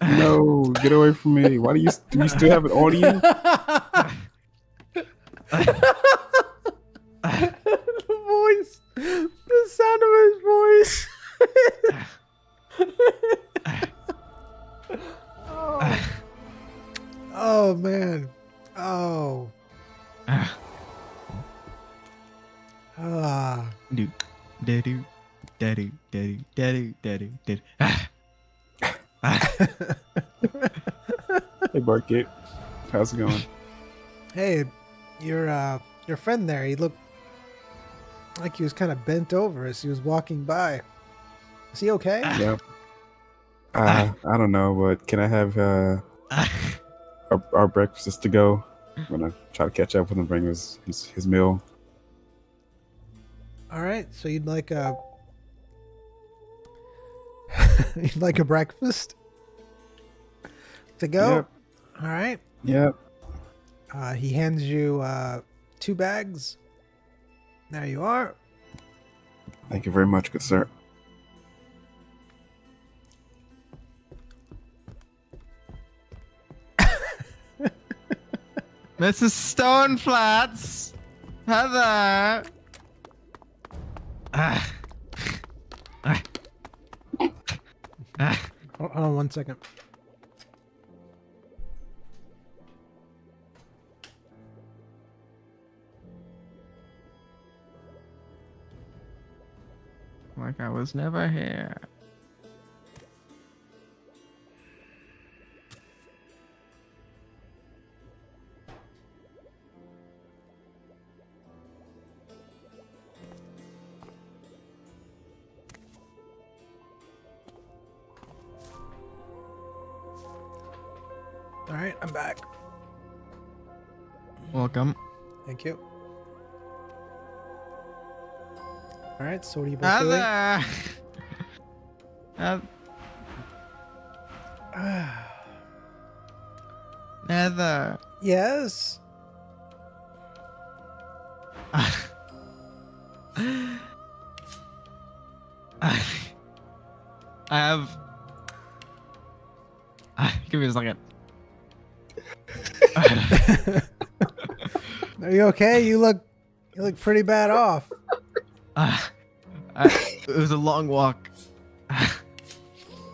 No, get away from me. Why do you still have it on you? The voice, the sound of his voice. Oh. Oh man. Oh. Ah. Do, do, do, do, do, do, do, do, do. Hey, Barkit. How's it going? Hey, your friend there, he looked like he was kind of bent over as he was walking by. Is he okay? Yep. I don't know, but can I have our breakfast to go? I'm gonna try to catch up with him, bring his meal. All right, so you'd like a you'd like a breakfast to go? Yep. All right. Yep. He hands you 2 bags. There you are. Thank you very much, good sir. Mrs. Stoneflats! Heather! Hold on 1 second. Like I was never here. All right, I'm back. Welcome. Thank you. All right, so what are you both doing? Heather! Heather! Yes. I have. Give me a second. Are you okay? You look pretty bad off. It was a long walk.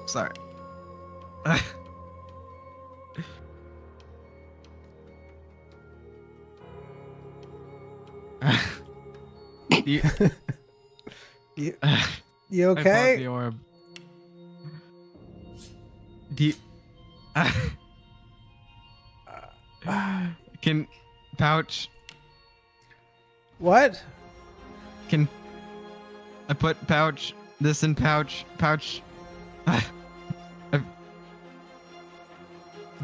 Sorry. You, You I found okay? the orb. Do you, can pouch? What? Can I put pouch? This in pouch? Pouch? I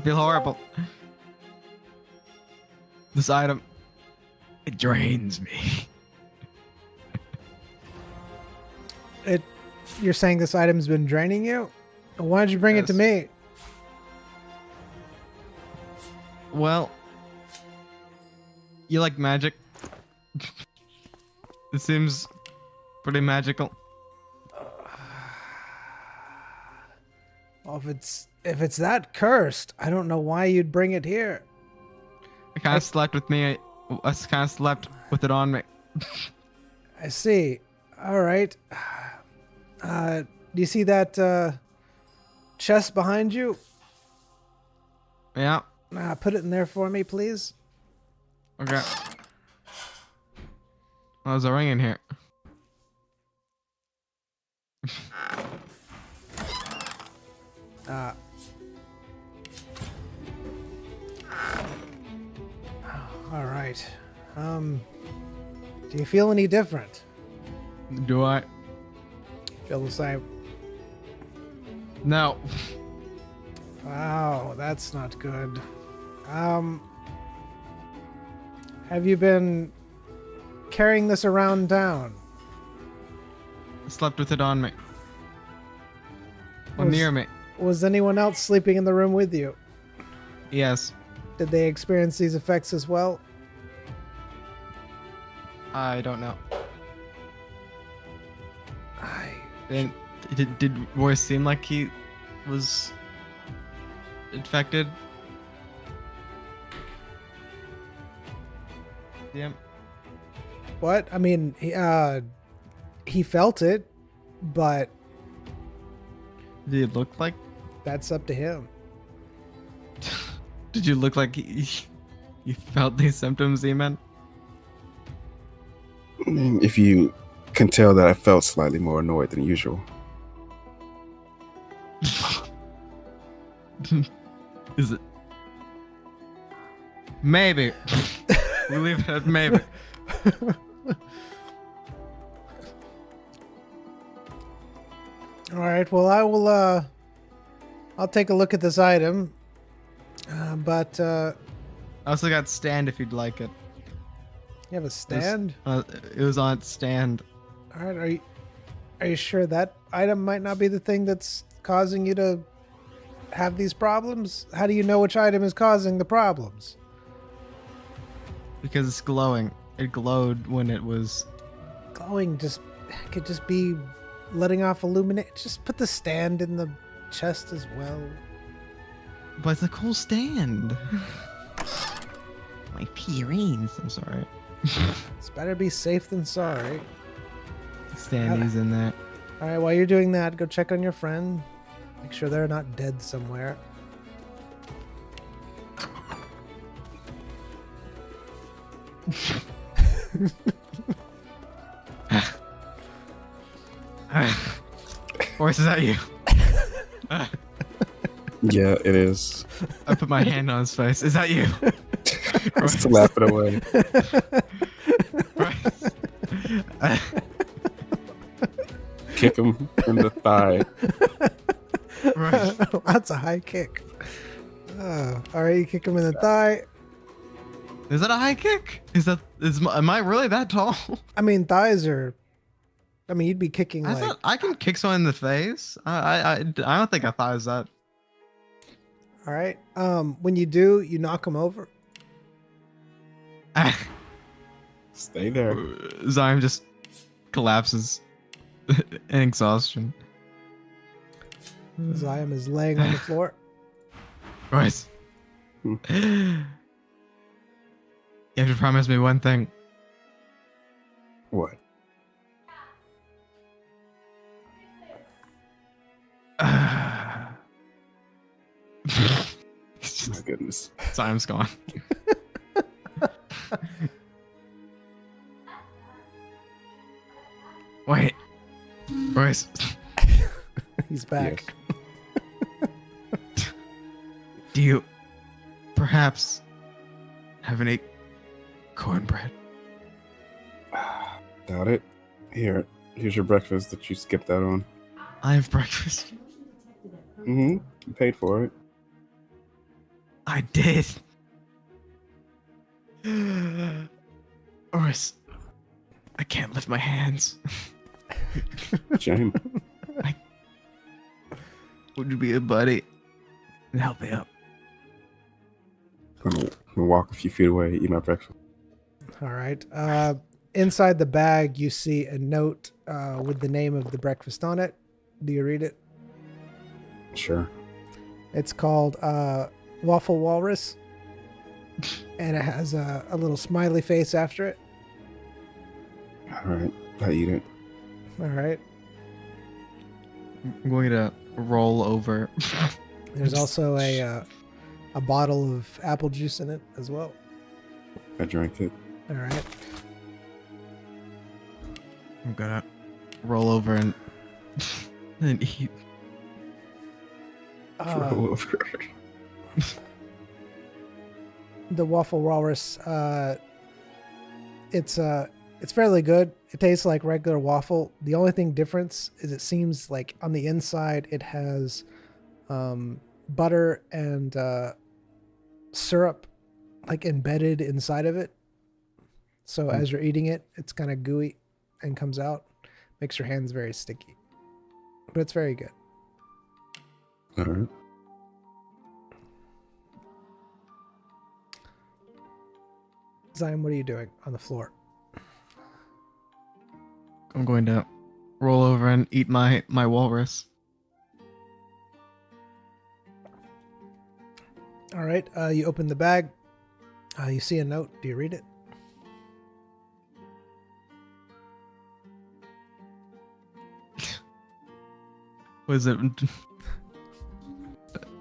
feel horrible. This item, it drains me. You're saying this item's been draining you? Why don't you bring it to Yes. me? Well, you like magic? It seems pretty magical. Well, if it's that cursed, I don't know why you'd bring it here. I kind of slept with me. I kind of slept with it on me. I see. All right. Do you see that chest behind you? Yeah. Put it in there for me, please. Okay. Oh, there's a ring in here. All right. Do you feel any different? Do I? Feel the same. No. Wow, that's not good. Have you been carrying this around town? Slept with it on me. Or Was- near me. Was anyone else sleeping in the room with you? Yes. Did they experience these effects as well? I don't know. I Did Royce seem like he was infected? Yeah. What? I mean, he felt it, but Did it look like? that's up to him. Did you look like you felt these symptoms, E-Man? I mean, if you can tell that I felt slightly more annoyed than usual. Is it? Maybe. We'll leave it at maybe. All right. Well, I will. I'll take a look at this item. But I also got stand if you'd like it. you have a stand. It was on its stand. All right. Are you sure that item might not be the thing that's causing you to have these problems? How do you know which item is causing the problems? Because it's glowing. It glowed when it was. Glowing could just be letting off illuminate. Just put the stand in the chest as well. But it's a cool stand. My figurines. I'm sorry. It's better be safe than sorry. Standy's in there. All right, while you're doing that, go check on your friend. Make sure they're not dead somewhere. Or is that you? Yeah, it is. I put my hand on his face. Is that you? Just to laugh it away. Right. Kick him in the thigh. Right. That's a high kick. All right, you kick him in the thigh. Is that a high kick? Am I really that tall? I mean, thighs are. I mean, you'd be kicking I like. thought I can kick someone in the face. I don't think a thigh is that. All right. When you do, you knock him over. Stay there. Zyme just collapses in exhaustion. Zion is laying on the floor. Royce. Hmm. You have to promise me one thing. What? My goodness. Time's gone. Wait. Royce. He's back. Do you perhaps have any cornbread? Doubt it. Here's your breakfast that you skipped out on. I have breakfast. Mm-hmm. You paid for it. I did. Royce, I can't lift my hands. Shame. Would you be a buddy and help me up? I'm gonna walk a few feet away, eat my breakfast. All right. Inside the bag, you see a note with the name of the breakfast on it. Do you read it? Sure. It's called Waffle Walrus, and it has a little smiley face after it. All right. I eat it. All right. I'm going to roll over. There's also a bottle of apple juice in it as well. I drank it. All right. I'm gonna roll over and eat. Roll over. The Waffle Walrus, it's It's fairly good. It tastes like regular waffle. The only thing difference is it seems like on the inside it has butter and syrup like embedded inside of it. So as you're eating it, it's kind of gooey and comes out. Makes your hands very sticky. But it's very good. All right. Zion, what are you doing on the floor? I'm going to roll over and eat my walrus. All right. You open the bag. You see a note. Do you read it? Was it?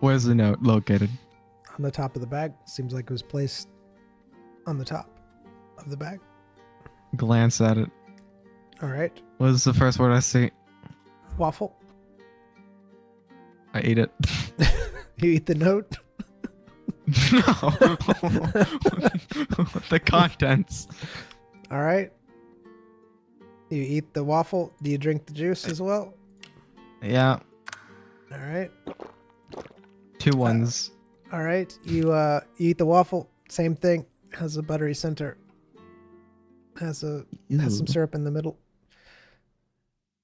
Where's the note located? On the top of the bag. Seems like it was placed on the top of the bag. Glance at it. All right. What is the first word I see? Waffle. I ate it. You eat the note. No. The contents. All right. You eat the waffle. Do you drink the juice as well? Yeah. All right. 2 ones. All right. You eat the waffle. Same thing. Has a buttery center. Has some syrup in the middle.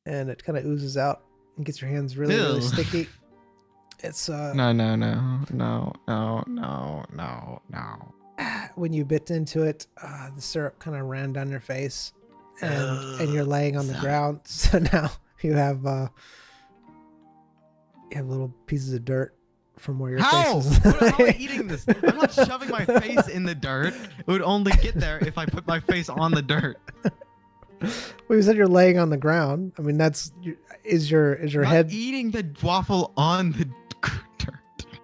And it kind of oozes out and gets your hands really, really Ew. sticky. It's No. when you bit into it, the syrup kind of ran down your face, and you're laying on the ground. So now you have little pieces of dirt from where your How? face is. How am I eating this? I'm not shoving my face in the dirt. It would only get there if I put my face on the dirt. Well, you said you're laying on the ground. I mean, is your Not head? eating the waffle on the dirt.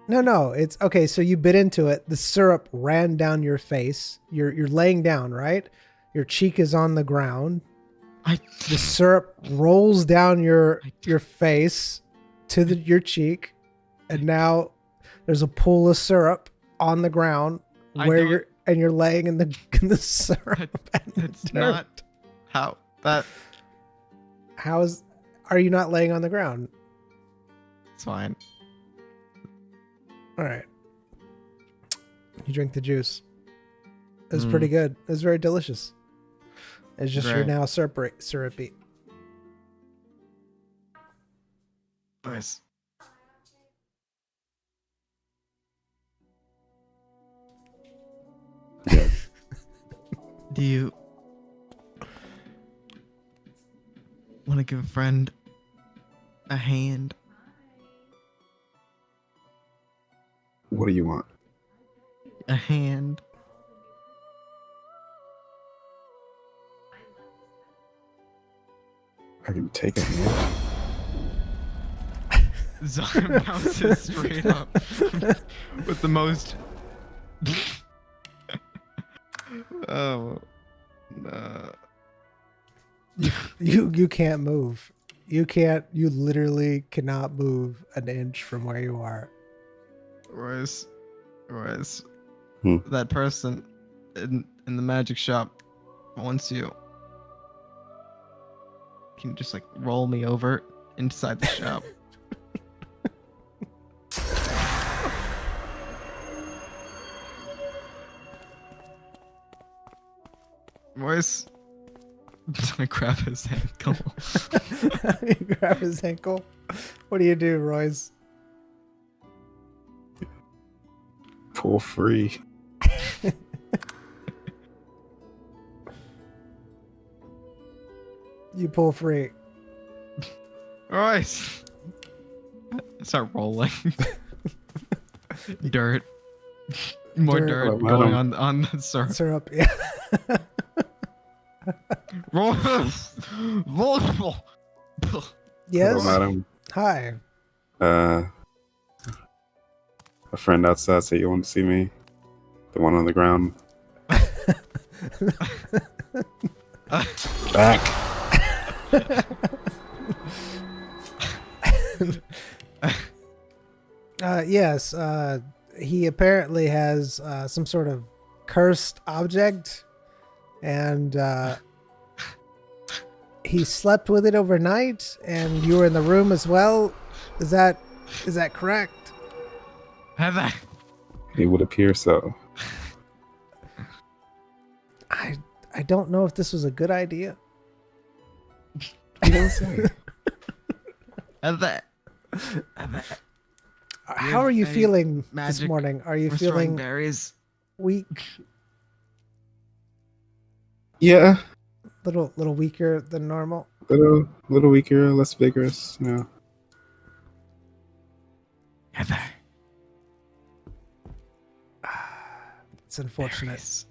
No. It's okay. So you bit into it. The syrup ran down your face. You're laying down, right? Your cheek is on the ground. The syrup rolls down your face to your cheek, and now there's a pool of syrup on the ground where you're laying in the syrup. That's not how that. Are you not laying on the ground? It's fine. All right. You drink the juice. It was pretty good. It was very delicious. It's just you're Great. now syrupy. Nice. Yeah. Do you want to give a friend a hand? What do you want? A hand. I can take a hand. Zion bounces straight up with the most. Oh, no. You can't move. You literally cannot move an inch from where you are. Royce, Hmm. that person in the magic shop wants you. Can you just like roll me over inside the shop? Royce, I grab his ankle. You grab his ankle. What do you do, Royce? Pull free. You pull free. Royce, start rolling. Dirt. More Dirt. dirt Oh, going madam. on the surface. Syrup. Yeah. Yes. Hello, madam. Hi. A friend outside said you want to see me. The one on the ground. Back. Yes. He apparently has some sort of cursed object, and he slept with it overnight, and you were in the room as well. Is that correct? Heather. It would appear so. I don't know if this was a good idea. You don't say. Heather. How are you any feeling this magic morning? Are you Restoring feeling berries. weak? Yeah, Little weaker than normal? little weaker, less vigorous. You know. Heather. It's unfortunate.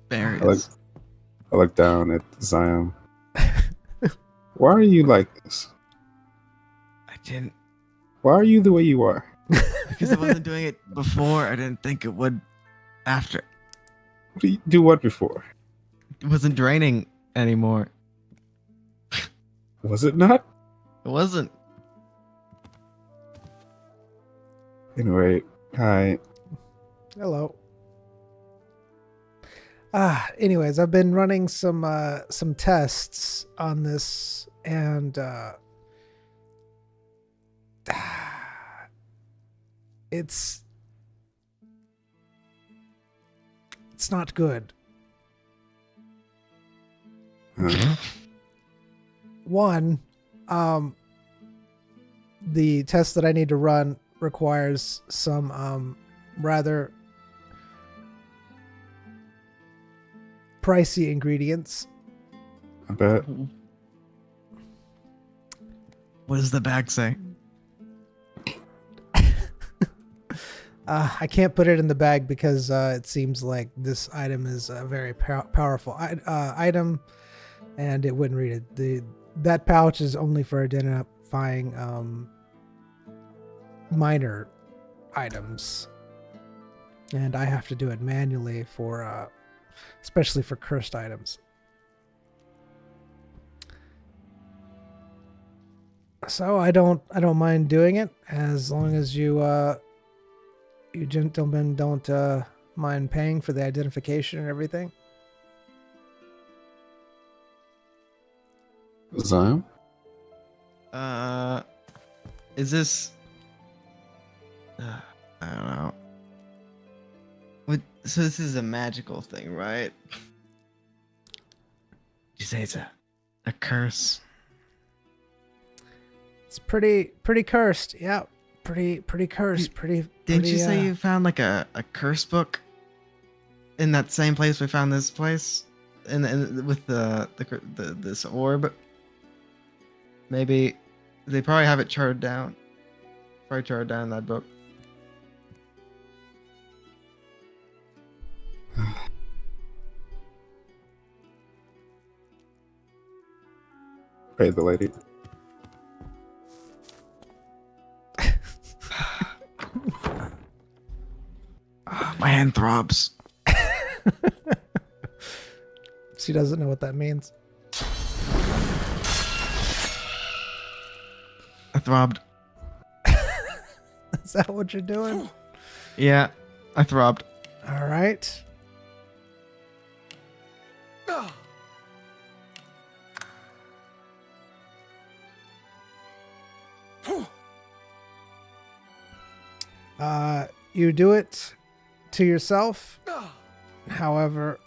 Berries. I look down at Zion. Why are you like this? I didn't. Why are you the way you are? Because I wasn't doing it before. I didn't think it would after. Do what before? It wasn't draining anymore. Was it not? It wasn't. Anyway, hi. Hello. Anyways, I've been running some tests on this, and it's not good. One, the test that I need to run requires some rather pricey ingredients. I bet. What does the bag say? I can't put it in the bag because it seems like this item is a very powerful item, and it wouldn't read it. That pouch is only for identifying minor items, and I have to do it manually for, especially for cursed items. So I don't mind doing it as long as you gentlemen don't mind paying for the identification and everything. Zion? Is this? I don't know. So this is a magical thing, right? You say it's a curse? It's pretty cursed. Yeah, pretty cursed. Didn't you say you found like a curse book in that same place we found this place, and with this orb? Maybe they probably have it charted down. Probably charted down in that book. Pay the lady. My hand throbs. She doesn't know what that means. I throbbed. Is that what you're doing? Yeah, I throbbed. All right. You do it to yourself. However,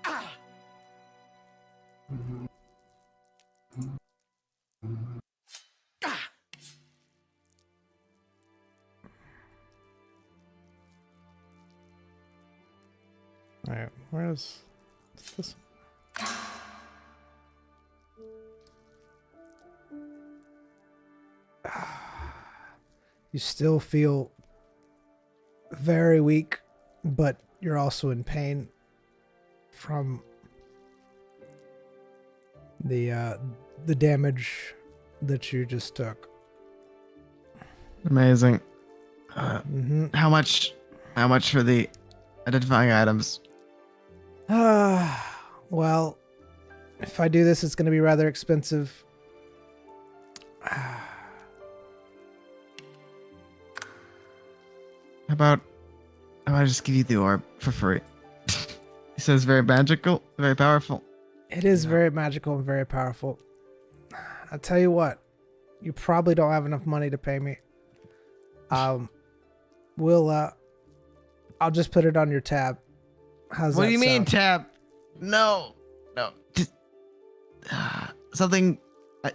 all right, where's this? You still feel very weak, but you're also in pain from the damage that you just took. Amazing. Mm-hmm. How much for the identifying items? Well, if I do this, it's going to be rather expensive. How about I just give you the orb for free? He says very magical, very powerful. It is Yeah. very magical and very powerful. I'll tell you what, you probably don't have enough money to pay me. I'll just put it on your tab. How's What that do you mean, sound? Tab? No. Just something. Do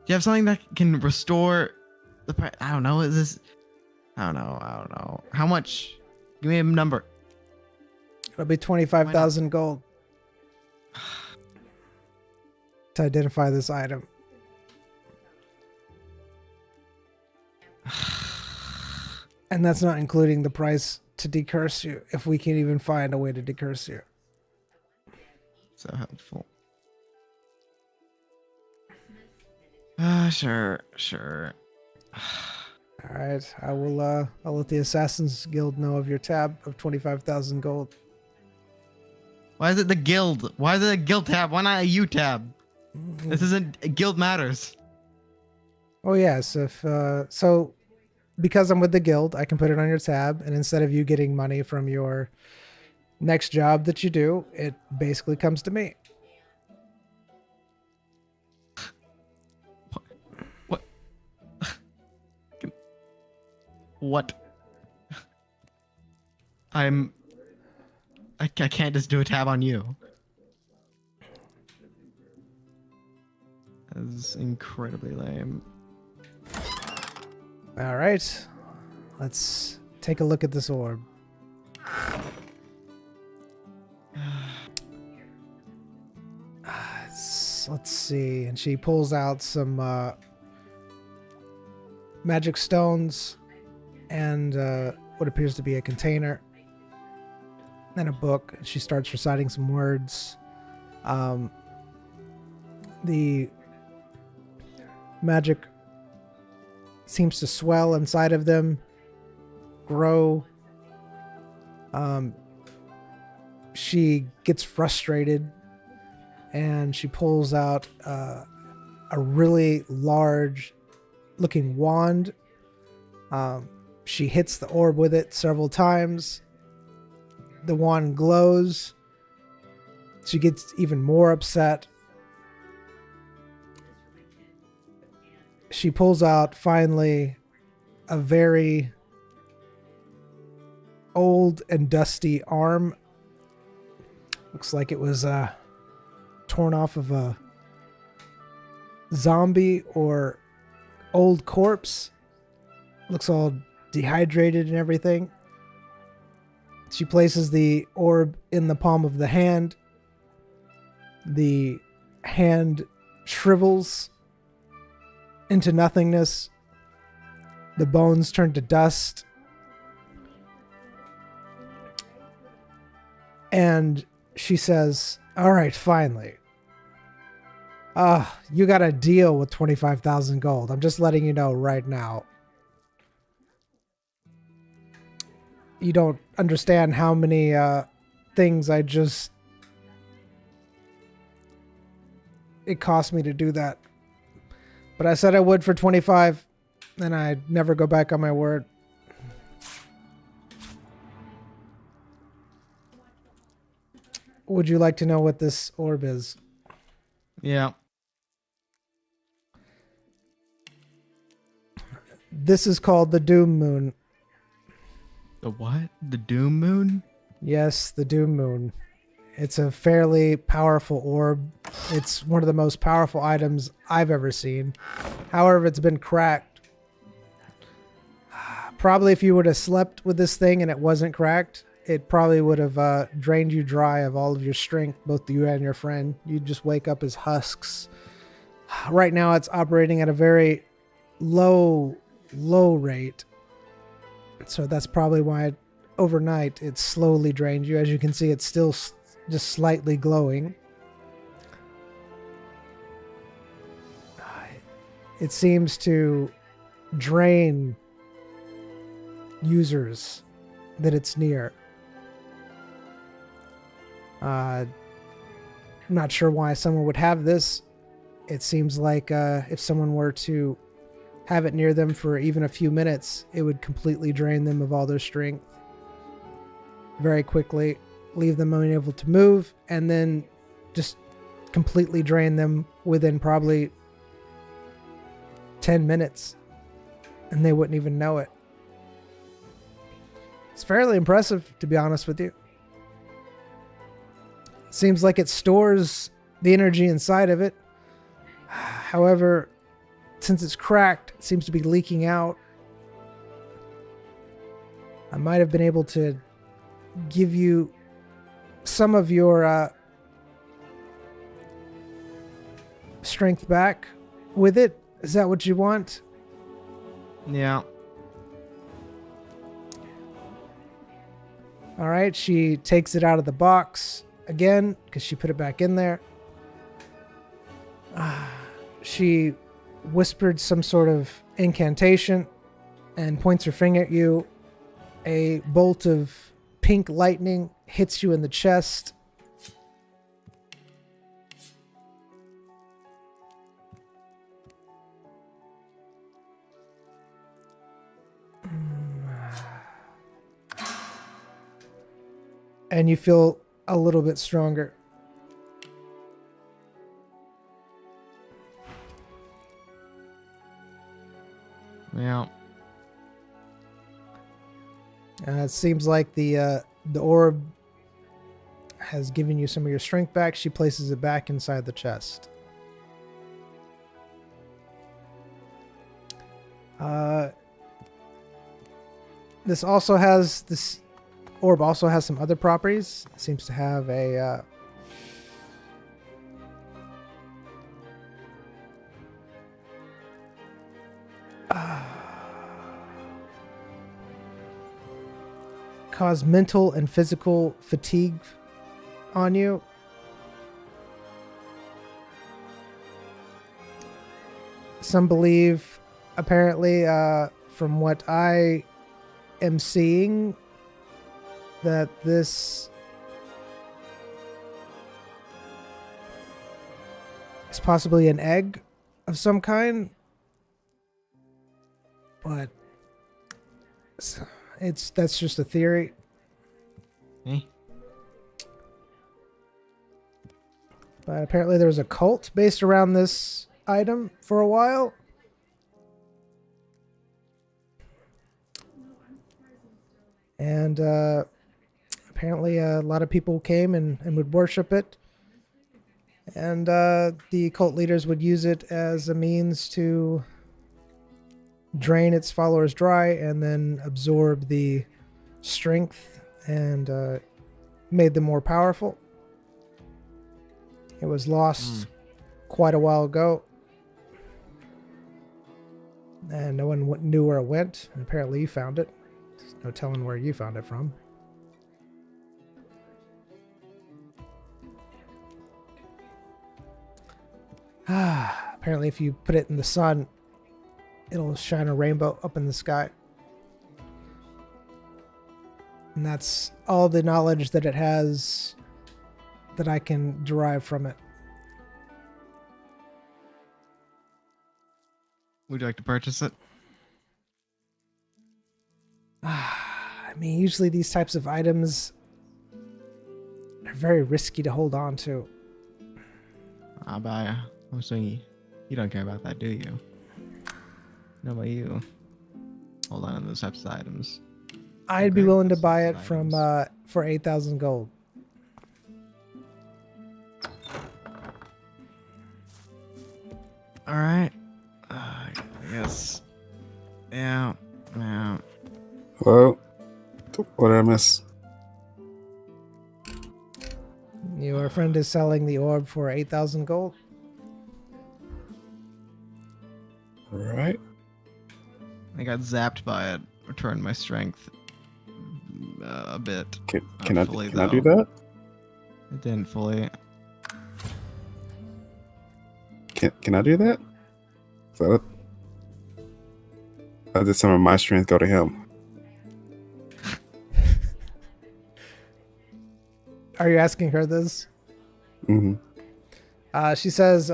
you have something that can restore the price? I don't know. Is this? I don't know. How much? Give me a number. It'll be 25,000 gold to identify this item. And that's not including the price to decurse you, if we can even find a way to decurse you. So helpful. Sure. All right, I'll let the Assassin's Guild know of your tab of 25,000 gold. Why is it the guild? Why is it a guild tab? Why not a U tab? This isn't Guild Matters. Oh yes, so because I'm with the guild, I can put it on your tab, and instead of you getting money from your next job that you do, it basically comes to me. What? I can't just do a tab on you. That's incredibly lame. All right, let's take a look at this orb. Let's see, and she pulls out some magic stones and what appears to be a container and a book. She starts reciting some words. The magic seems to swell inside of them, grow. She gets frustrated and she pulls out a really large looking wand. She hits the orb with it several times. The wand glows. She gets even more upset. She pulls out finally a very old and dusty arm. Looks like it was torn off of a zombie or old corpse. Looks all dehydrated and everything. She places the orb in the palm of the hand. The hand shrivels into nothingness. The bones turn to dust. And she says, "All right, finally. You got a deal with 25,000 gold. I'm just letting you know right now. You don't understand how many things it cost me to do that. But I said I would for 25, and I never go back on my word." Would you like to know what this orb is? Yeah. This is called the Doom Moon. The what? The Doom Moon? Yes, the Doom Moon. It's a fairly powerful orb. It's one of the most powerful items I've ever seen. However, it's been cracked. Probably if you would have slept with this thing and it wasn't cracked, it probably would have drained you dry of all of your strength, both you and your friend. You'd just wake up as husks. Right now, it's operating at a very low rate. So that's probably why overnight it slowly drained you. As you can see, it's still just slightly glowing. It seems to drain users that it's near. I'm not sure why someone would have this. It seems like if someone were to have it near them for even a few minutes, it would completely drain them of all their strength very quickly, leave them unable to move, and then just completely drain them within probably 10 minutes, and they wouldn't even know it. It's fairly impressive, to be honest with you. Seems like it stores the energy inside of it. However, since it's cracked, it seems to be leaking out. I might have been able to give you some of your strength back with it. Is that what you want? Yeah. All right, she takes it out of the box again because she put it back in there. She whispered some sort of incantation and points her finger at you. A bolt of pink lightning hits you in the chest. And you feel a little bit stronger. Yeah. It seems like the orb has given you some of your strength back. She places it back inside the chest. This orb also has some other properties. It seems to have a cause mental and physical fatigue on you. Some believe, apparently, from what I am seeing, that this is possibly an egg of some kind, but that's just a theory. Eh? But apparently there was a cult based around this item for a while. And apparently a lot of people came and would worship it. And the cult leaders would use it as a means to drain its followers dry and then absorb the strength and made them more powerful. It was lost quite a while ago. And no one knew where it went. And apparently you found it. There's no telling where you found it from. Apparently if you put it in the sun, it'll shine a rainbow up in the sky. And that's all the knowledge that it has that I can derive from it. Would you like to purchase it? I mean, usually these types of items are very risky to hold on to. I'll buy it. I'm saying you don't care about that, do you? No, about you. Hold on to those types of items. I'd be willing to Those buy types it of from items. for 8,000 gold. All right. I guess. Yeah. Yeah. Hello? What did I miss? Your friend is selling the orb for 8,000 gold. Alright. I got zapped by it. Returned my strength a bit. Can Not I fully, can I do though. that? It didn't fully. Can I do that? So how did some of my strength go to him? Are you asking her this? Mm-hmm. She says,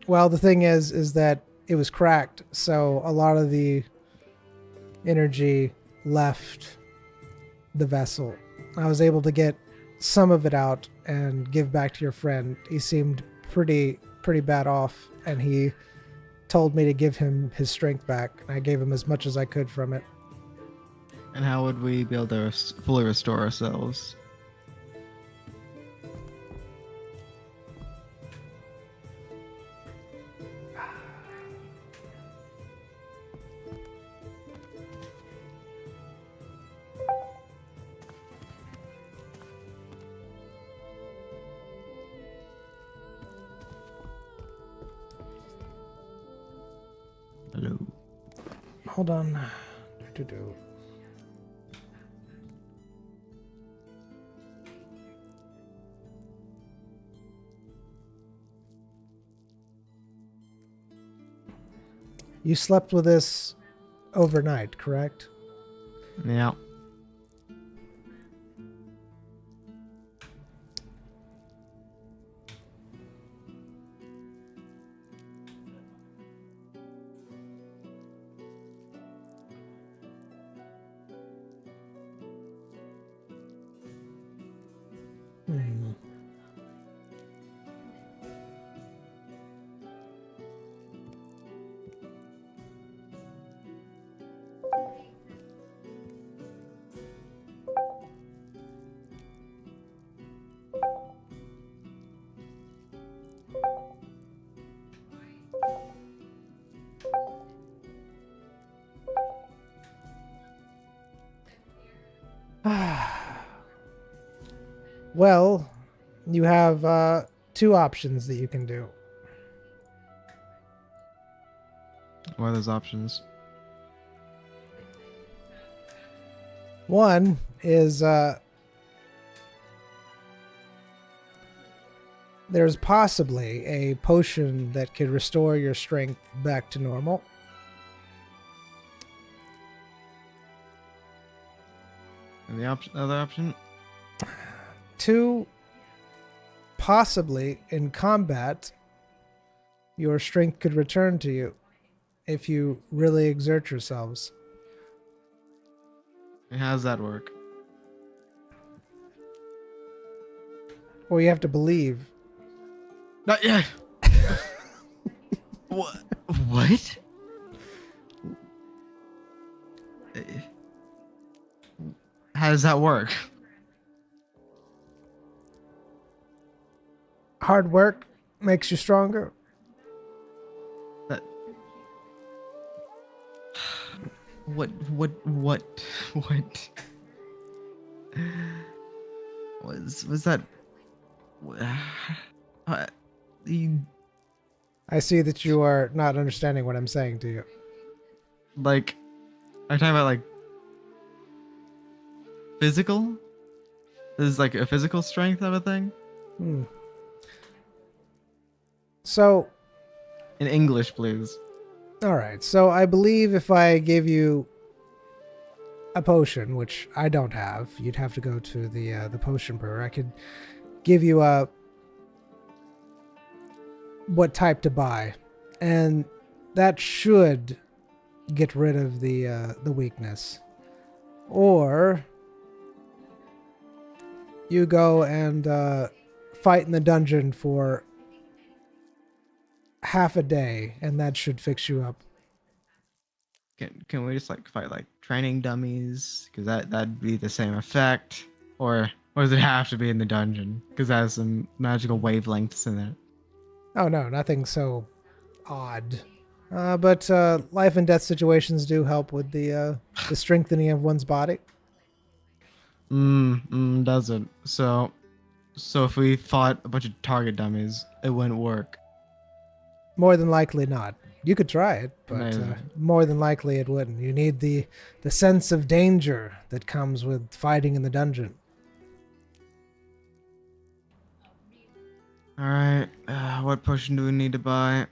well, the thing is that it was cracked, so a lot of the energy left the vessel. I was able to get some of it out and give back to your friend. He seemed pretty bad off, and he told me to give him his strength back. I gave him as much as I could from it. And how would we be able to fully restore ourselves? Hello. Hold on. Do-do-do. You slept with this overnight, correct? Yeah. Hmm. Well, you have two options that you can do. What are those options? One is there's possibly a potion that could restore your strength back to normal. And the other option? Two, possibly in combat, your strength could return to you if you really exert yourselves. And how does that work? Or you have to believe. Not yet. What? What? How does that work? Hard work makes you stronger. That. What? Was that? You, I see that you are not understanding what I'm saying to you. like, are you talking about like physical? This is like a physical strength of a thing? Hmm. So, In English, please. all right. So I believe if I gave you a potion, which I don't have, you'd have to go to the potion brewer. I could give you what type to buy, and that should get rid of the weakness. Or you go and fight in the dungeon for half a day, and that should fix you up. Can we just like fight like training dummies? Because that'd be the same effect. Or does it have to be in the dungeon? Because that has some magical wavelengths in it. Oh no, nothing so odd. But life and death situations do help with the strengthening of one's body. Does it? So if we fought a bunch of target dummies, it wouldn't work. More than likely not. You could try it, but Amazing. more than likely it wouldn't. You need the sense of danger that comes with fighting in the dungeon. All right. What potion do we need to buy?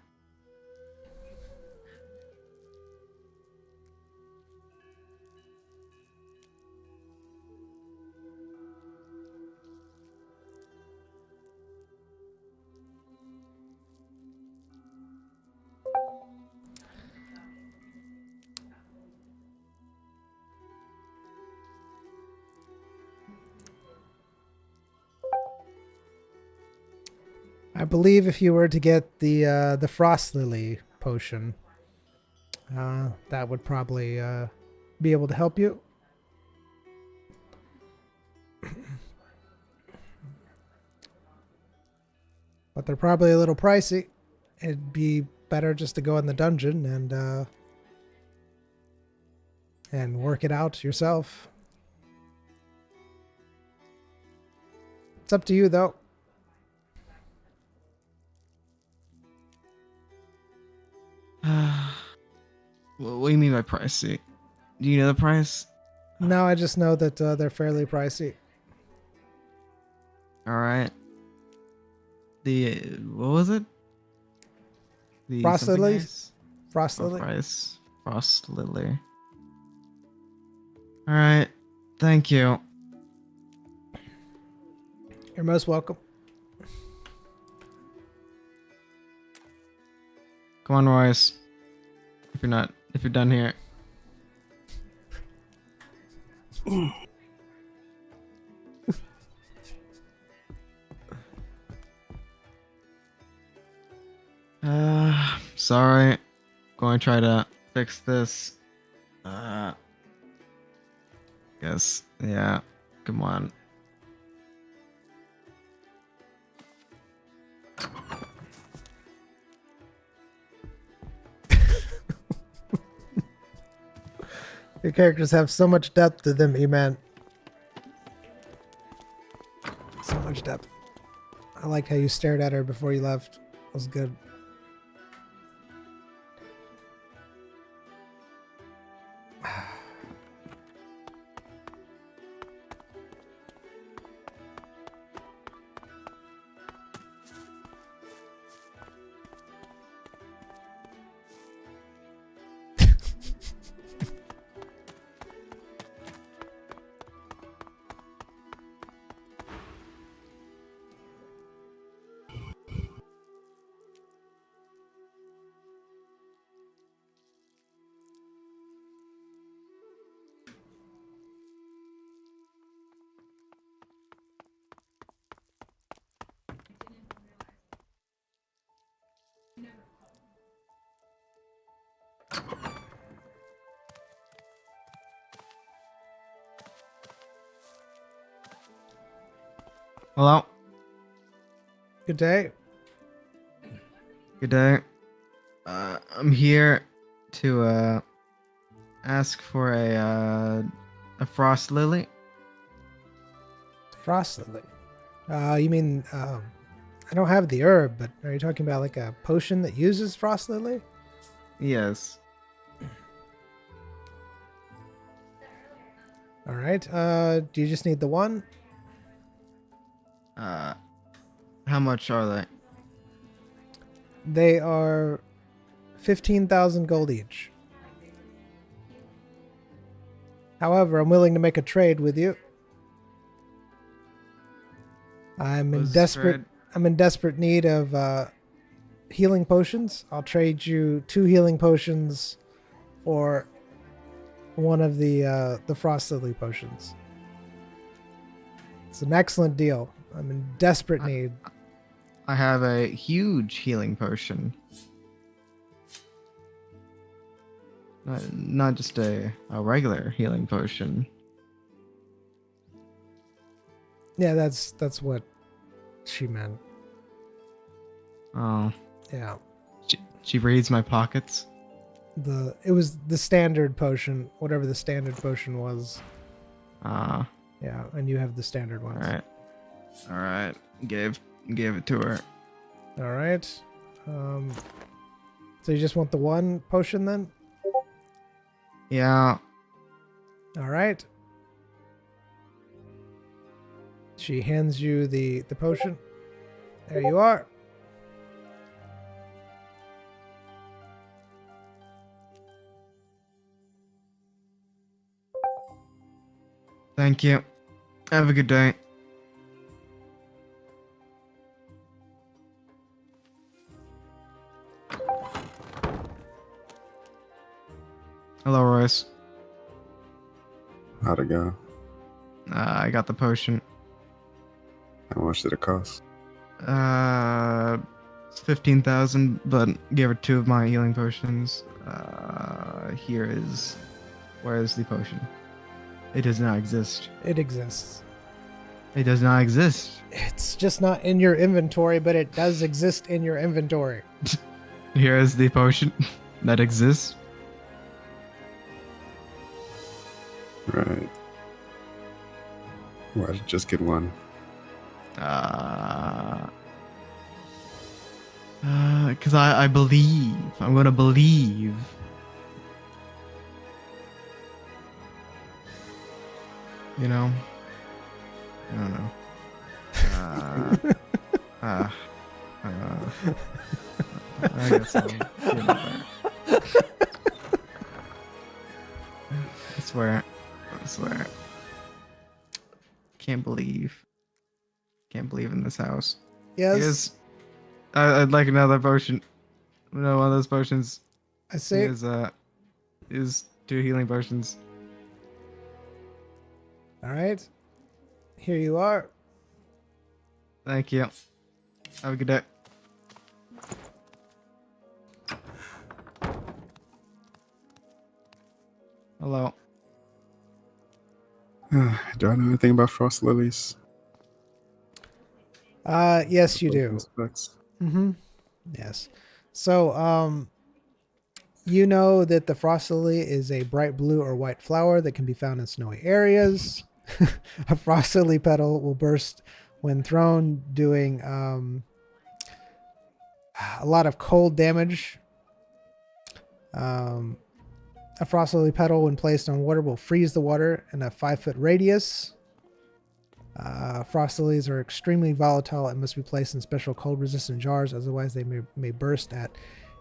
I believe if you were to get the Frost Lily potion, that would probably be able to help you. But they're probably a little pricey. It'd be better just to go in the dungeon and work it out yourself. It's up to you, though. What do you mean by pricey? Do you know the price? No, I just know that they're fairly pricey. All right. What was it? The Frost something lilies? ice? Frost Oh, Lily. Frost lily. All right. Thank you. You're most welcome. Come on, Royce. If you're done here. Sorry. Going to try to fix this. Guess, yeah. Come on. Your characters have so much depth to them, E-Man. So much depth. I liked how you stared at her before you left. That was good. Hello. Good day. Good day. I'm here to ask for a frost lily. Frost Lily. You mean, I don't have the herb, but are you talking about like a potion that uses Frost Lily? Yes. All right. Do you just need the one? How much are they? They are 15,000 gold each. However, I'm willing to make a trade with you. I'm in desperate need of healing potions. I'll trade you 2 healing potions for one of the Frost Lily potions. It's an excellent deal. I'm in desperate need. I have a huge healing potion. Not just a regular healing potion. Yeah, that's what she meant. Oh. Yeah. She reads my pockets. It was the standard potion, whatever the standard potion was. Ah. Yeah, and you have the standard ones. All right. Gave it to her. All right. So you just want the one potion then? Yeah. All right. She hands you the potion. There you are. Thank you. Have a good day. Hello, Royce. How'd it go? I got the potion. How much did it cost? It's 15,000, but gave her 2 of my healing potions. Where is the potion? It does not exist. It exists. It does not exist. It's just not in your inventory, but it does exist in your inventory. Here is the potion that exists. Right. Why did just get one? Because I believe. I'm gonna believe. You know? I don't know. I guess I'll give it back. I swear. Can't believe in this house. Yes, I'd like another potion. No, one of those potions I say. is 2 healing potions. All right. Here you are. Thank you. Have a good day. Hello. Do I know anything about frost lilies? Yes, you do. Aspects? Mm-hmm. Yes. So, you know that the frost lily is a bright blue or white flower that can be found in snowy areas. A frost lily petal will burst when thrown, doing a lot of cold damage. A frost lily petal, when placed on water, will freeze the water in a 5-foot radius. Frost lilies are extremely volatile and must be placed in special cold-resistant jars, otherwise they may burst at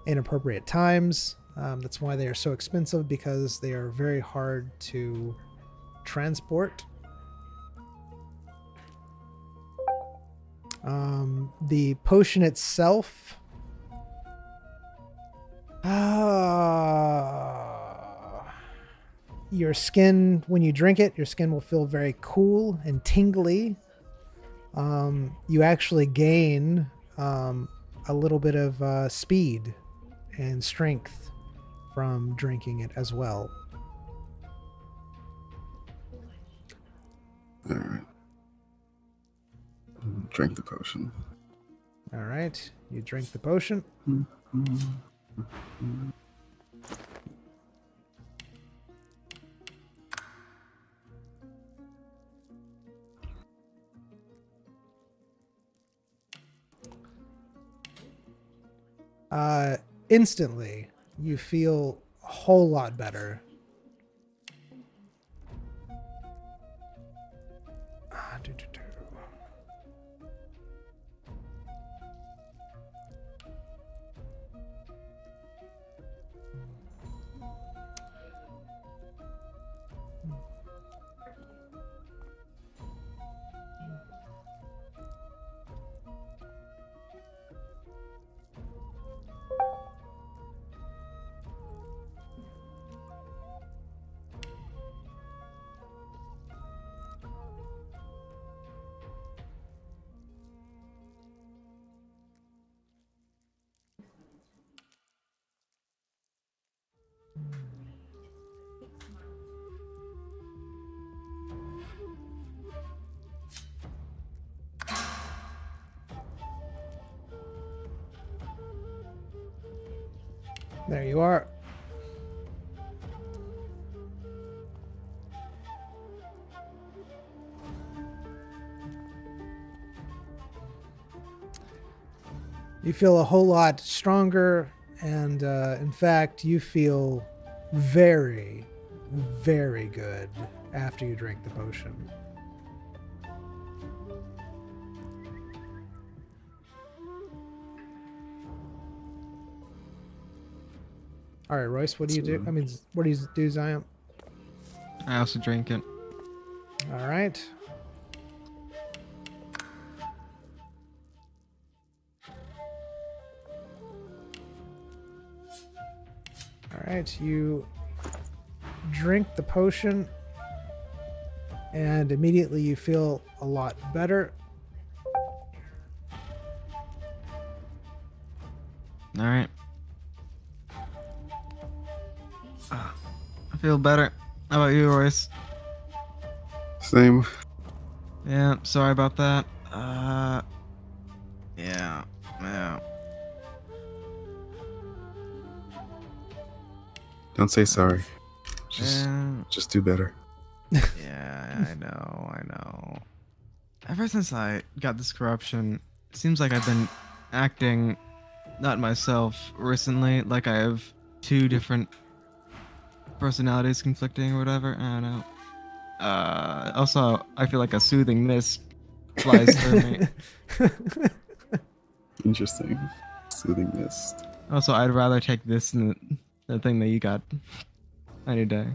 inappropriate times. That's why they are so expensive, because they are very hard to transport. The potion itself, your skin, when you drink it, your skin will feel very cool and tingly. You actually gain a little bit of speed and strength from drinking it as well. All right. Drink the potion. All right, you drink the potion. Instantly, you feel a whole lot better. There you are. You feel a whole lot stronger, and in fact, you feel very, very good after you drink the potion. All right, Royce, what do you do? I mean, what do you do, Zion? I also drink it. All right. All right, you drink the potion, and immediately you feel a lot better. All right. I feel better. How about you, Royce? Same. Yeah, sorry about that. Yeah. Don't say sorry. Just, Yeah. just do better. Yeah, I know. Ever since I got this corruption, it seems like I've been acting not myself recently, like I have two different personalities conflicting or whatever. I don't know. Also, I feel like a soothing mist flies through me. Interesting. Soothing mist. Also, I'd rather take this than the thing that you got any day.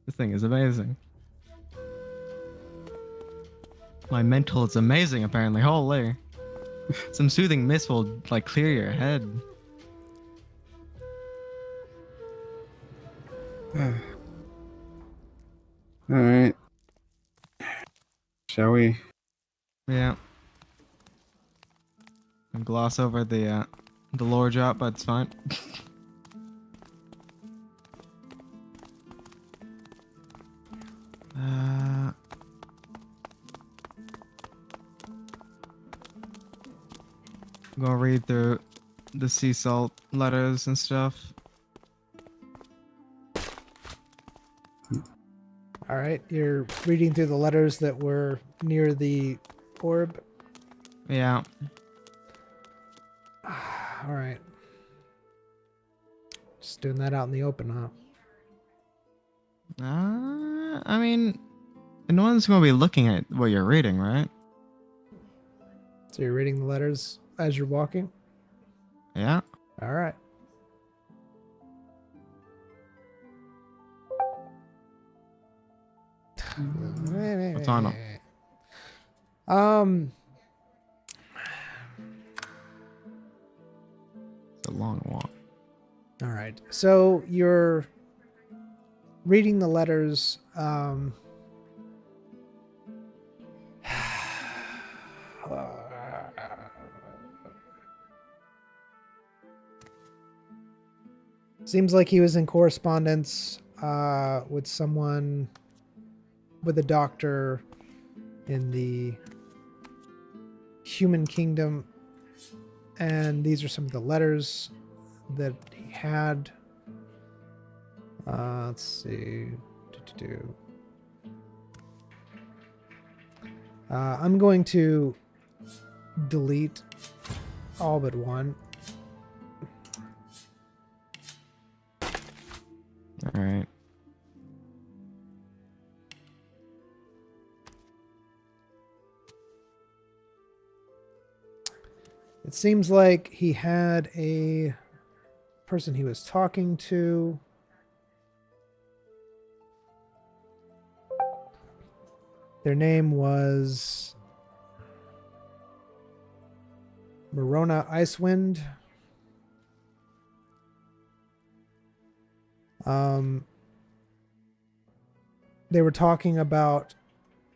This thing is amazing. My mental is amazing, apparently. Holy. Some soothing mist will, like, clear your head. Alright. Shall we? Yeah. And gloss over the lore drop, but it's fine. Go read through the sea salt letters and stuff. All right, you're reading through the letters that were near the orb. Yeah. All right. Just doing that out in the open, huh? I mean, no one's gonna be looking at what you're reading, right? So you're reading the letters as you're walking? Yeah. All right. What's on them? It's a long walk. All right. So you're reading the letters. Seems like he was in correspondence with someone, with a doctor in the human kingdom. And these are some of the letters that he had. Let's see. I'm going to delete all but one. All right. It seems like he had a person he was talking to. Their name was Morona Icewind. They were talking about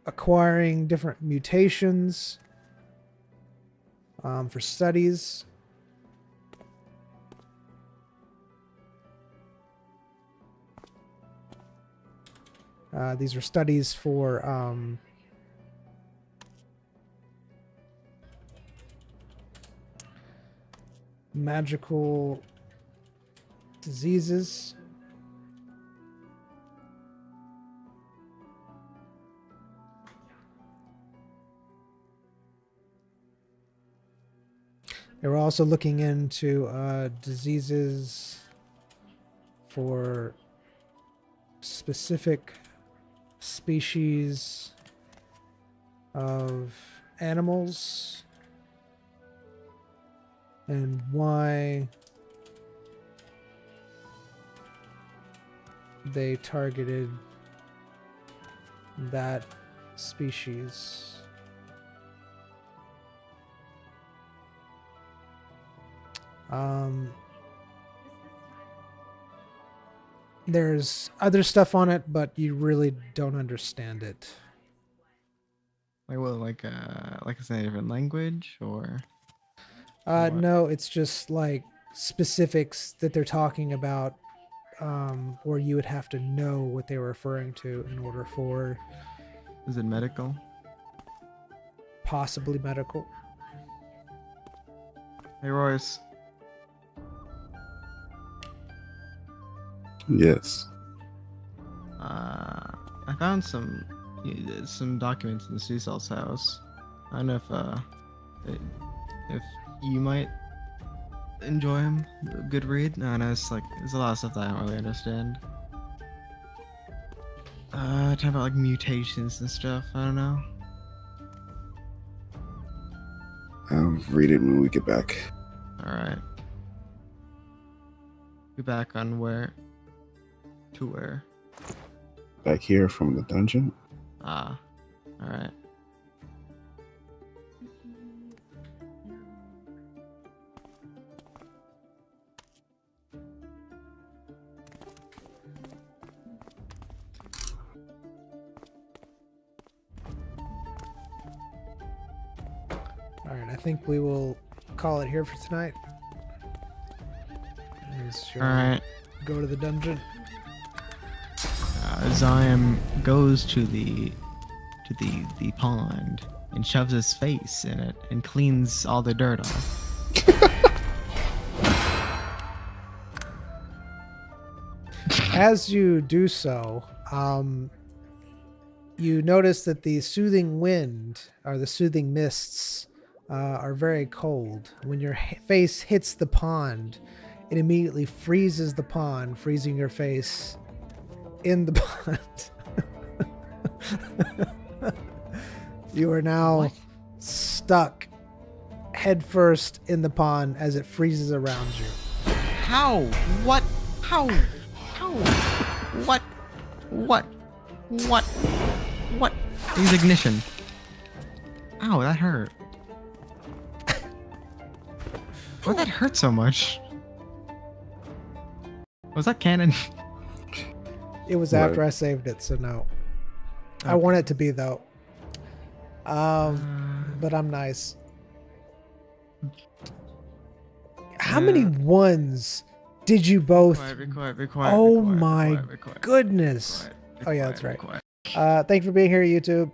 acquiring different mutations for studies. These are studies for magical diseases. They were also looking into diseases for specific species of animals and why they targeted that species. There's other stuff on it, but you really don't understand it. Like what? Like it's a different language, or? What? No, it's just like specifics that they're talking about, or you would have to know what they were referring to in order for Is it medical? possibly medical. Hey Royce. Yes. I found some documents in Cecil's house. I don't know if you might enjoy him. A good read. I know it's like there's a lot of stuff that I don't really understand. Talking about like mutations and stuff. I don't know. I'll read it when we get back. All right. Be back on where? To where? Back here from the dungeon. Ah. All right. All right, I think we will call it here for tonight. All right. Go to the dungeon. Zion goes to the pond and shoves his face in it and cleans all the dirt off. As you do so, you notice that the soothing wind or the soothing mists are very cold. When your face hits the pond, it immediately freezes the pond, freezing your face in the pond. You are now What? stuck headfirst in the pond as it freezes around you. How? What? How? How? What? What? What? What? Use ignition. Ow, that hurt. Why'd that hurt so much? Was that canon? It was Right. after I saved it, so no. I Okay. want it to be though. But I'm nice. How many ones did you both? Be quiet, be quiet, Oh be quiet, my be quiet, goodness. be quiet, be Oh yeah, quiet, that's be right. quiet. Thank you for being here, YouTube.